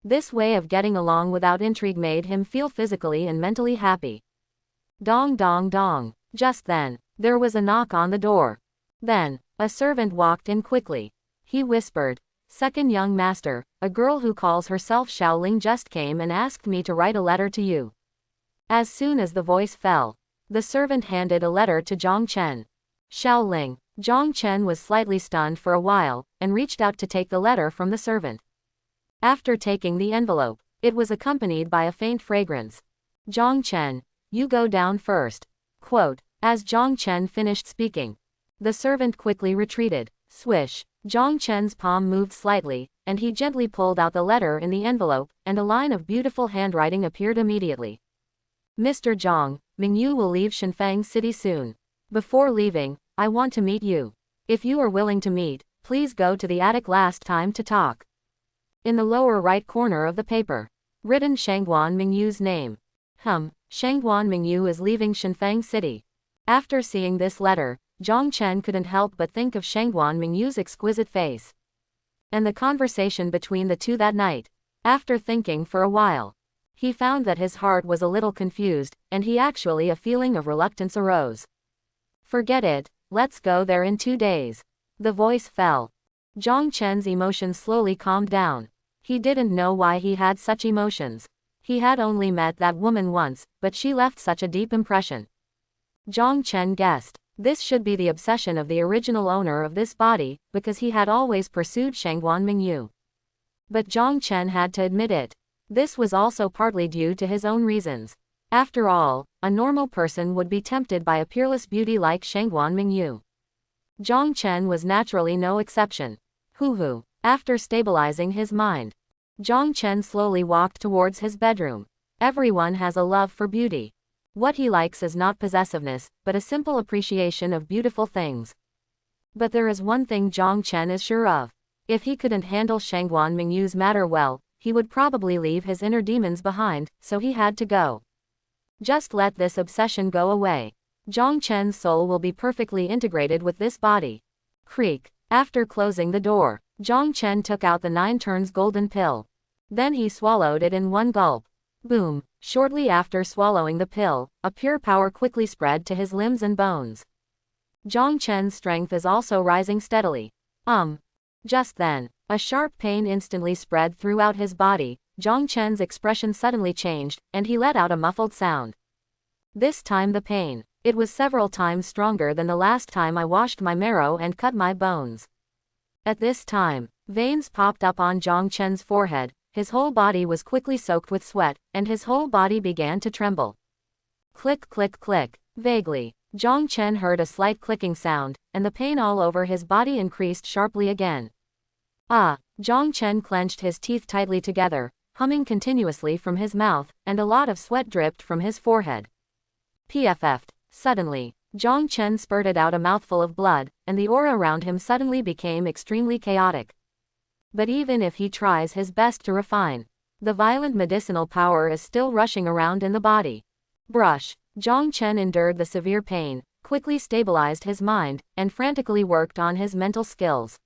This way of getting along without intrigue made him feel physically and mentally happy. Dong dong dong. Just then, there was a knock on the door. Then, a servant walked in quickly. He whispered, second young master, a girl who calls herself Xiaoling just came and asked me to write a letter to you. As soon as the voice fell, the servant handed a letter to Jong Chen. Xiaoling. Jong Chen was slightly stunned for a while, and reached out to take the letter from the servant. After taking the envelope, it was accompanied by a faint fragrance. Jong Chen, you go down first. Quote, as Jong Chen finished speaking, the servant quickly retreated. Swish. Jong Chen's palm moved slightly, and he gently pulled out the letter in the envelope, and a line of beautiful handwriting appeared immediately. Mr. Jong, Mingyu will leave Shenfang City soon. Before leaving, I want to meet you. If you are willing to meet, please go to the attic last time to talk. In the lower right corner of the paper, written Shangguan Mingyu's name. Shangguan Mingyu is leaving Shenfang City. After seeing this letter, Jong Chen couldn't help but think of Shangguan Mingyu's exquisite face. And the conversation between the two that night. After thinking for a while, he found that his heart was a little confused, and a feeling of reluctance arose. Forget it, let's go there in 2 days. The voice fell. Jong Chen's emotions slowly calmed down. He didn't know why he had such emotions. He had only met that woman once, but she left such a deep impression. Jong Chen guessed. This should be the obsession of the original owner of this body, because he had always pursued Shangguan Mingyu. But Jong Chen had to admit it. This was also partly due to his own reasons. After all, a normal person would be tempted by a peerless beauty like Shangguan Mingyu. Jong Chen was naturally no exception. Hoo-hoo. After stabilizing his mind, Jong Chen slowly walked towards his bedroom. Everyone has a love for beauty. What he likes is not possessiveness, but a simple appreciation of beautiful things. But there is one thing Jong Chen is sure of. If he couldn't handle Shangguan Mingyu's matter well, he would probably leave his inner demons behind, so he had to go. Just let this obsession go away. Jong Chen's soul will be perfectly integrated with this body. Creak. After closing the door, Jong Chen took out the 9 turns golden pill. Then he swallowed it in one gulp. Boom. Shortly after swallowing the pill, a pure power quickly spread to his limbs and bones. Jong Chen's strength is also rising steadily. Just then, a sharp pain instantly spread throughout his body. Jong Chen's expression suddenly changed, and he let out a muffled sound. This time the pain. It was several times stronger than the last time I washed my marrow and cut my bones. At this time, veins popped up on Jong Chen's forehead. His whole body was quickly soaked with sweat, and his whole body began to tremble. Click click click. Vaguely, Jong Chen heard a slight clicking sound, and the pain all over his body increased sharply again. Ah! Jong Chen clenched his teeth tightly together, humming continuously from his mouth, and a lot of sweat dripped from his forehead. PFF'd. Suddenly, Jong Chen spurted out a mouthful of blood, and the aura around him suddenly became extremely chaotic. But even if he tries his best to refine, the violent medicinal power is still rushing around in the body. Brush. Jong Chen endured the severe pain, quickly stabilized his mind, and frantically worked on his mental skills.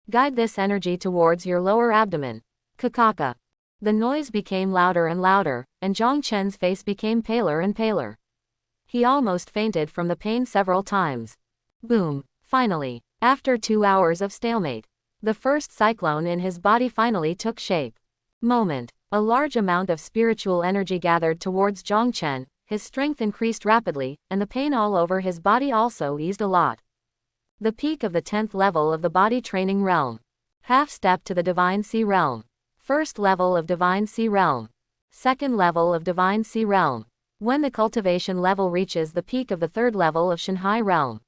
Guide this energy towards your lower abdomen. Kakaka. The noise became louder and louder, and Jong Chen's face became paler and paler. He almost fainted from the pain several times. Boom. Finally, after 2 hours of stalemate, the first cyclone in his body finally took shape. Moment. A large amount of spiritual energy gathered towards Jong Chen, his strength increased rapidly, and the pain all over his body also eased a lot. The peak of the 10th level of the body training realm. Half step to the Divine Sea realm. First level of Divine Sea realm. Second level of Divine Sea realm. When the cultivation level reaches the peak of the 3rd level of Shanghai realm,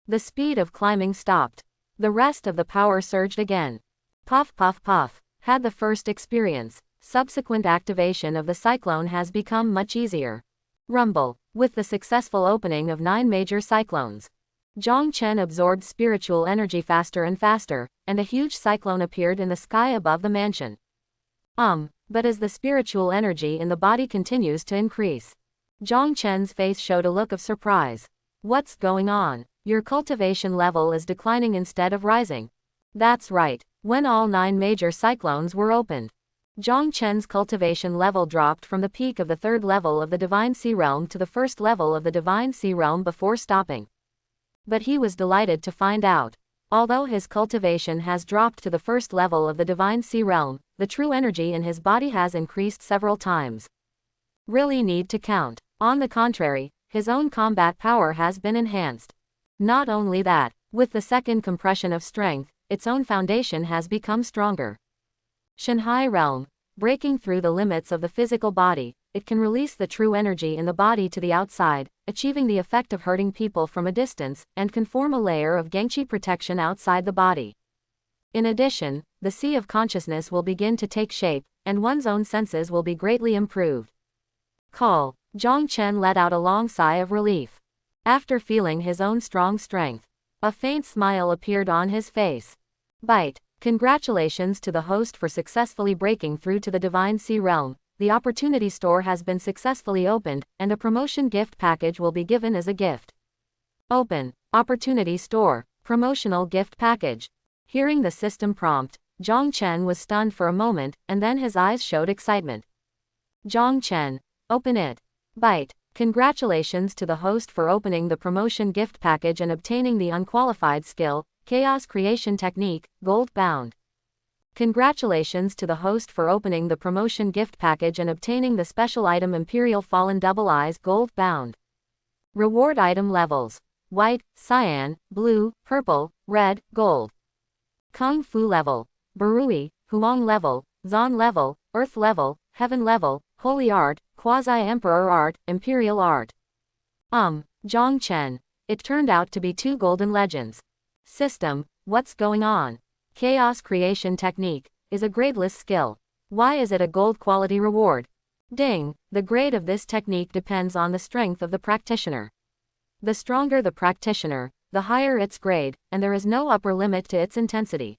the speed of climbing stopped. The rest of the power surged again. Puff puff puff. Had the first experience. Subsequent activation of the cyclone has become much easier. Rumble. With the successful opening of 9 major cyclones, Jong Chen absorbed spiritual energy faster and faster, and a huge cyclone appeared in the sky above the mansion. But as the spiritual energy in the body continues to increase, Jong Chen's face showed a look of surprise. What's going on? Your cultivation level is declining instead of rising. That's right. When all 9 major cyclones were opened, Jong Chen's cultivation level dropped from the peak of the 3rd level of the Divine Sea Realm to the 1st level of the Divine Sea Realm before stopping. But he was delighted to find out, although his cultivation has dropped to the 1st level of the Divine Sea Realm, the true energy in his body has increased several times. Really need to count. On the contrary, his own combat power has been enhanced. Not only that, with the second compression of strength, its own foundation has become stronger. Shanghai realm. Breaking through the limits of the physical body, it can release the true energy in the body to the outside, achieving the effect of hurting people from a distance, and can form a layer of Gengqi protection outside the body. In addition, the sea of consciousness will begin to take shape, and one's own senses will be greatly improved. Call. Jong Chen let out a long sigh of relief. After feeling his own strong strength, a faint smile appeared on his face. Bite. Congratulations to the host for successfully breaking through to the Divine Sea Realm. The opportunity store has been successfully opened, and a promotion gift package will be given as a gift. Open. Opportunity store. Promotional gift package. Hearing the system prompt, Jong Chen was stunned for a moment, and then his eyes showed excitement. Jong Chen. Open it. Bite. Congratulations to the host for opening the promotion gift package and obtaining the unqualified skill, Chaos Creation Technique, Gold Bound. Congratulations to the host for opening the promotion gift package and obtaining the special item Imperial Fallen Double Eyes Gold Bound. Reward item levels: white, cyan, blue, purple, red, gold. Kung Fu level: Barui, Huang level, Zon level, Earth level, Heaven level, Holy Art, Quasi-Emperor Art, Imperial Art. Jong Chen. It turned out to be 2 golden legends. System, what's going on? Chaos Creation Technique is a gradeless skill. Why is it a gold quality reward? Ding, the grade of this technique depends on the strength of the practitioner. The stronger the practitioner, the higher its grade, and there is no upper limit to its intensity.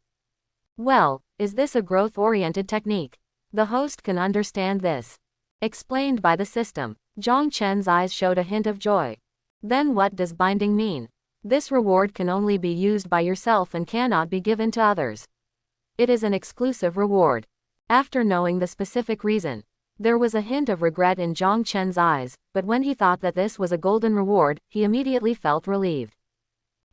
Well, is this a growth-oriented technique? The host can understand this. Explained by the system. Jong Chen's eyes showed a hint of joy. Then what does binding mean? This reward can only be used by yourself and cannot be given to others. It is an exclusive reward. After knowing the specific reason, there was a hint of regret in Jong Chen's eyes, but when he thought that this was a golden reward, he immediately felt relieved.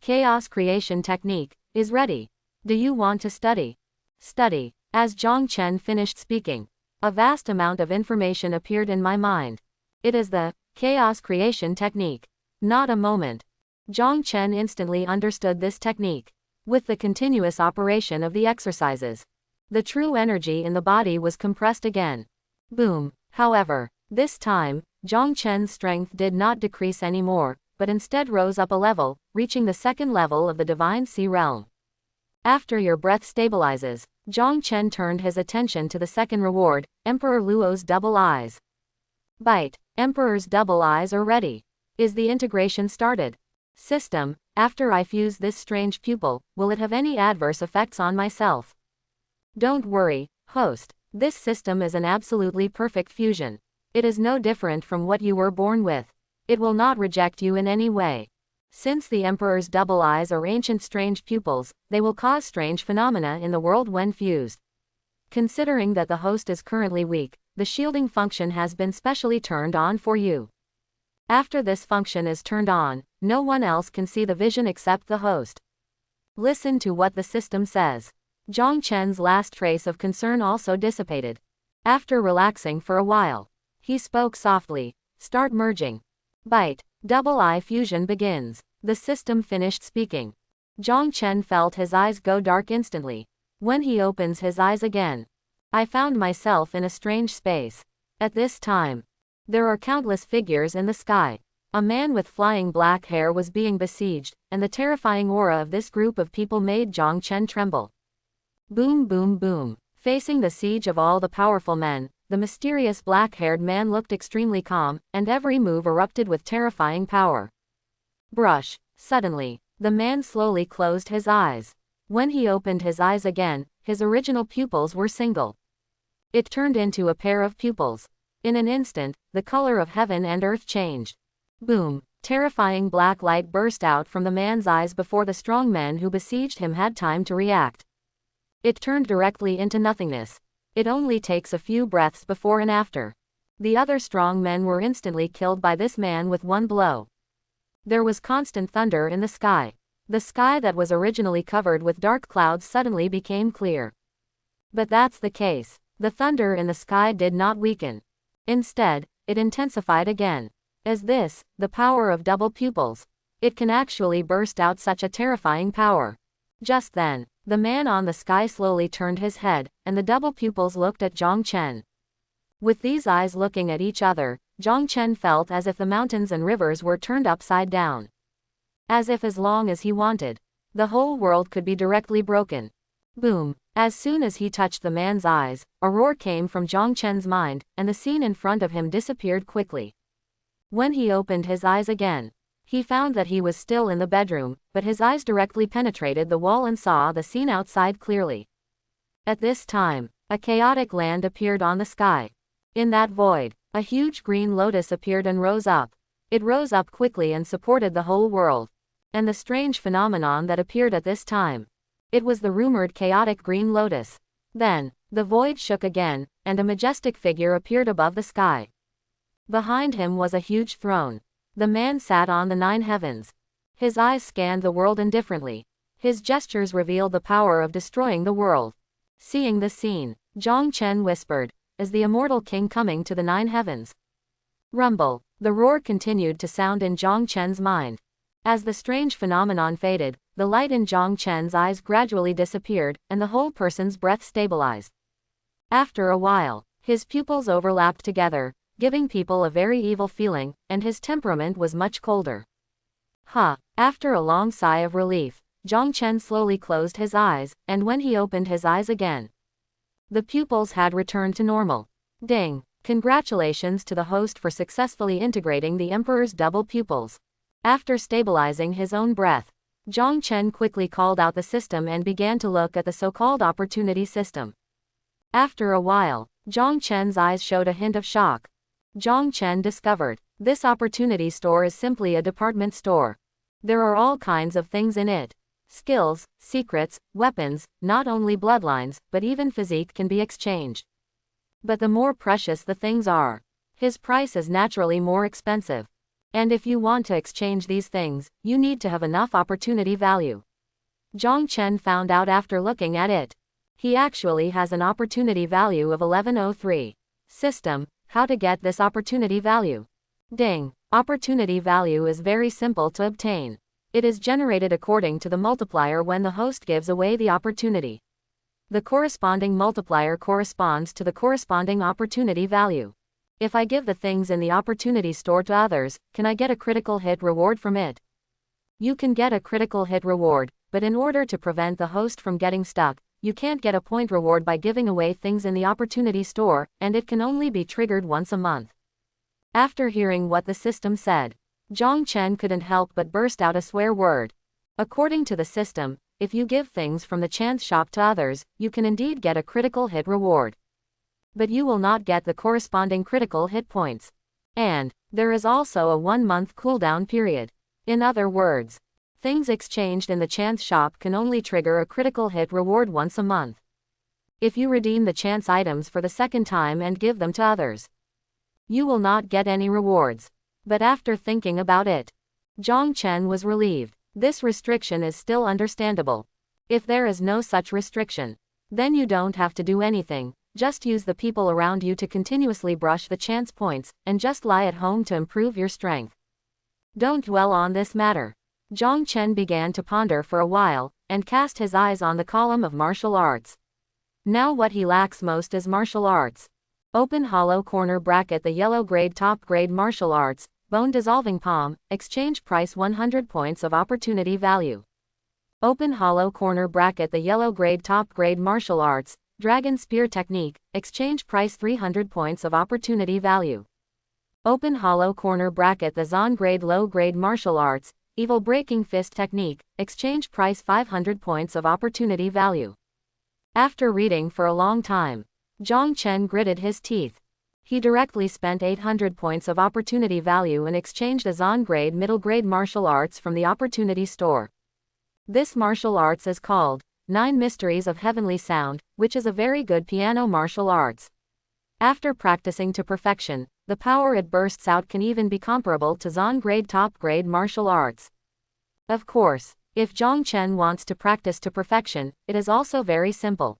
Chaos Creation Technique is ready. Do you want to study? Study. As Jong Chen finished speaking, a vast amount of information appeared in my mind. It is the Chaos Creation Technique. Not a moment. Jong Chen instantly understood this technique. With the continuous operation of the exercises, the true energy in the body was compressed again. Boom. However, this time, Jong Chen's strength did not decrease anymore, but instead rose up a level, reaching the second level of the Divine Sea Realm. After your breath stabilizes, Jong Chen turned his attention to the second reward, Emperor Luo's double eyes. Bite. Emperor's double eyes are ready. Is the integration started? System. After I fuse this strange pupil, will it have any adverse effects on myself? Don't worry, host. This system is an absolutely perfect fusion. It is no different from what you were born with. It will not reject you in any way. Since the Emperor's double eyes are ancient strange pupils, they will cause strange phenomena in the world when fused. Considering that the host is currently weak, the shielding function has been specially turned on for you. After this function is turned on, no one else can see the vision except the host. Listen to what the system says. Jong Chen's last trace of concern also dissipated. After relaxing for a while, he spoke softly. Start merging. Bite. Double eye fusion begins. The system finished speaking. Jong Chen felt his eyes go dark instantly. When he opens his eyes again, I found myself in a strange space. At this time, there are countless figures in the sky. A man with flying black hair was being besieged, and the terrifying aura of this group of people made Jong Chen tremble. Boom boom boom. Facing the siege of all the powerful men, the mysterious black-haired man looked extremely calm, and every move erupted with terrifying power. Brush. Suddenly, the man slowly closed his eyes. When he opened his eyes again, his original pupils were single. It turned into a pair of pupils. In an instant, the color of heaven and earth changed. Boom. Terrifying black light burst out from the man's eyes before the strong men who besieged him had time to react. It turned directly into nothingness. It only takes a few breaths before and after. The other strong men were instantly killed by this man with one blow. There was constant thunder in the sky. The sky that was originally covered with dark clouds suddenly became clear. But that's the case. The thunder in the sky did not weaken. Instead, it intensified again. As this, the power of double pupils. It can actually burst out such a terrifying power. Just then, the man on the sky slowly turned his head, and the double pupils looked at Jong Chen. With these eyes looking at each other, Jong Chen felt as if the mountains and rivers were turned upside down. As if as long as he wanted, the whole world could be directly broken. Boom. As soon as he touched the man's eyes, a roar came from Jong Chen's mind, and the scene in front of him disappeared quickly. When he opened his eyes again, he found that he was still in the bedroom, but his eyes directly penetrated the wall and saw the scene outside clearly. At this time, a chaotic land appeared on the sky. In that void, a huge green lotus appeared and rose up. It rose up quickly and supported the whole world. And the strange phenomenon that appeared at this time. It was the rumored chaotic green lotus. Then, the void shook again, and a majestic figure appeared above the sky. Behind him was a huge throne. The man sat on the 9 heavens. His eyes scanned the world indifferently. His gestures revealed the power of destroying the world. Seeing the scene, Jong Chen whispered, "Is the immortal king coming to the 9 heavens?" Rumble. The roar continued to sound in Jong Chen's mind. As the strange phenomenon faded, the light in Jong Chen's eyes gradually disappeared, and the whole person's breath stabilized. After a while, his pupils overlapped together, giving people a very evil feeling, and his temperament was much colder. After a long sigh of relief, Jong Chen slowly closed his eyes, and when he opened his eyes again, the pupils had returned to normal. Ding! Congratulations to the host for successfully integrating the Emperor's double pupils. After stabilizing his own breath, Jong Chen quickly called out the system and began to look at the so-called opportunity system. After a while, Jong Chen's eyes showed a hint of shock. Jong Chen discovered, this opportunity store is simply a department store. There are all kinds of things in it. Skills, secrets, weapons, not only bloodlines, but even physique can be exchanged. But the more precious the things are, his price is naturally more expensive. And if you want to exchange these things, you need to have enough opportunity value. Jong Chen found out after looking at it. He actually has an opportunity value of 1103. System. How to get this opportunity value? Ding! Opportunity value is very simple to obtain. It is generated according to the multiplier when the host gives away the opportunity. The corresponding multiplier corresponds to the corresponding opportunity value. If I give the things in the opportunity store to others, can I get a critical hit reward from it? You can get a critical hit reward, but in order to prevent the host from getting stuck, you can't get a point reward by giving away things in the opportunity store, and it can only be triggered once a month. After hearing what the system said, Jong Chen couldn't help but burst out a swear word. According to the system, if you give things from the chance shop to others, you can indeed get a critical hit reward. But you will not get the corresponding critical hit points. And there is also a 1-month cooldown period. In other words, things exchanged in the chance shop can only trigger a critical hit reward once a month. If you redeem the chance items for the second time and give them to others, you will not get any rewards. But after thinking about it, Jong Chen was relieved. This restriction is still understandable. If there is no such restriction, then you don't have to do anything, just use the people around you to continuously brush the chance points, and just lie at home to improve your strength. Don't dwell on this matter. Jong Chen began to ponder for a while, and cast his eyes on the column of martial arts. Now what he lacks most is martial arts. Open hollow corner bracket the yellow grade top grade martial arts, bone dissolving palm, exchange price 100 points of opportunity value. Open hollow corner bracket the yellow grade top grade martial arts, dragon spear technique, exchange price 300 points of opportunity value. Open hollow corner bracket the Zon grade low grade martial arts, evil breaking fist technique, exchange price 500 points of opportunity value. After reading for a long time, Jong Chen gritted his teeth. He directly spent 800 points of opportunity value and exchanged a Zon grade middle grade martial arts from the opportunity store. This martial arts is called 9 Mysteries of Heavenly Sound, which is a very good piano martial arts. After practicing to perfection, the power it bursts out can even be comparable to Zon grade top grade martial arts. Of course, if Jong Chen wants to practice to perfection, it is also very simple.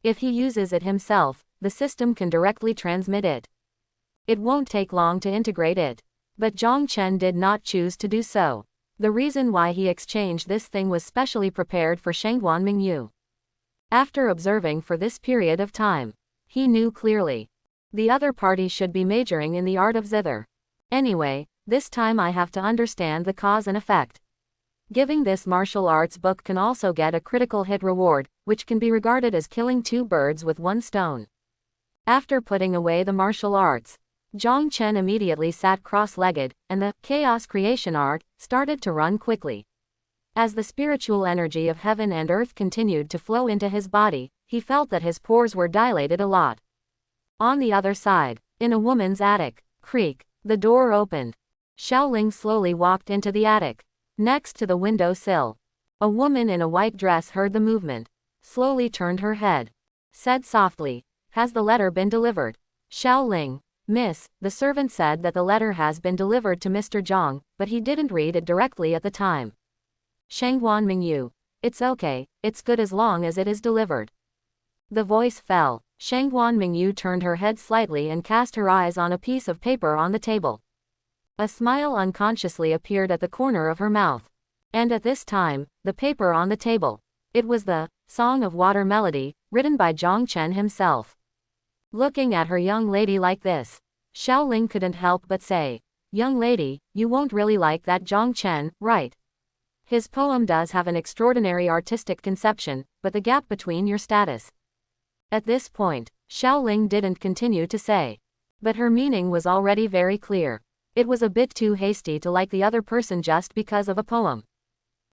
If he uses it himself, the system can directly transmit it. It won't take long to integrate it. But Jong Chen did not choose to do so. The reason why he exchanged this thing was specially prepared for Shengguan Mingyu. After observing for this period of time, he knew clearly. The other party should be majoring in the art of zither. Anyway, this time I have to understand the cause and effect. Giving this martial arts book can also get a critical hit reward, which can be regarded as killing 2 birds with 1 stone. After putting away the martial arts, Jong Chen immediately sat cross-legged, and the chaos creation art started to run quickly. As the spiritual energy of heaven and earth continued to flow into his body, he felt that his pores were dilated a lot. On the other side, in a woman's attic, creak, the door opened. Xiaoling slowly walked into the attic. Next to the window sill, a woman in a white dress heard the movement, slowly turned her head, said softly, "Has the letter been delivered?" Xiaoling, "Miss, the servant said that the letter has been delivered to Mr. Zhang, but he didn't read it directly at the time." Shengguan Mingyu, "It's okay, it's good as long as it is delivered." The voice fell. Shengguan Mingyu turned her head slightly and cast her eyes on a piece of paper on the table. A smile unconsciously appeared at the corner of her mouth. And at this time, the paper on the table. It was the Song of Water melody, written by Jong Chen himself. Looking at her young lady like this, Xiaoling couldn't help but say, "Young lady, you won't really like that Jong Chen, right? His poem does have an extraordinary artistic conception, but the gap between your status." At this point, Xiaoling didn't continue to say. But her meaning was already very clear. It was a bit too hasty to like the other person just because of a poem.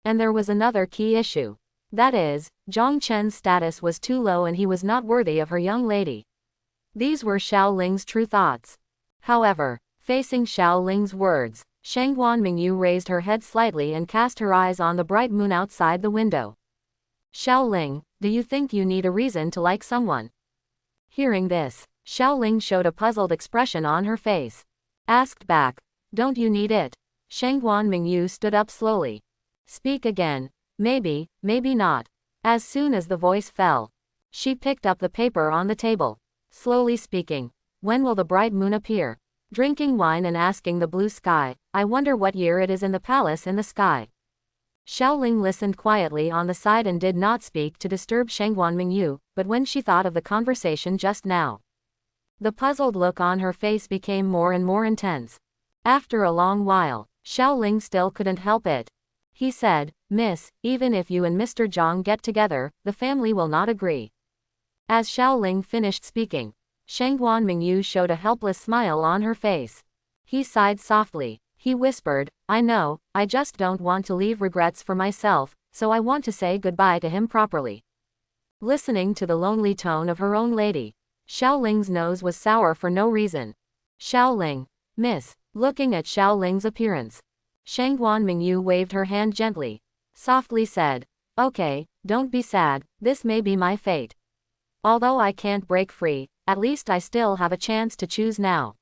And there was another key issue. That is, Jong Chen's status was too low and he was not worthy of her young lady. These were Xiaoling's true thoughts. However, facing Xiaoling's words, Shengguan Mingyu raised her head slightly and cast her eyes on the bright moon outside the window. "Xiaoling, do you think you need a reason to like someone?" Hearing this, Xiaoling showed a puzzled expression on her face. Asked back, "Don't you need it?" Shengguan Mingyu stood up slowly. "Speak again." "Maybe, maybe not." As soon as the voice fell, she picked up the paper on the table, slowly speaking. "When will the bright moon appear?" Drinking wine and asking the blue sky, "I wonder what year it is in the palace in the sky." Xiaoling listened quietly on the side and did not speak to disturb Shengguan Mingyu, but when she thought of the conversation just now, The puzzled look on her face became more and more intense. After a long while, Xiaoling still couldn't help it. He said, "Miss, even if you and Mr. Zhang get together, the family will not agree." As Xiaoling finished speaking, Shangguan Mingyu showed a helpless smile on her face. He sighed softly. He whispered, "I know, I just don't want to leave regrets for myself, so I want to say goodbye to him properly." Listening to the lonely tone of her own lady, Xiaoling's nose was sour for no reason. "Xiaoling, miss," looking at Xiaoling's appearance. Shangguan Mingyu waved her hand gently. Softly said, "Okay, don't be sad, this may be my fate. Although I can't break free, at least I still have a chance to choose now."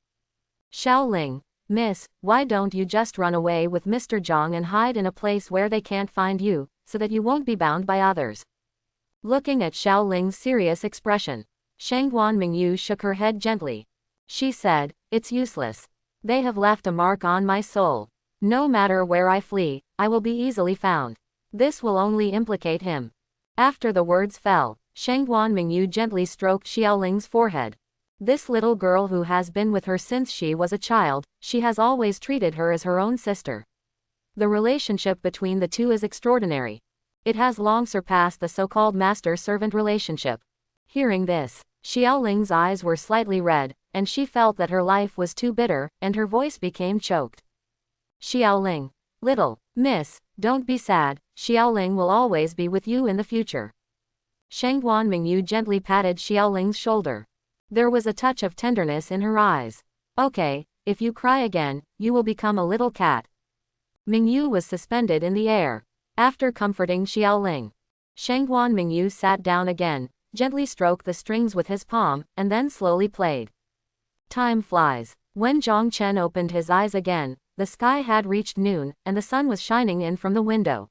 "Xiaoling, miss, why don't you just run away with Mr. Zhang and hide in a place where they can't find you, so that you won't be bound by others?" Looking at Xiaoling's serious expression, Shangguan Mingyu shook her head gently. She said, "It's useless. They have left a mark on my soul. No matter where I flee, I will be easily found. This will only implicate him." After the words fell, Shangguan Mingyu gently stroked Xiaoling's forehead. "This little girl who has been with her since she was a child, she has always treated her as her own sister. The relationship between the two is extraordinary. It has long surpassed the so-called master-servant relationship." Hearing this, Xiaoling's eyes were slightly red, and she felt that her life was too bitter, and her voice became choked. "Xiaoling, little miss, don't be sad, Xiaoling will always be with you in the future." Shangguan Mingyu gently patted Xiaoling's shoulder. There was a touch of tenderness in her eyes. "Okay, if you cry again, you will become a little cat." Mingyu was suspended in the air. After comforting Xiaoling, Shangguan Mingyu sat down again, gently stroked the strings with his palm, and then slowly played. Time flies. When Jong Chen opened his eyes again, the sky had reached noon, and the sun was shining in from the window.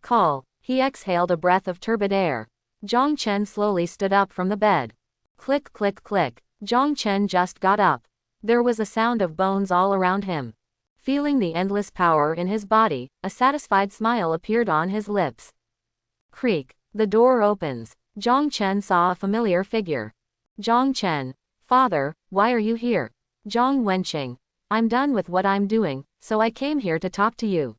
"Call." He exhaled a breath of turbid air. Jong Chen slowly stood up from the bed. Click click click. Jong Chen just got up. There was a sound of bones all around him. Feeling the endless power in his body, a satisfied smile appeared on his lips. Creak. The door opens. Jong Chen saw a familiar figure. "Jong Chen. Father, why are you here?" "Jong Wenqing. I'm done with what I'm doing, so I came here to talk to you."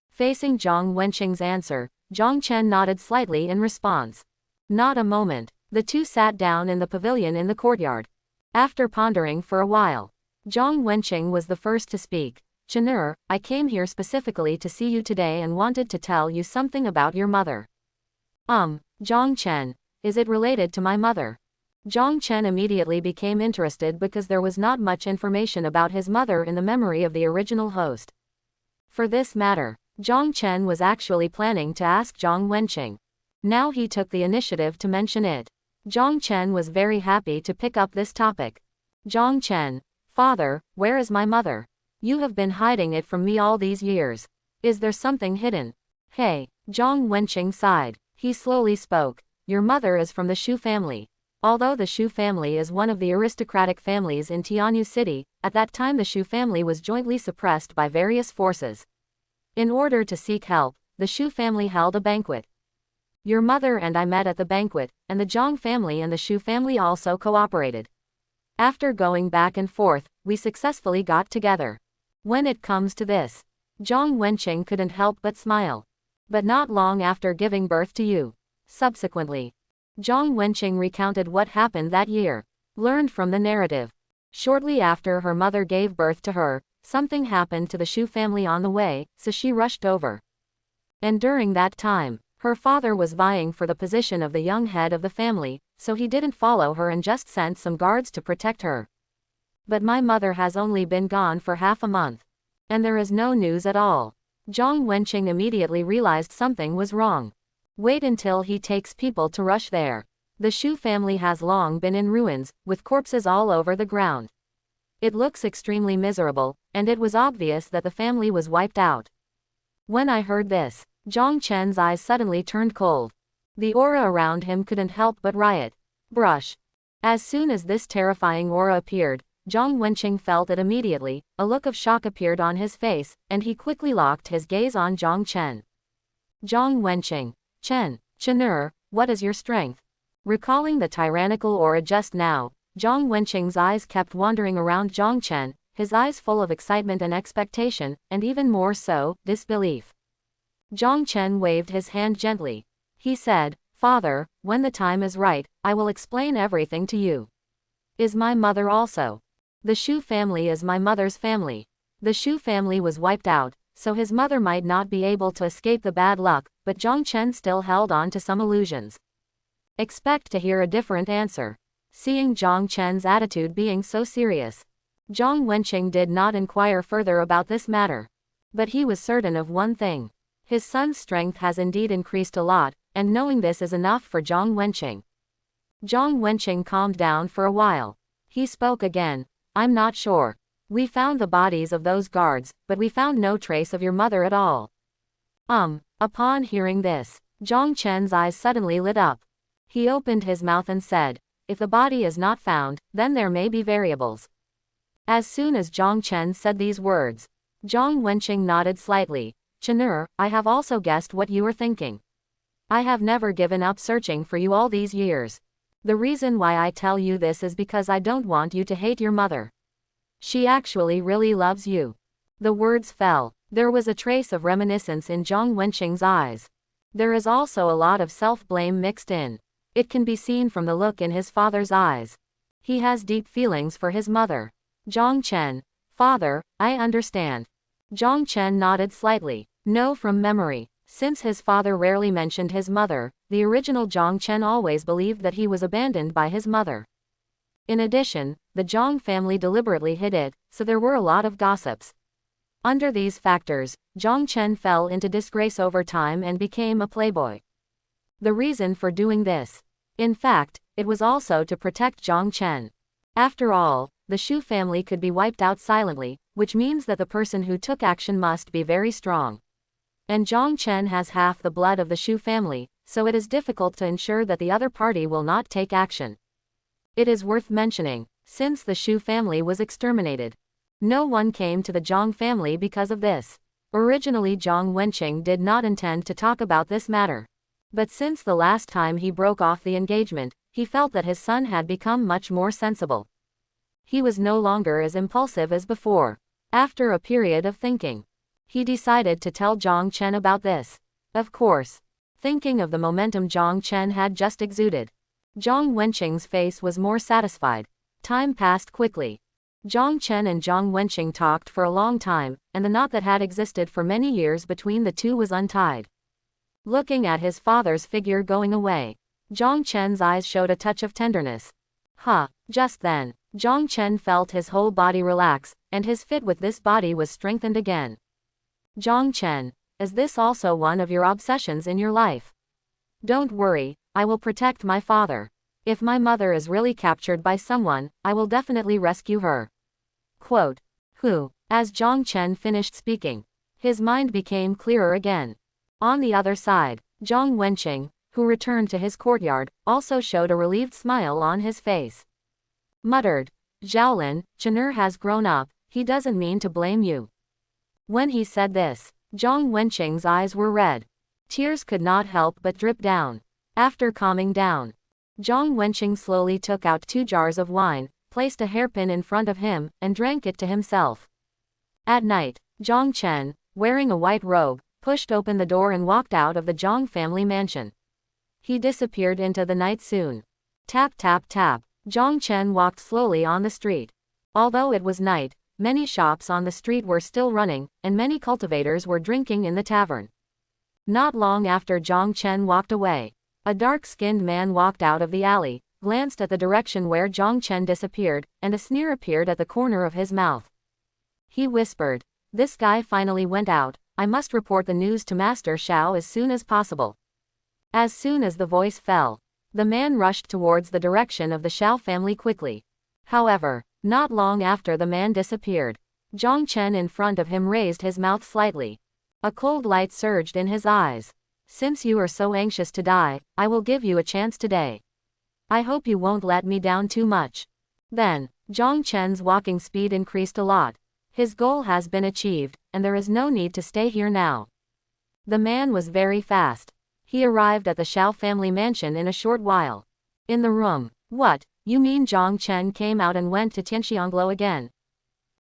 Facing Jong Wenqing's answer, Jong Chen nodded slightly in response. Not a moment. The two sat down in the pavilion in the courtyard. After pondering for a while, Jong Wenqing was the first to speak. "Chen'er, I came here specifically to see you today and wanted to tell you something about your mother." Jong Chen, is it related to my mother?" Jong Chen immediately became interested because there was not much information about his mother in the memory of the original host. For this matter, Jong Chen was actually planning to ask Jong Wenqing. Now he took the initiative to mention it. Jong Chen was very happy to pick up this topic. "Jong Chen, father, where is my mother? You have been hiding it from me all these years. Is there something hidden?" "Hey." Jong Wenqing sighed. He slowly spoke. "Your mother is from the Shu family. Although the Shu family is one of the aristocratic families in Tianyu City, at that time the Shu family was jointly suppressed by various forces. In order to seek help, the Shu family held a banquet. Your mother and I met at the banquet, and the Zhang family and the Shu family also cooperated. After going back and forth, we successfully got together. When it comes to this," Jong Wenqing couldn't help but smile. "But not long after giving birth to you." Subsequently, Jong Wenqing recounted what happened that year. Learned from the narrative. Shortly after her mother gave birth to her, something happened to the Shu family on the way, so she rushed over. And during that time, her father was vying for the position of the young head of the family, so he didn't follow her and just sent some guards to protect her. But my mother has only been gone for half a month. And there is no news at all. Jong Wenqing immediately realized something was wrong. Wait until he takes people to rush there. The Shu family has long been in ruins, with corpses all over the ground. It looks extremely miserable, and it was obvious that the family was wiped out. When I heard this, Jong Chen's eyes suddenly turned cold. The aura around him couldn't help but riot. Brush. As soon as this terrifying aura appeared, Jong Wenqing felt it immediately. A look of shock appeared on his face, and he quickly locked his gaze on Jong Chen. "Jong Wenqing. Chen'er, what is your strength?" Recalling the tyrannical aura just now, Jong Wenqing's eyes kept wandering around Jong Chen, his eyes full of excitement and expectation, and even more so, disbelief. Jong Chen waved his hand gently. He said, "Father, when the time is right, I will explain everything to you." "Is my mother also?" "The Shu family is my mother's family." The Shu family was wiped out, so his mother might not be able to escape the bad luck, but Jong Chen still held on to some illusions. Expect to hear a different answer. Seeing Jong Chen's attitude being so serious, Jong Wenqing did not inquire further about this matter. But he was certain of one thing. His son's strength has indeed increased a lot, and knowing this is enough for Jong Wenqing. Jong Wenqing calmed down for a while. He spoke again. "I'm not sure. We found the bodies of those guards, but we found no trace of your mother at all." Upon hearing this, Jong Chen's eyes suddenly lit up. He opened his mouth and said, "If the body is not found, then there may be variables." As soon as Jong Chen said these words, Jong Wenqing nodded slightly. "Chen'er, I have also guessed what you are thinking. I have never given up searching for you all these years. The reason why I tell you this is because I don't want you to hate your mother. She actually really loves you." The words fell. There was a trace of reminiscence in Jong Wenqing's eyes. There is also a lot of self-blame mixed in. It can be seen from the look in his father's eyes. He has deep feelings for his mother. Jong Chen. "Father, I understand." Jong Chen nodded slightly. "No, from memory. Since his father rarely mentioned his mother, the original Jong Chen always believed that he was abandoned by his mother. In addition, the Jong family deliberately hid it, so there were a lot of gossips. Under these factors, Jong Chen fell into disgrace over time and became a playboy. The reason for doing this. In fact, it was also to protect Jong Chen. After all, the Shu family could be wiped out silently, which means that the person who took action must be very strong. And Jong Chen has half the blood of the Shu family, so it is difficult to ensure that the other party will not take action. It is worth mentioning, since the Shu family was exterminated, no one came to the Jong family because of this. Originally Jong Wenqing did not intend to talk about this matter. But since the last time he broke off the engagement, he felt that his son had become much more sensible. He was no longer as impulsive as before. After a period of thinking, he decided to tell Jong Chen about this. Of course, thinking of the momentum Jong Chen had just exuded, Jong Wenqing's face was more satisfied. Time passed quickly. Jong Chen and Jong Wenqing talked for a long time, and the knot that had existed for many years between the two was untied. Looking at his father's figure going away, Jong Chen's eyes showed a touch of tenderness. Just then, Jong Chen felt his whole body relax, and his fit with this body was strengthened again. "Jong Chen, is this also one of your obsessions in your life?" "Don't worry, I will protect my father. If my mother is really captured by someone, I will definitely rescue her." Quote. As Jong Chen finished speaking, his mind became clearer again. On the other side, Jong Wenqing, who returned to his courtyard, also showed a relieved smile on his face. Muttered, "Zhaolin, Chen'er has grown up, he doesn't mean to blame you." When he said this, Jong Wenqing's eyes were red. Tears could not help but drip down. After calming down, Jong Wenqing slowly took out 2 jars of wine, placed a hairpin in front of him, and drank it to himself. At night, Jong Chen, wearing a white robe, pushed open the door and walked out of the Jong family mansion. He disappeared into the night soon. Tap tap tap. Jong Chen walked slowly on the street. Although it was night, many shops on the street were still running, and many cultivators were drinking in the tavern. Not long after Jong Chen walked away, a dark-skinned man walked out of the alley, glanced at the direction where Jong Chen disappeared, and a sneer appeared at the corner of his mouth. He whispered, "This guy finally went out. I must report the news to Master Shao as soon as possible." As soon as the voice fell, the man rushed towards the direction of the Shao family quickly. However, not long after the man disappeared, Jong Chen in front of him raised his mouth slightly. A cold light surged in his eyes. "Since you are so anxious to die, I will give you a chance today. I hope you won't let me down too much." Then, Jong Chen's walking speed increased a lot. His goal has been achieved, and there is no need to stay here now. The man was very fast. He arrived at the Shao family mansion in a short while. In the room, "What, You mean Jong Chen came out and went to Tianxianglo again?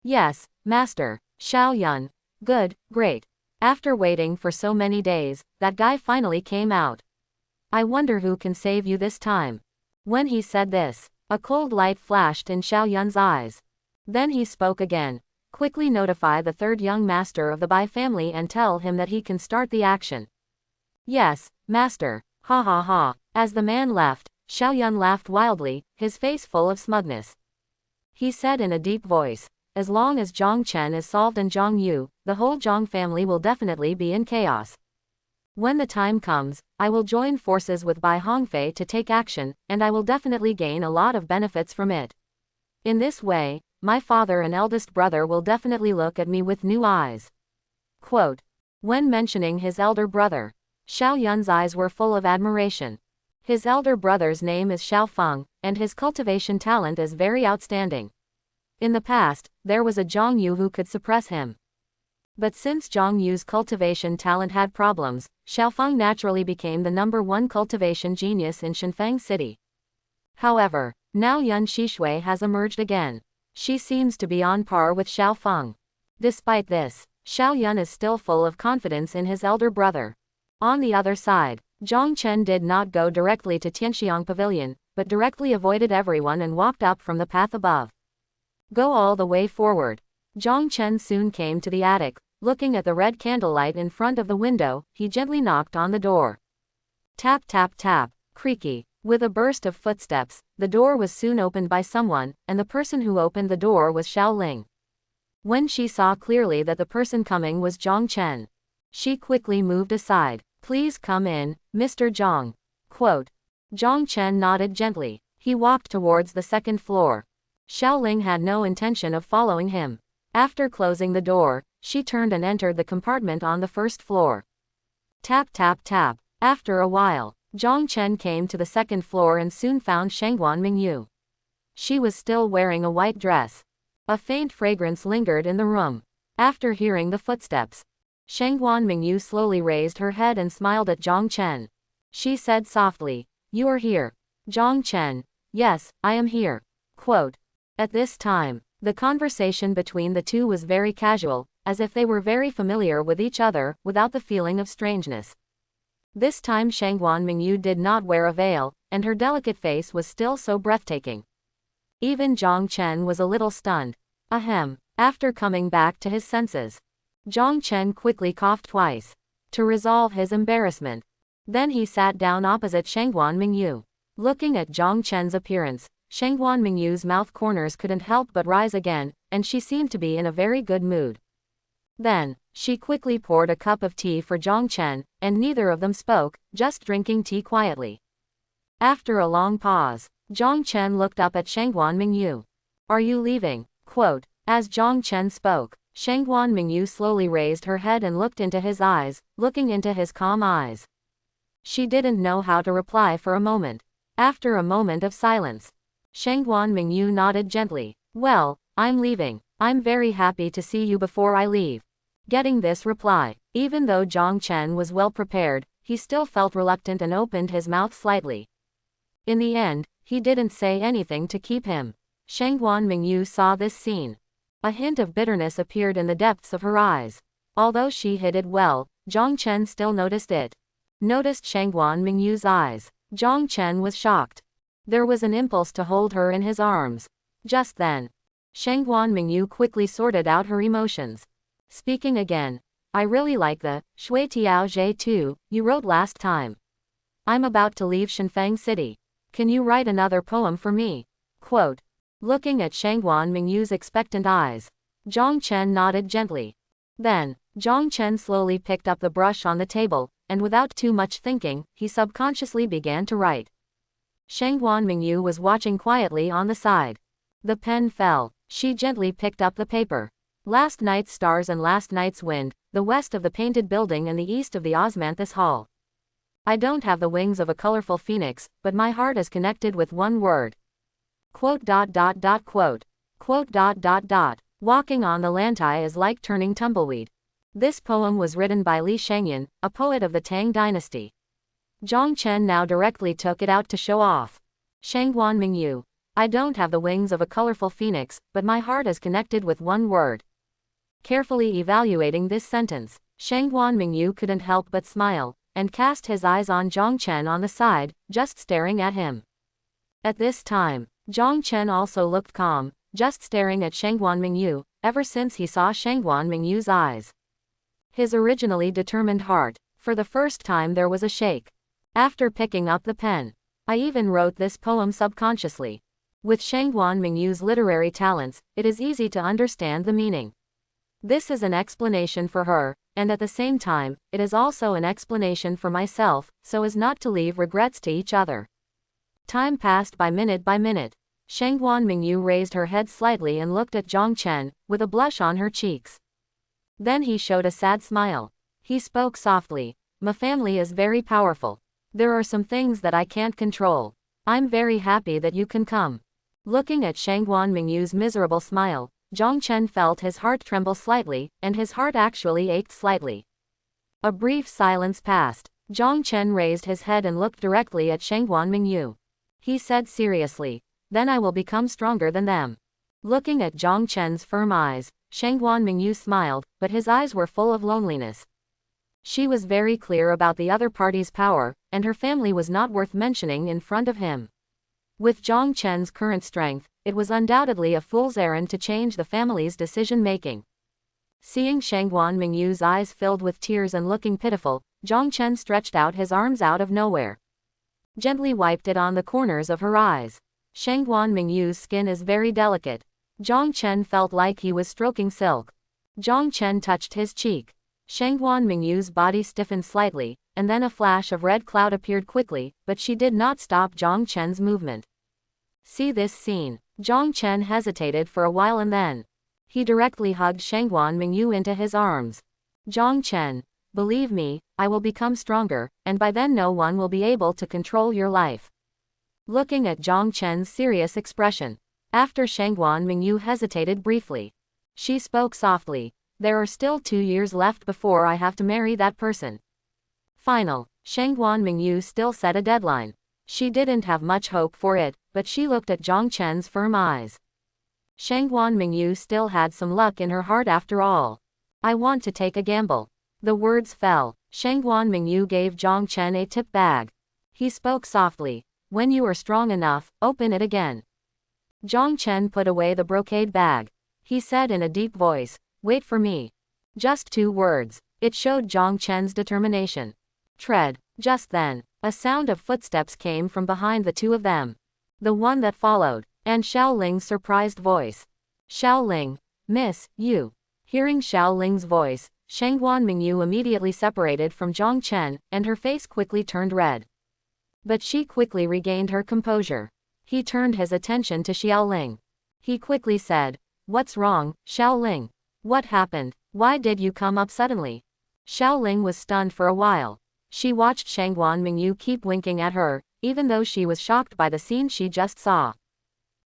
Yes, master. Xiao Yun. Good, great. After waiting for so many days, that guy finally came out. I wonder who can save you this time. When he said this, a cold light flashed in Xiao Yun's eyes. Then he spoke again. Quickly notify the third young master of the Bai family and tell him that he can start the action. Yes, master. Ha ha ha. As the man left, Xiao Yun laughed wildly, his face full of smugness. He said in a deep voice, as long as Jong Chen is solved and Zhang Yu, the whole Zhang family will definitely be in chaos. When the time comes, I will join forces with Bai Hongfei to take action, and I will definitely gain a lot of benefits from it. In this way, my father and eldest brother will definitely look at me with new eyes. Quote. When mentioning his elder brother, Xiao Yun's eyes were full of admiration. His elder brother's name is Xiao Feng, and his cultivation talent is very outstanding. In the past, there was a Zhang Yu who could suppress him. But since Zhang Yu's cultivation talent had problems, Xiao Feng naturally became the #1 cultivation genius in Shenfang City. However, now Yun Shishui has emerged again. She seems to be on par with Xiao Feng. Despite this, Xiao Yun is still full of confidence in his elder brother. On the other side, Zhong Chen did not go directly to Tianxiang Pavilion, but directly avoided everyone and walked up from the path above. Go all the way forward. Zhong Chen soon came to the attic. Looking at the red candlelight in front of the window, he gently knocked on the door. Tap tap tap, creaky. With a burst of footsteps, the door was soon opened by someone, and the person who opened the door was Xiao Ling. When she saw clearly that the person coming was Zhong Chen, she quickly moved aside. Please come in, Mr. Zhong. Quote. Zhong Chen nodded gently. He walked towards the second floor. Xiao Ling had no intention of following him. After closing the door, she turned and entered the compartment on the first floor. Tap tap tap. After a while, Zhong Chen came to the second floor and soon found Shangguan Mingyu. She was still wearing a white dress. A faint fragrance lingered in the room. After hearing the footsteps, Shangguan Mingyu slowly raised her head and smiled at Zhong Chen. She said softly, "You are here." Zhong Chen. Yes, I am here. Quote. At this time, the conversation between the two was very casual, as if they were very familiar with each other, without the feeling of strangeness. This time Shangguan Mingyu did not wear a veil, and her delicate face was still so breathtaking. Even Zhong Chen was a little stunned. Ahem. After coming back to his senses, Zhong Chen quickly coughed twice, to resolve his embarrassment. Then he sat down opposite Shangguan Mingyu. Looking at Zhong Chen's appearance, Shangguan Mingyu's mouth corners couldn't help but rise again, and she seemed to be in a very good mood. Then, she quickly poured a cup of tea for Zhong Chen, and neither of them spoke, just drinking tea quietly. After a long pause, Zhong Chen looked up at Shangguan Mingyu. Are you leaving? Quote. As Zhong Chen spoke, Shangguan Mingyu slowly raised her head and looked into his eyes, looking into his calm eyes. She didn't know how to reply for a moment. After a moment of silence, Shangguan Mingyu nodded gently. Well, I'm leaving. I'm very happy to see you before I leave. Getting this reply, even though Zhong Chen was well prepared, he still felt reluctant and opened his mouth slightly. In the end, he didn't say anything to keep him. Shangguan Mingyu saw this scene. A hint of bitterness appeared in the depths of her eyes. Although she hid it well, Zhong Chen still noticed it. Noticed Shangguan Mingyu's eyes. Zhong Chen was shocked. There was an impulse to hold her in his arms. Just then, Shangguan Mingyu quickly sorted out her emotions. Speaking again, I really like the Shui Tiao Zhe Tu you wrote last time. I'm about to leave Shenfang City. Can you write another poem for me? Quote. Looking at Shangguan Mingyu's expectant eyes, Zhong Chen nodded gently. Then, Zhong Chen slowly picked up the brush on the table, and without too much thinking, he subconsciously began to write. Shangguan Mingyu was watching quietly on the side. The pen fell. She gently picked up the paper. Last night's stars and last night's wind, the west of the painted building and the east of the osmanthus hall. I don't have the wings of a colorful phoenix, but my heart is connected with one word. Quote. Quote. Walking on the lantai is like turning tumbleweed. This poem was written by Li Shengyan, a poet of the Tang dynasty. Zhong Chen now directly took it out to show off. Shangguan Mingyu. I don't have the wings of a colorful phoenix, but my heart is connected with one word. Carefully evaluating this sentence, Shangguan Mingyu couldn't help but smile, and cast his eyes on Jong Chen on the side, just staring at him. At this time, Jong Chen also looked calm, just staring at Shangguan Mingyu, ever since he saw Shangguan Mingyu's eyes. His originally determined heart, for the first time there was a shake. After picking up the pen, I even wrote this poem subconsciously. With Shangguan Mingyu's literary talents, it is easy to understand the meaning. This is an explanation for her, and at the same time, it is also an explanation for myself, so as not to leave regrets to each other. Time passed by minute. Shangguan Mingyu raised her head slightly and looked at Jong Chen, with a blush on her cheeks. Then he showed a sad smile. He spoke softly. My family is very powerful. There are some things that I can't control. I'm very happy that you can come. Looking at Shangguan Mingyu's miserable smile, Jong Chen felt his heart tremble slightly, and his heart actually ached slightly. A brief silence passed. Jong Chen raised his head and looked directly at Shangguan Mingyu. He said seriously, "Then I will become stronger than them." Looking at Jong Chen's firm eyes, Shangguan Mingyu smiled, but his eyes were full of loneliness. She was very clear about the other party's power, and her family was not worth mentioning in front of him. With Jong Chen's current strength, it was undoubtedly a fool's errand to change the family's decision-making. Seeing Shangguan Mingyu's eyes filled with tears and looking pitiful, Jong Chen stretched out his arms out of nowhere. Gently wiped it on the corners of her eyes. Shangguan Mingyu's skin is very delicate. Jong Chen felt like he was stroking silk. Jong Chen touched his cheek. Shangguan Mingyu's body stiffened slightly, and then a flash of red cloud appeared quickly, but she did not stop Jong Chen's movement. See this scene. Jong Chen hesitated for a while and then he directly hugged Shangguan Mingyu into his arms. Jong Chen, believe me, I will become stronger, and by then no one will be able to control your life. Looking at Jong Chen's serious expression, after Shangguan Mingyu hesitated briefly, she spoke softly, "There are still 2 years left before I have to marry that person." Final. Shangguan Mingyu still set a deadline. She didn't have much hope for it, but she looked at Jong Chen's firm eyes. Shangguan Mingyu still had some luck in her heart after all. "I want to take a gamble." The words fell. Shangguan Mingyu gave Jong Chen a tip bag. He spoke softly, "When you are strong enough, open it again." Jong Chen put away the brocade bag. He said in a deep voice, "Wait for me." Just 2 words. It showed Jong Chen's determination. Tread. Just then, a sound of footsteps came from behind the two of them. The one that followed, and Xiao Ling's surprised voice. "Xiao Ling, miss, you." Hearing Xiao Ling's voice, Shangguan Mingyu immediately separated from Jong Chen, and her face quickly turned red. But she quickly regained her composure. He turned his attention to Xiao Ling. He quickly said, "What's wrong, Xiao Ling? What happened? Why did you come up suddenly?" Xiao Ling was stunned for a while. She watched Shangguan Mingyu keep winking at her, even though she was shocked by the scene she just saw.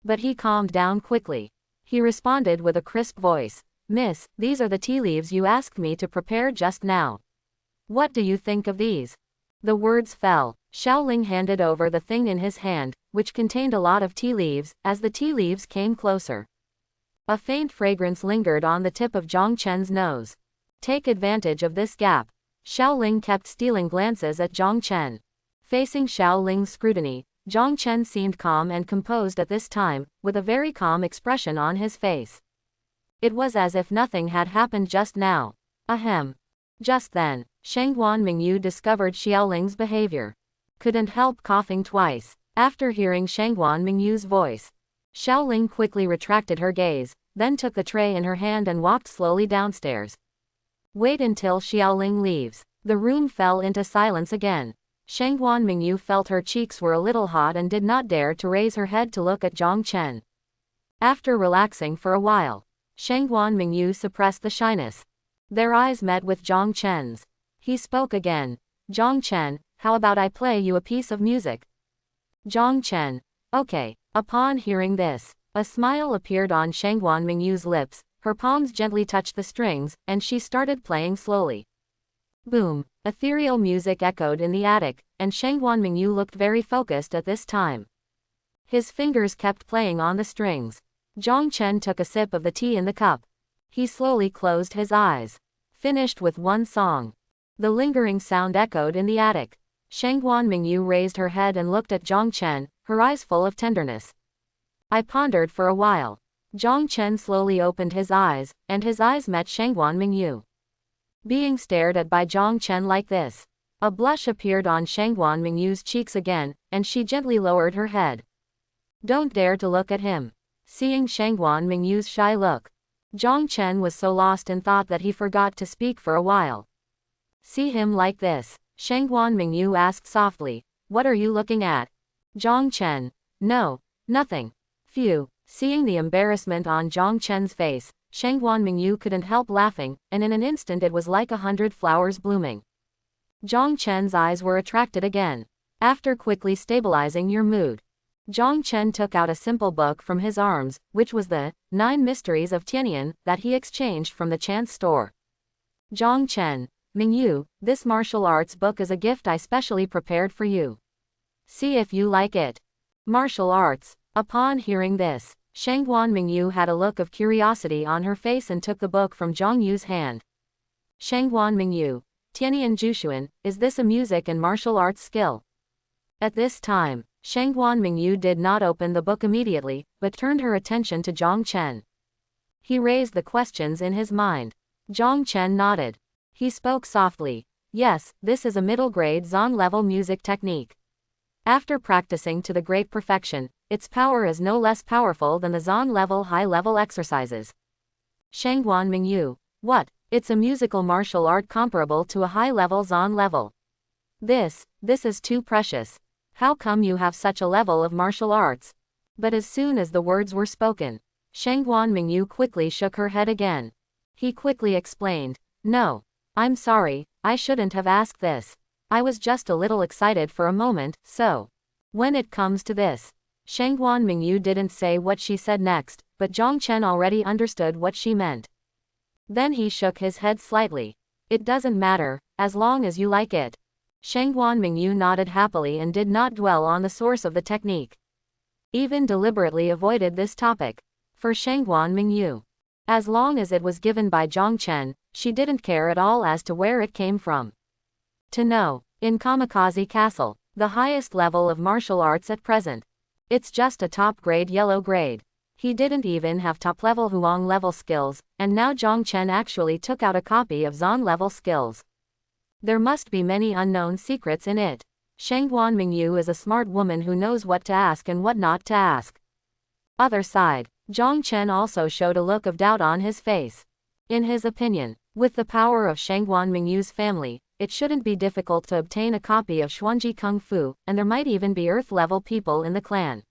But he calmed down quickly. He responded with a crisp voice, "Miss, these are the tea leaves you asked me to prepare just now. What do you think of these?" The words fell. Xiao Ling handed over the thing in his hand, which contained a lot of tea leaves, as the tea leaves came closer. A faint fragrance lingered on the tip of Jong Chen's nose. Take advantage of this gap. Xiao Ling kept stealing glances at Jong Chen. Facing Xiao Ling's scrutiny, Jong Chen seemed calm and composed at this time, with a very calm expression on his face. It was as if nothing had happened just now. Ahem. Just then, Shangguan Mingyu discovered Xiao Ling's behavior. Couldn't help coughing twice. After hearing Shangguan Mingyu's voice, Xiao Ling quickly retracted her gaze, then took the tray in her hand and walked slowly downstairs. Wait until Xiao Ling leaves. The room fell into silence again. Shangguan Mingyu felt her cheeks were a little hot and did not dare to raise her head to look at Jong Chen. After relaxing for a while, Shangguan Mingyu suppressed the shyness. Their eyes met with Jong Chen's. He spoke again. "Jong Chen, how about I play you a piece of music?" Jong Chen. "Okay." Upon hearing this, a smile appeared on Shangguan Mingyu's lips, her palms gently touched the strings, and she started playing slowly. Boom. Ethereal music echoed in the attic, and Shangguan Mingyu looked very focused at this time. His fingers kept playing on the strings. Jong Chen took a sip of the tea in the cup. He slowly closed his eyes. Finished with one song. The lingering sound echoed in the attic. Shangguan Mingyu raised her head and looked at Jong Chen, her eyes full of tenderness. I pondered for a while. Jong Chen slowly opened his eyes, and his eyes met Shangguan Mingyu. Being stared at by Jong Chen like this, a blush appeared on Shangguan Mingyu's cheeks again, and she gently lowered her head. Don't dare to look at him. Seeing Shangguan Mingyu's shy look, Jong Chen was so lost in thought that he forgot to speak for a while. See him like this? Shangguan Mingyu asked softly. What are you looking at? Jong Chen. No, nothing. Phew. Seeing the embarrassment on Jong Chen's face, Shangguan Mingyu couldn't help laughing, and in an instant it was like 100 flowers blooming. Jong Chen's eyes were attracted again. After quickly stabilizing your mood, Jong Chen took out a simple book from his arms, which was the 9 Mysteries of Tianyan that he exchanged from the chance store. Jong Chen. Mingyu, this martial arts book is a gift I specially prepared for you. See if you like it. Martial arts. Upon hearing this, Shangguan Mingyu had a look of curiosity on her face and took the book from Zhong Yu's hand. Shangguan Mingyu. Tianyan Jushuan, is this a music and martial arts skill? At this time, Shangguan Mingyu did not open the book immediately, but turned her attention to Jong Chen. He raised the questions in his mind. Jong Chen nodded. He spoke softly. Yes, this is a middle-grade Zon-level music technique. After practicing to the great perfection, its power is no less powerful than the Zon-level high-level exercises. Shangguan Mingyu. What? It's a musical martial art comparable to a high-level Zon level. This is too precious. How come you have such a level of martial arts? But as soon as the words were spoken, Shangguan Mingyu quickly shook her head again. He quickly explained. No. I'm sorry, I shouldn't have asked this. I was just a little excited for a moment, so. When it comes to this. Shangguan Mingyu didn't say what she said next, but Jong Chen already understood what she meant. Then he shook his head slightly. It doesn't matter, as long as you like it. Shangguan Mingyu nodded happily and did not dwell on the source of the technique. Even deliberately avoided this topic. For Shangguan Mingyu, as long as it was given by Jong Chen, she didn't care at all as to where it came from. To know, in Kamikaze Castle, the highest level of martial arts at present. It's just a top-grade yellow grade. He didn't even have top-level Huang level skills, and now Jong Chen actually took out a copy of Zon level skills. There must be many unknown secrets in it. Shangguan Mingyu is a smart woman who knows what to ask and what not to ask. Other side, Jong Chen also showed a look of doubt on his face. In his opinion, with the power of Shangguan Mingyu's family, it shouldn't be difficult to obtain a copy of Xuanji Kung Fu, and there might even be Earth-level people in the clan.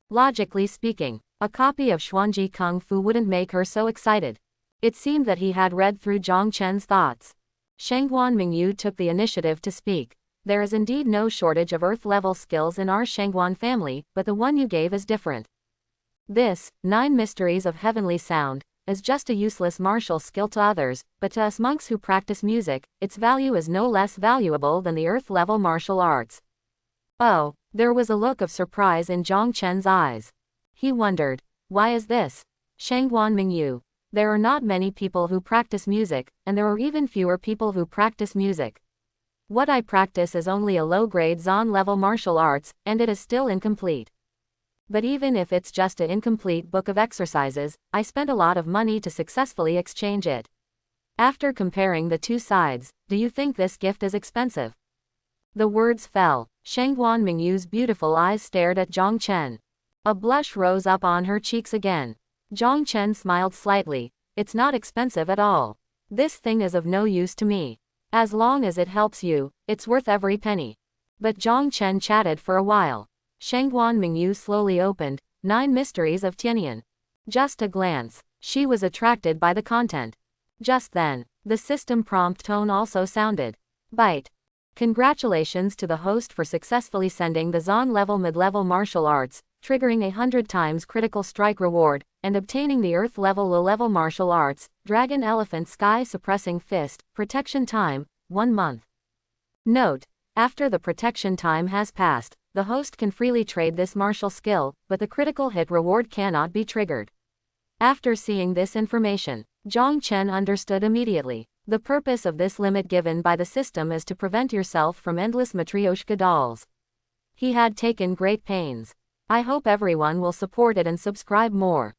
Logically speaking, a copy of Xuanji Kung Fu wouldn't make her so excited. It seemed that he had read through Jong Chen's thoughts. Shangguan Mingyu took the initiative to speak. There is indeed no shortage of Earth-level skills in our Shangguan family, but the one you gave is different. This, 9 Mysteries of Heavenly Sound, is just a useless martial skill to others, but to us monks who practice music, its value is no less valuable than the Earth-level martial arts. Oh, there was a look of surprise in Jong Chen's eyes. He wondered, why is this? Shangguan Mingyu. There are not many people who practice music, and there are even fewer people who practice music. What I practice is only a low-grade Zon-level martial arts, and it is still incomplete. But even if it's just an incomplete book of exercises, I spent a lot of money to successfully exchange it. After comparing the two sides, do you think this gift is expensive? The words fell. Shangguan Mingyu's beautiful eyes stared at Jong Chen. A blush rose up on her cheeks again. Jong Chen smiled slightly. It's not expensive at all. This thing is of no use to me. As long as it helps you, it's worth every penny. But Jong Chen chatted for a while. Shangguan Mingyu slowly opened 9 Mysteries of Tianyan. Just a glance, she was attracted by the content. Just then, the system prompt tone also sounded. Bite. Congratulations to the host for successfully sending the Zon level mid-level martial arts, triggering 100 times critical strike reward, and obtaining the Earth level low-level martial arts, Dragon Elephant Sky Suppressing Fist, protection time, 1 month. Note: after the protection time has passed, The host can freely trade this martial skill, but the critical hit reward cannot be triggered. After seeing this information, Jong Chen understood immediately. The purpose of this limit given by the system is to prevent yourself from endless Matryoshka dolls. He had taken great pains. I hope everyone will support it and subscribe more.